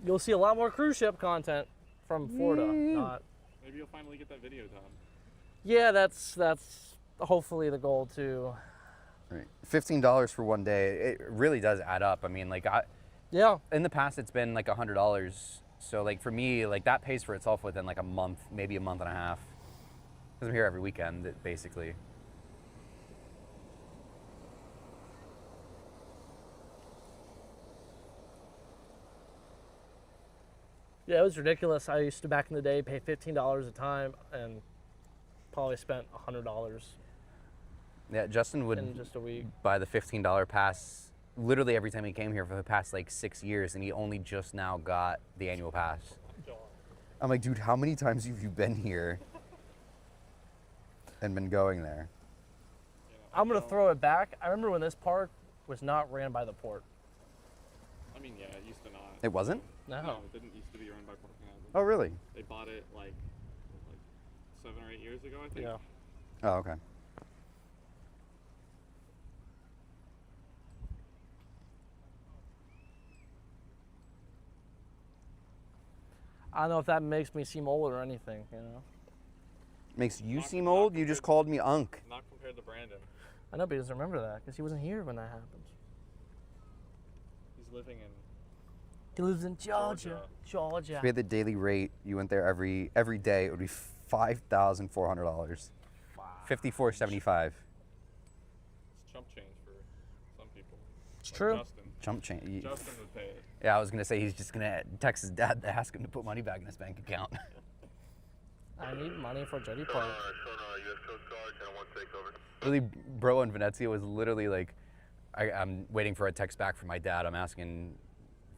Speaker 2: You'll see a lot more cruise ship content from Florida. Not.
Speaker 3: Maybe you'll finally get that video done.
Speaker 2: Yeah, that's hopefully the goal too.
Speaker 1: Right. $15 for one day, it really does add up. I mean, like,
Speaker 2: Yeah.
Speaker 1: in the past it's been like $100. So like for me, like that pays for itself within like a month, maybe a month and a half. Because I'm here every weekend, basically.
Speaker 2: Yeah, it was ridiculous. I used to back in the day pay $15 a time and probably spent $100
Speaker 1: Yeah, Justin would
Speaker 2: in just a week.
Speaker 1: buy the $15 pass literally every time he came here for the past like 6 years, and he only just now got the annual pass. I'm like, dude, how many times have you been here and been going there?
Speaker 2: I'm gonna throw it back. I remember when this park was not ran by the port.
Speaker 3: I mean, yeah, it used to not.
Speaker 1: It wasn't?
Speaker 2: No.
Speaker 3: It didn't used to be run by Port Canaveral.
Speaker 1: Oh, really?
Speaker 3: They bought it like 7 or 8 years ago, I think.
Speaker 2: Yeah.
Speaker 1: Oh, okay.
Speaker 2: I don't know if that makes me seem old or anything, you know.
Speaker 1: Makes you
Speaker 3: Not-
Speaker 1: seem
Speaker 3: not
Speaker 1: old? You just called me Unk.
Speaker 3: Not compared to Brandon.
Speaker 2: I know, but he doesn't remember that because he wasn't here when that happened.
Speaker 3: He's living in.
Speaker 2: He lives in Georgia. Georgia.
Speaker 1: If we had the daily rate, you went there every day, it would be $5,400. $54.75.
Speaker 3: It's chump change for some people.
Speaker 2: It's
Speaker 3: Like
Speaker 2: true.
Speaker 3: Justin.
Speaker 1: Chump change.
Speaker 3: Justin would pay it.
Speaker 1: Yeah, I was gonna say he's just gonna text his dad to ask him to put money back in his bank account.
Speaker 2: I need money for Jetty Park.
Speaker 4: Sonar, US Coast Guard, 10-1 takeover.
Speaker 1: Really, bro in Venezia was literally like, I'm waiting for a text back from my dad. I'm asking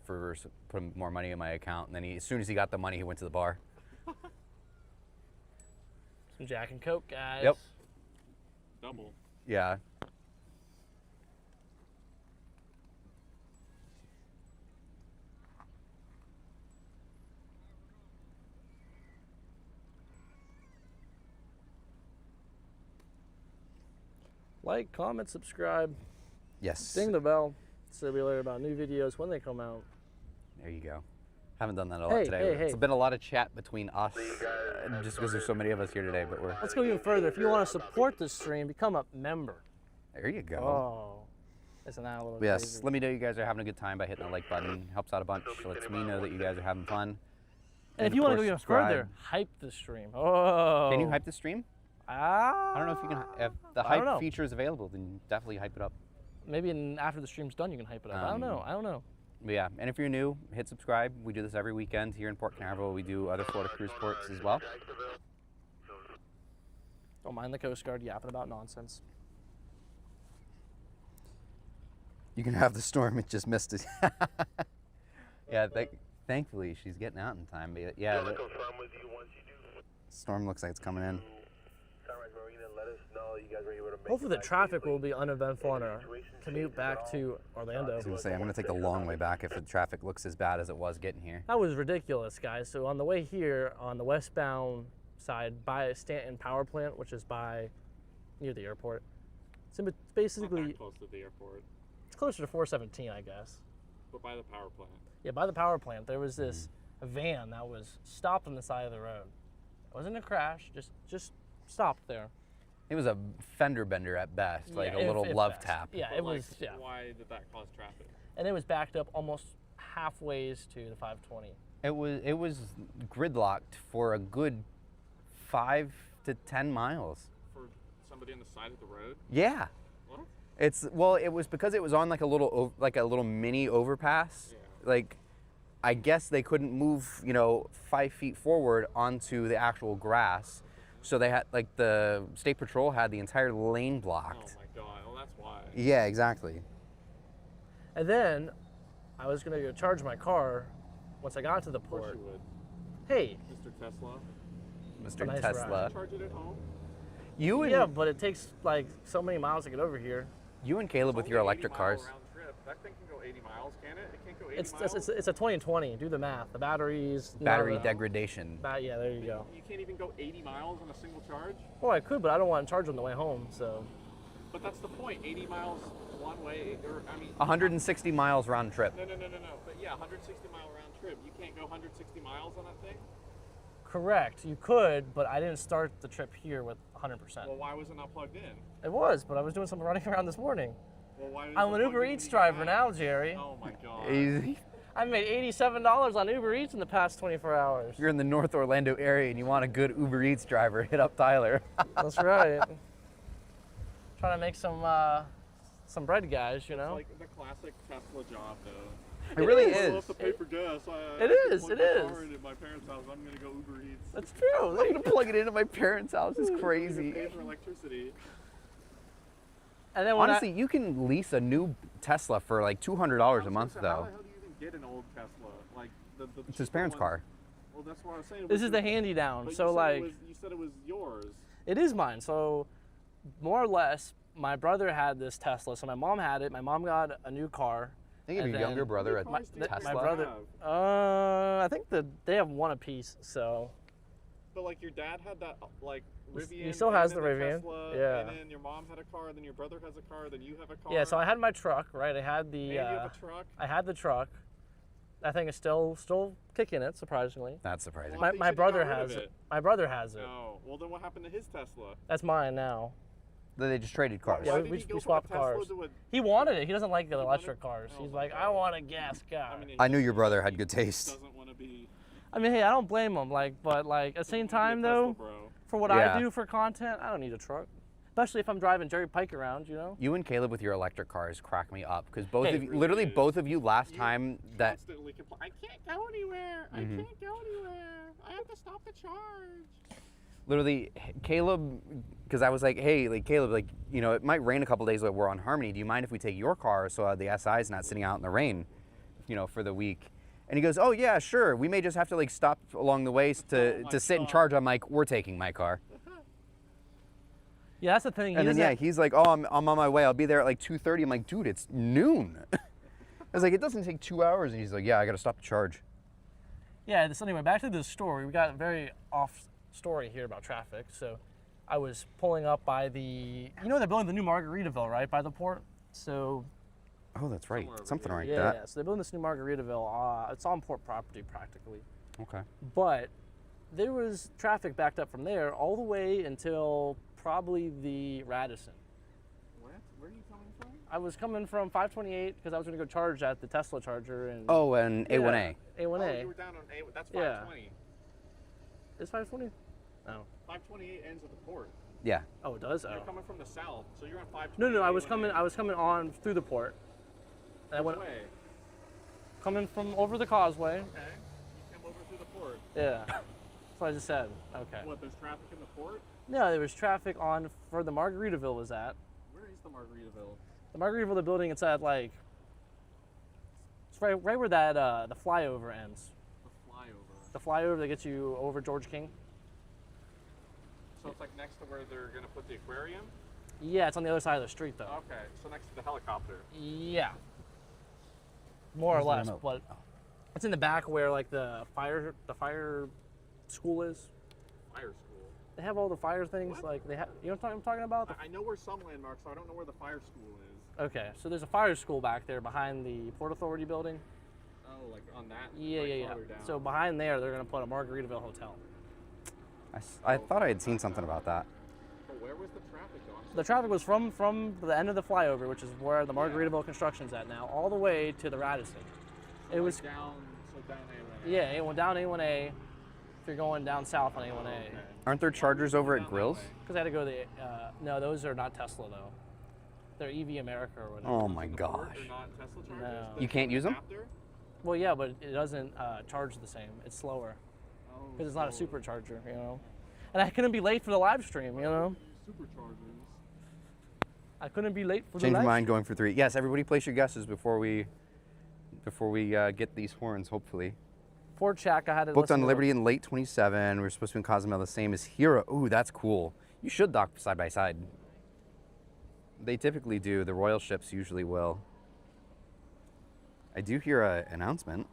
Speaker 1: for putting more money in my account, and then as soon as he got the money, he went to the bar.
Speaker 2: Some Jack and Coke, guys.
Speaker 1: Yep.
Speaker 3: Double.
Speaker 1: Yeah.
Speaker 2: Like, comment, subscribe,
Speaker 1: Yes.
Speaker 2: ding the bell so you'll be alerted about new videos when they come out.
Speaker 1: There you go. Haven't done that a lot
Speaker 2: Hey,
Speaker 1: today.
Speaker 2: hey,
Speaker 1: It's
Speaker 2: hey.
Speaker 1: been a lot of chat between us, just because there's so many of us here today. But
Speaker 2: Let's go even further. If you want to support this stream, become a member.
Speaker 1: there you go.
Speaker 2: Oh, isn't that a little
Speaker 1: Yes,
Speaker 2: crazy?
Speaker 1: let me know you guys are having a good time by hitting the like button. Helps out a bunch. Lets me know that you guys are having fun.
Speaker 2: And if
Speaker 1: of
Speaker 2: you want to go
Speaker 1: course,
Speaker 2: even
Speaker 1: subscribe.
Speaker 2: further, hype the stream. Oh.
Speaker 1: Can you hype the stream?
Speaker 2: Ah.
Speaker 1: I don't know if you can. If the
Speaker 2: I don't
Speaker 1: hype
Speaker 2: know.
Speaker 1: feature is available, then definitely hype it up.
Speaker 2: Maybe after the stream's done, you can hype it up. I don't know. I don't know.
Speaker 1: But yeah, and if you're new, hit subscribe. We do this every weekend here in Port Canaveral. We do other Florida cruise ports as well.
Speaker 2: Don't mind the Coast Guard yapping about nonsense.
Speaker 1: You can have the storm. It just missed it. Yeah, thankfully she's getting out in time. But yeah, the
Speaker 4: Confirm with you once you do.
Speaker 1: storm looks like it's coming in.
Speaker 4: Sunrise Marina, let us know you guys are able to make
Speaker 2: Hopefully
Speaker 4: it
Speaker 2: the
Speaker 4: back
Speaker 2: traffic
Speaker 4: safely.
Speaker 2: will be uneventful on our commute back to Orlando.
Speaker 1: I was gonna say I'm gonna take the long way back if the traffic looks as bad as it was getting here.
Speaker 2: That was ridiculous, guys. So on the way here, on the westbound side by Stanton Power Plant, which is near the airport, it's
Speaker 3: Not
Speaker 2: basically,
Speaker 3: that close to the airport,
Speaker 2: it's closer to 417, I guess.
Speaker 3: but by the power plant.
Speaker 2: Yeah, by the power plant, there was this van that was stopped on the side of the road. It wasn't a crash, just stopped there.
Speaker 1: It was a fender bender at best, like
Speaker 2: Yeah,
Speaker 1: a little
Speaker 2: if
Speaker 1: love
Speaker 2: best.
Speaker 1: tap.
Speaker 2: Yeah,
Speaker 3: But,
Speaker 2: it
Speaker 3: like,
Speaker 2: was, yeah.
Speaker 3: Why did that cause traffic?
Speaker 2: And it was backed up almost halfways to the 520.
Speaker 1: It was gridlocked for a good 5 to 10 miles.
Speaker 3: For somebody on the side of the road?
Speaker 1: Yeah.
Speaker 3: What?
Speaker 1: It was because it was on like a little mini overpass.
Speaker 3: Yeah.
Speaker 1: Like, I guess they couldn't move, 5 feet forward onto the actual grass. So they had, like, the state patrol had the entire lane blocked.
Speaker 3: Oh my god, well that's why.
Speaker 1: Yeah, exactly.
Speaker 2: And then I was gonna go charge my car once I got to the
Speaker 3: Of course
Speaker 2: port.
Speaker 3: you would.
Speaker 2: Hey,
Speaker 3: Mr. Tesla.
Speaker 1: Mr.
Speaker 2: nice
Speaker 1: Tesla.
Speaker 2: ride.
Speaker 3: Charge it at home?
Speaker 1: You and
Speaker 2: yeah, but it takes like so many miles to get over here.
Speaker 1: you and Caleb with
Speaker 3: It's
Speaker 1: your
Speaker 3: only
Speaker 1: electric
Speaker 3: 80 mile
Speaker 1: cars.
Speaker 3: round trip. That thing can go 80 miles, can it? It can't go 80 miles?
Speaker 2: It's a 2020. Do the math. The batteries.
Speaker 1: Battery
Speaker 2: no,
Speaker 1: degradation.
Speaker 2: yeah, there you go.
Speaker 3: You can't even go 80 miles on a single charge?
Speaker 2: Well, I could, but I don't want to charge on the way home. So
Speaker 3: But that's the point. 80 miles one way, or I mean.
Speaker 1: 160 miles round trip.
Speaker 3: No. But yeah, 160 mile round trip. You can't go 160 miles on that thing?
Speaker 2: correct, you could, but I didn't start the trip here with 100%.
Speaker 3: Well, why was it not plugged in?
Speaker 2: It was, but I was doing some running around this morning.
Speaker 3: Well, why
Speaker 2: I'm an Uber Eats driver now, Jerry.
Speaker 3: Oh my god.
Speaker 1: Easy.
Speaker 2: I made $87 on Uber Eats in the past 24 hours.
Speaker 1: If you're in the North Orlando area and you want a good Uber Eats driver, hit up Tyler.
Speaker 2: That's right. Trying to make some bread, guys, you know?
Speaker 3: It's like the classic Tesla job, though.
Speaker 1: It really
Speaker 2: is.
Speaker 3: I
Speaker 1: is.
Speaker 3: have to pay for gas.
Speaker 2: It is,
Speaker 3: Plug
Speaker 2: it
Speaker 3: my
Speaker 2: is.
Speaker 3: car into my parents' house. I'm gonna go Uber Eats.
Speaker 2: That's true.
Speaker 1: I'm gonna plug it into my parents' house. It's
Speaker 3: I'm
Speaker 1: crazy.
Speaker 3: gonna pay for electricity.
Speaker 2: And then when
Speaker 1: Honestly, you can lease a new Tesla for like $200 a month,
Speaker 3: How
Speaker 1: though.
Speaker 3: the hell do you even get an old Tesla? Like the
Speaker 1: It's his
Speaker 3: cheaper
Speaker 1: parents'
Speaker 3: ones?
Speaker 1: car.
Speaker 3: Well, that's what I was saying.
Speaker 2: this is the hand-you-down.
Speaker 3: But
Speaker 2: So, like,
Speaker 3: you said it was yours.
Speaker 2: it is mine. So, more or less, my brother had this Tesla. So, my mom had it. My mom got a new car.
Speaker 1: I think
Speaker 2: And
Speaker 1: your
Speaker 2: then
Speaker 1: younger brother
Speaker 3: How many
Speaker 1: a
Speaker 3: cars do your
Speaker 1: Tesla.
Speaker 2: My
Speaker 3: parents
Speaker 2: brother,
Speaker 3: have?
Speaker 2: I think that they have one apiece. So,
Speaker 3: But like your dad had that like Rivian.
Speaker 2: he still
Speaker 3: and
Speaker 2: has
Speaker 3: then
Speaker 2: the Rivian,
Speaker 3: Tesla,
Speaker 2: yeah.
Speaker 3: And then your mom had a car. Then your brother has a car. Then you have a car.
Speaker 2: yeah. So I had my truck, right? I had the.
Speaker 3: And you have a truck.
Speaker 2: I had the truck. That thing is still kicking it, surprisingly.
Speaker 1: That's surprising.
Speaker 3: Well, I
Speaker 2: My,
Speaker 3: think
Speaker 2: my
Speaker 3: you
Speaker 2: brother
Speaker 3: got rid of
Speaker 2: has it.
Speaker 3: it.
Speaker 2: My brother has it.
Speaker 3: Oh, well then what happened to his Tesla?
Speaker 2: That's mine now.
Speaker 1: They just traded cars.
Speaker 2: Yeah,
Speaker 3: Why
Speaker 2: we
Speaker 3: did he go from a
Speaker 2: swapped
Speaker 3: Tesla
Speaker 2: cars.
Speaker 3: to a-
Speaker 2: He wanted it. He doesn't like the
Speaker 3: wanted-
Speaker 2: electric cars.
Speaker 3: Oh
Speaker 2: He's
Speaker 3: my
Speaker 2: like, I
Speaker 3: God.
Speaker 2: want a gas car.
Speaker 1: I knew your brother had
Speaker 3: he
Speaker 1: good taste.
Speaker 3: Doesn't want to be.
Speaker 2: I mean, hey, I don't blame him. But at the same time,
Speaker 3: Tesla,
Speaker 2: though,
Speaker 3: bro.
Speaker 2: for what
Speaker 1: Yeah.
Speaker 2: I do for content, I don't need a truck. Especially if I'm driving Jerry Pike around, you know?
Speaker 1: You and Caleb with your electric cars crack me up because both
Speaker 2: Hey,
Speaker 1: of you,
Speaker 3: really
Speaker 1: literally
Speaker 3: is.
Speaker 1: both of you last
Speaker 3: You
Speaker 1: time that
Speaker 3: constantly complain. I can't go anywhere.
Speaker 1: Mhm.
Speaker 3: I can't go anywhere. I have to stop the charge.
Speaker 1: literally Caleb, because I was like, hey, like Caleb, like it might rain a couple days while we're on Harmony. Do you mind if we take your car so the SI is not sitting out in the rain, for the week? And he goes, oh yeah, sure. We may just have to like stop along the way
Speaker 3: Oh my
Speaker 1: to sit and
Speaker 3: God.
Speaker 1: charge. I'm like, we're taking my car.
Speaker 2: Yeah, that's the thing.
Speaker 1: And then yeah, he's like, oh, I'm on my way. I'll be there at like 2:30. I'm like, dude, it's noon. I was like, it doesn't take 2 hours. And he's like, yeah, I got to stop to charge.
Speaker 2: Yeah, so anyway, back to the story. We got a very off story here about traffic. So I was pulling up by they're building the new Margaritaville, right, by the port? So,
Speaker 1: Oh, that's right.
Speaker 3: Somewhere over
Speaker 1: Something
Speaker 3: here.
Speaker 1: like
Speaker 2: yeah,
Speaker 1: that.
Speaker 2: so they're building this new Margaritaville. It's on port property practically.
Speaker 1: Okay.
Speaker 2: But there was traffic backed up from there all the way until probably the Radisson.
Speaker 3: What? Where are you coming from?
Speaker 2: I was coming from 528 because I was going to go charge at the Tesla charger. And
Speaker 1: Oh, and
Speaker 2: yeah,
Speaker 1: A1A.
Speaker 3: Oh,
Speaker 2: A1A.
Speaker 3: you were down on A. That's
Speaker 2: Yeah.
Speaker 3: 520.
Speaker 2: Is 520? No.
Speaker 3: 528 ends at the port.
Speaker 1: Yeah.
Speaker 2: Oh, it does?
Speaker 3: You're
Speaker 2: Oh.
Speaker 3: coming from the south, so you're on 520.
Speaker 2: No, I was
Speaker 3: A1A.
Speaker 2: coming on through the port. And I
Speaker 3: Which
Speaker 2: went
Speaker 3: way?
Speaker 2: coming from over the causeway.
Speaker 3: Okay. You came over through the port.
Speaker 2: Yeah. That's what I just said. Okay.
Speaker 3: What? There's traffic in the port?
Speaker 2: No, there was traffic on where the Margaritaville was at.
Speaker 3: Where is the Margaritaville?
Speaker 2: The Margaritaville building, it's at like, it's right where that the flyover ends.
Speaker 3: The flyover.
Speaker 2: The flyover that gets you over George King.
Speaker 3: So it's like next to where they're gonna put the aquarium?
Speaker 2: Yeah, it's on the other side of the street though.
Speaker 3: Okay, so next to the helicopter.
Speaker 2: Yeah. More or
Speaker 1: Where's
Speaker 2: less,
Speaker 1: the remote?
Speaker 2: but it's in the back where like the fire school is.
Speaker 3: Fire school.
Speaker 2: They have all the fire things,
Speaker 3: What?
Speaker 2: like they have. You know what I'm talking about?
Speaker 3: I know where some landmarks are. I don't know where the fire school is.
Speaker 2: Okay, so there's a fire school back there behind the Port Authority building.
Speaker 3: Oh, like on that?
Speaker 2: Yeah,
Speaker 3: like
Speaker 2: yeah.
Speaker 3: farther down.
Speaker 2: So behind there, they're gonna put a Margaritaville hotel.
Speaker 1: I thought I had seen something about that.
Speaker 3: But where was the traffic going?
Speaker 2: The traffic was from the end of the flyover, which is where the Margaritaville construction's at now, all the way to the Radisson. It was
Speaker 3: down. So down A1A.
Speaker 2: yeah, it went down A1A if you're going down south on A1A.
Speaker 1: Aren't there chargers over at Grills?
Speaker 2: Because I had to go to the, no, those are not Tesla though. They're EV America or whatever.
Speaker 1: Oh my gosh.
Speaker 3: They're not Tesla chargers?
Speaker 2: No.
Speaker 1: You can't use them?
Speaker 3: Adapter?
Speaker 2: Well, yeah, but it doesn't charge the same. It's slower.
Speaker 3: Oh,
Speaker 2: Because it's not a supercharger, you know. And I couldn't be late for the live stream, you know.
Speaker 3: Superchargers.
Speaker 2: I couldn't be late for
Speaker 1: Change
Speaker 2: the
Speaker 1: your
Speaker 2: live
Speaker 1: mind going for 3. Yes, everybody place your guesses before we get these horns, hopefully.
Speaker 2: Ford Shack, I had it
Speaker 1: Booked
Speaker 2: listed
Speaker 1: on Liberty in late 27. We're supposed to be in Cozumel, the same as Hero. Ooh, that's cool. You should dock side by side. They typically do. The royal ships usually will. I do hear an announcement.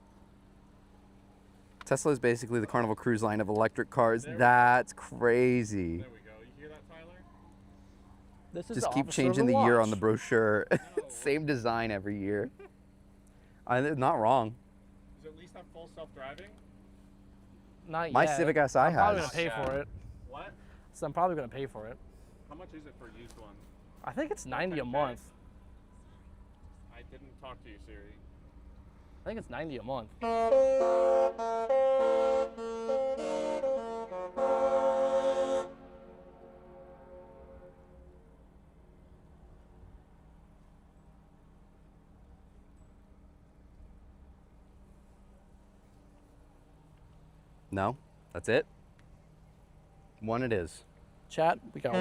Speaker 1: Tesla is basically the Carnival Cruise line of electric cars. That's crazy.
Speaker 3: There we go. You hear that, Tyler?
Speaker 2: This is
Speaker 1: Just
Speaker 2: the
Speaker 1: keep
Speaker 2: officer
Speaker 1: changing
Speaker 2: of
Speaker 1: the year on the
Speaker 2: watch.
Speaker 1: brochure.
Speaker 3: No.
Speaker 1: Same design every year. Not wrong.
Speaker 3: Does it at least have full self-driving?
Speaker 2: Not
Speaker 1: My
Speaker 2: yet.
Speaker 1: Civic Si
Speaker 2: I'm probably
Speaker 1: has.
Speaker 2: gonna pay for it.
Speaker 3: What?
Speaker 2: So I'm probably gonna pay for it.
Speaker 3: How much is it for a used one?
Speaker 2: I think it's 90 a
Speaker 3: Okay.
Speaker 2: month.
Speaker 3: I didn't talk to you, Siri.
Speaker 2: I think it's 90 a month.
Speaker 1: No? That's it? One it is.
Speaker 2: Chat, we got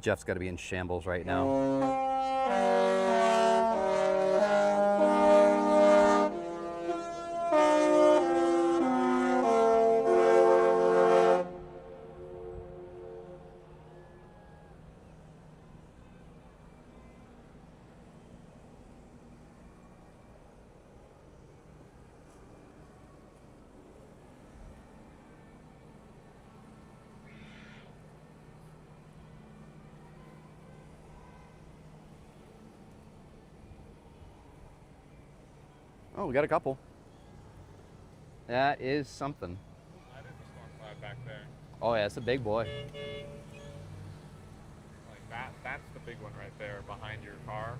Speaker 1: Jeff's got to be in shambles right now. Oh, we got a couple. That is something.
Speaker 3: I did the Storm 5 back there.
Speaker 1: Oh yeah, it's a big boy.
Speaker 3: Like that's the big one right there behind your car.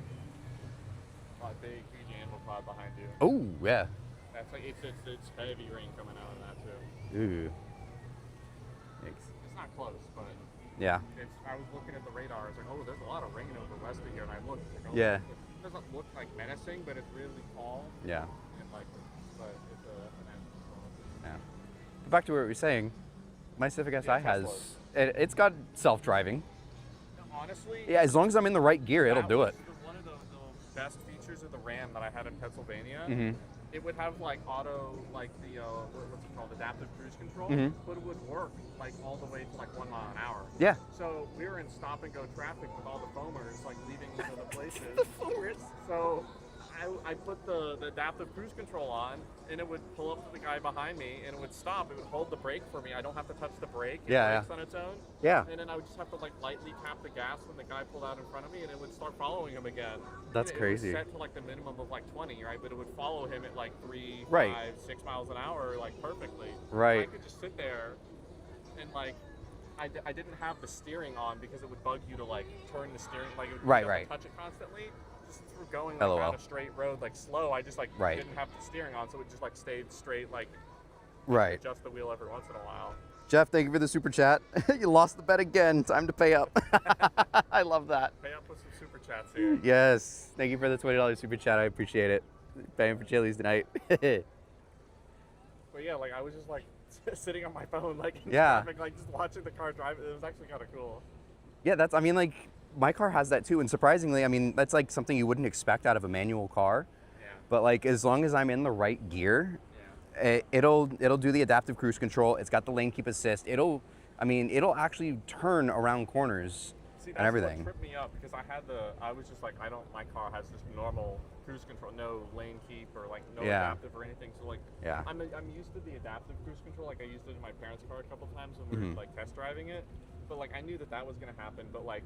Speaker 3: A big, huge anvil pod behind you.
Speaker 1: Oh yeah.
Speaker 3: That's like it's heavy rain coming out on that too.
Speaker 1: Ooh.
Speaker 3: It's not close, but
Speaker 1: Yeah.
Speaker 3: I was looking at the radar. I was like, oh, there's a lot of rain over west of here, and I looked. Like, oh,
Speaker 1: Yeah.
Speaker 3: It doesn't look like menacing, but it's really tall.
Speaker 1: Yeah.
Speaker 3: And like, but it's an active storm.
Speaker 1: Yeah. But back to what we were saying. My Civic Si has.
Speaker 3: Teslas.
Speaker 1: It's got self-driving.
Speaker 3: Honestly,
Speaker 1: Yeah, as long as I'm in the right gear, it'll
Speaker 3: that
Speaker 1: do
Speaker 3: was
Speaker 1: it.
Speaker 3: One of the best features of the Ram that I had in Pennsylvania.
Speaker 1: Mm-hmm.
Speaker 3: It would have like auto, like the what's it called, adaptive cruise control,
Speaker 1: Mhm.
Speaker 3: but it would work like all the way to like 1 mile an hour.
Speaker 1: Yeah.
Speaker 3: So we were in stop and go traffic with all the foamers, like leaving each other places. So I put the adaptive cruise control on, and it would pull up to the guy behind me, and it would stop. It would hold the brake for me. I don't have to touch the brake. It
Speaker 1: Yeah,
Speaker 3: brakes on its own.
Speaker 1: Yeah.
Speaker 3: And then I would just have to like lightly tap the gas when the guy pulled out in front of me, and it would start following him again.
Speaker 1: That's
Speaker 3: And
Speaker 1: crazy.
Speaker 3: It was set to like the minimum of like 20, right? But it would follow him at like 3,
Speaker 1: Right.
Speaker 3: 5, 6 miles an hour, like perfectly.
Speaker 1: Right.
Speaker 3: I could just sit there, and like I didn't have the steering on because it would bug you to like turn the steering, like it would,
Speaker 1: Right,
Speaker 3: you have to
Speaker 1: right.
Speaker 3: touch it constantly. Just through going like
Speaker 1: LOL.
Speaker 3: down a straight road like slow, I just like
Speaker 1: Right.
Speaker 3: didn't have the steering on, so it just like stayed straight, like
Speaker 1: Right.
Speaker 3: adjust the wheel every once in a while.
Speaker 1: Jeff, thank you for the super chat. You lost the bet again. Time to pay up. I love that.
Speaker 3: Pay up with some super chats here.
Speaker 1: Yes. Thank you for the $20 super chat. I appreciate it. Paying for Chili's tonight.
Speaker 3: But yeah, like I was just like sitting on my phone, like in
Speaker 1: Yeah.
Speaker 3: traffic, like just watching the car drive. It was actually kind of cool.
Speaker 1: Yeah, I mean, like, my car has that too. And surprisingly, I mean, that's like something you wouldn't expect out of a manual car.
Speaker 3: Yeah.
Speaker 1: But like, as long as I'm in the right gear,
Speaker 3: Yeah.
Speaker 1: it'll do the adaptive cruise control. It's got the lane keep assist. It'll actually turn around corners
Speaker 3: See, that's
Speaker 1: and everything.
Speaker 3: what tripped me up because I was just like, my car has just normal cruise control, no lane keep or like no
Speaker 1: Yeah.
Speaker 3: adaptive or anything. So like,
Speaker 1: Yeah.
Speaker 3: I'm used to the adaptive cruise control. Like I used it in my parents' car a couple times when we
Speaker 1: Mhm.
Speaker 3: were like test driving it. But like I knew that was gonna happen. But like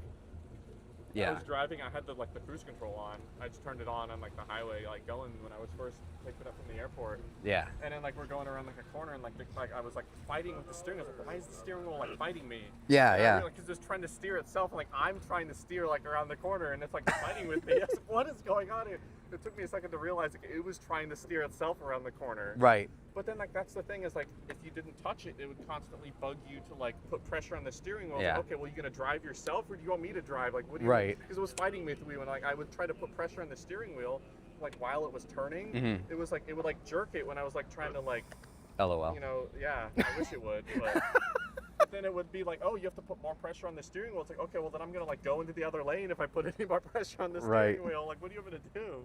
Speaker 1: Yeah.
Speaker 3: I was driving. I had the cruise control on. I just turned it on like the highway, like going when I was first picked up from the airport.
Speaker 1: Yeah.
Speaker 3: And then we're going around a corner, and I was fighting with the steering. I was like, why is the steering wheel fighting me?
Speaker 1: Yeah,
Speaker 3: and
Speaker 1: yeah.
Speaker 3: Because it's trying to steer itself, and I'm trying to steer around the corner, and it's fighting with me. I was like, what is going on here? It took me a second to realize it was trying to steer itself around the corner.
Speaker 1: Right.
Speaker 3: But then that's the thing is if you didn't touch it, it would constantly bug you to put pressure on the steering wheel.
Speaker 1: Yeah.
Speaker 3: Okay, well, you gonna drive yourself, or do you want me to drive? What do you?
Speaker 1: Right.
Speaker 3: Because it was fighting with me when I would try to put pressure on the steering wheel, while it was turning.
Speaker 1: Mm-hmm.
Speaker 3: It was it would jerk it when I was trying to
Speaker 1: LOL.
Speaker 3: yeah, I wish it would. But then it would be oh, you have to put more pressure on the steering wheel. It's okay, well then I'm gonna go into the other lane if I put any more pressure on the steering wheel. What are you gonna do?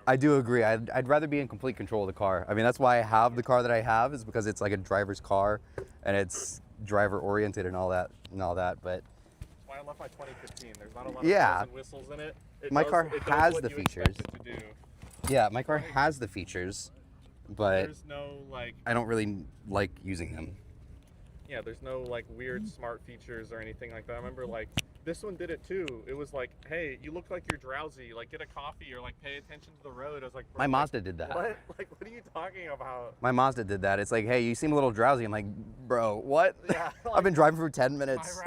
Speaker 1: I do agree. I'd rather be in complete control of the car. I mean, that's why I have the car that I have, is because it's a driver's car and it's driver oriented and all that. But
Speaker 3: that's why I love my 2015. There's not a lot of bells and whistles in it.
Speaker 1: My car has the features.
Speaker 3: It to do.
Speaker 1: Yeah, my car has the features, but
Speaker 3: There's no
Speaker 1: I don't really like using them.
Speaker 3: Yeah, there's no weird smart features or anything like that. I remember this one did it too. It was hey, you look like you're drowsy. Get a coffee or pay attention to the road. I was like,
Speaker 1: My Mazda did that.
Speaker 3: what? What are you talking about?
Speaker 1: My Mazda did that. It's hey, you seem a little drowsy. I'm like, bro, what?
Speaker 3: Yeah,
Speaker 1: I've been driving for 10 minutes.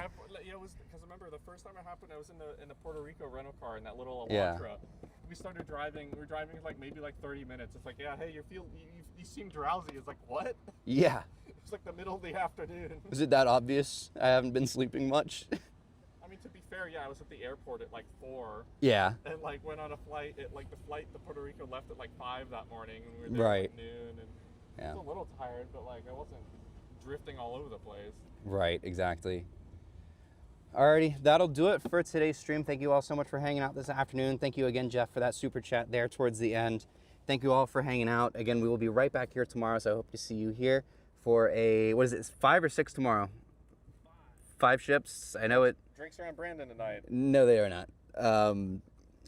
Speaker 3: It was because remember the first time it happened, I was in the Puerto Rico rental car in that little Elantra.
Speaker 1: Yeah.
Speaker 3: We started driving. We were driving maybe 30 minutes. It's yeah, hey, you seem drowsy. It's what?
Speaker 1: Yeah.
Speaker 3: It's the middle of the afternoon.
Speaker 1: Is it that obvious? I haven't been sleeping much.
Speaker 3: I mean, to be fair, yeah, I was at the airport at 4.
Speaker 1: Yeah.
Speaker 3: And went on a flight at the flight to Puerto Rico left at 5 that morning, and we were there at noon. And I was a little tired, but I wasn't drifting all over the place.
Speaker 1: Right, exactly. Alrighty, that'll do it for today's stream. Thank you all so much for hanging out this afternoon. Thank you again, Jeff, for that super chat there towards the end. Thank you all for hanging out. Again, we will be right back here tomorrow, so I hope to see you here for what is it, 5 or 6 tomorrow? 5 ships. I know it.
Speaker 3: Drinks are on Brandon tonight.
Speaker 1: No, they are not.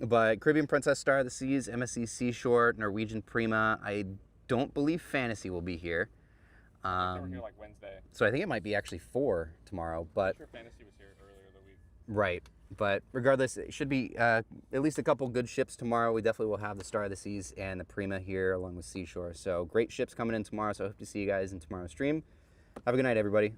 Speaker 1: But Caribbean Princess, Star of the Seas, MSC Seashore, Norwegian Prima. I don't believe Fantasy will be here.
Speaker 3: They were here Wednesday.
Speaker 1: So I think it might be actually 4 tomorrow. But
Speaker 3: I'm sure Fantasy was here earlier the week.
Speaker 1: Right. But regardless, it should be at least a couple good ships tomorrow. We definitely will have the Star of the Seas and the Prima here along with Seashore. So great ships coming in tomorrow. So I hope to see you guys in tomorrow's stream. Have a good night, everybody.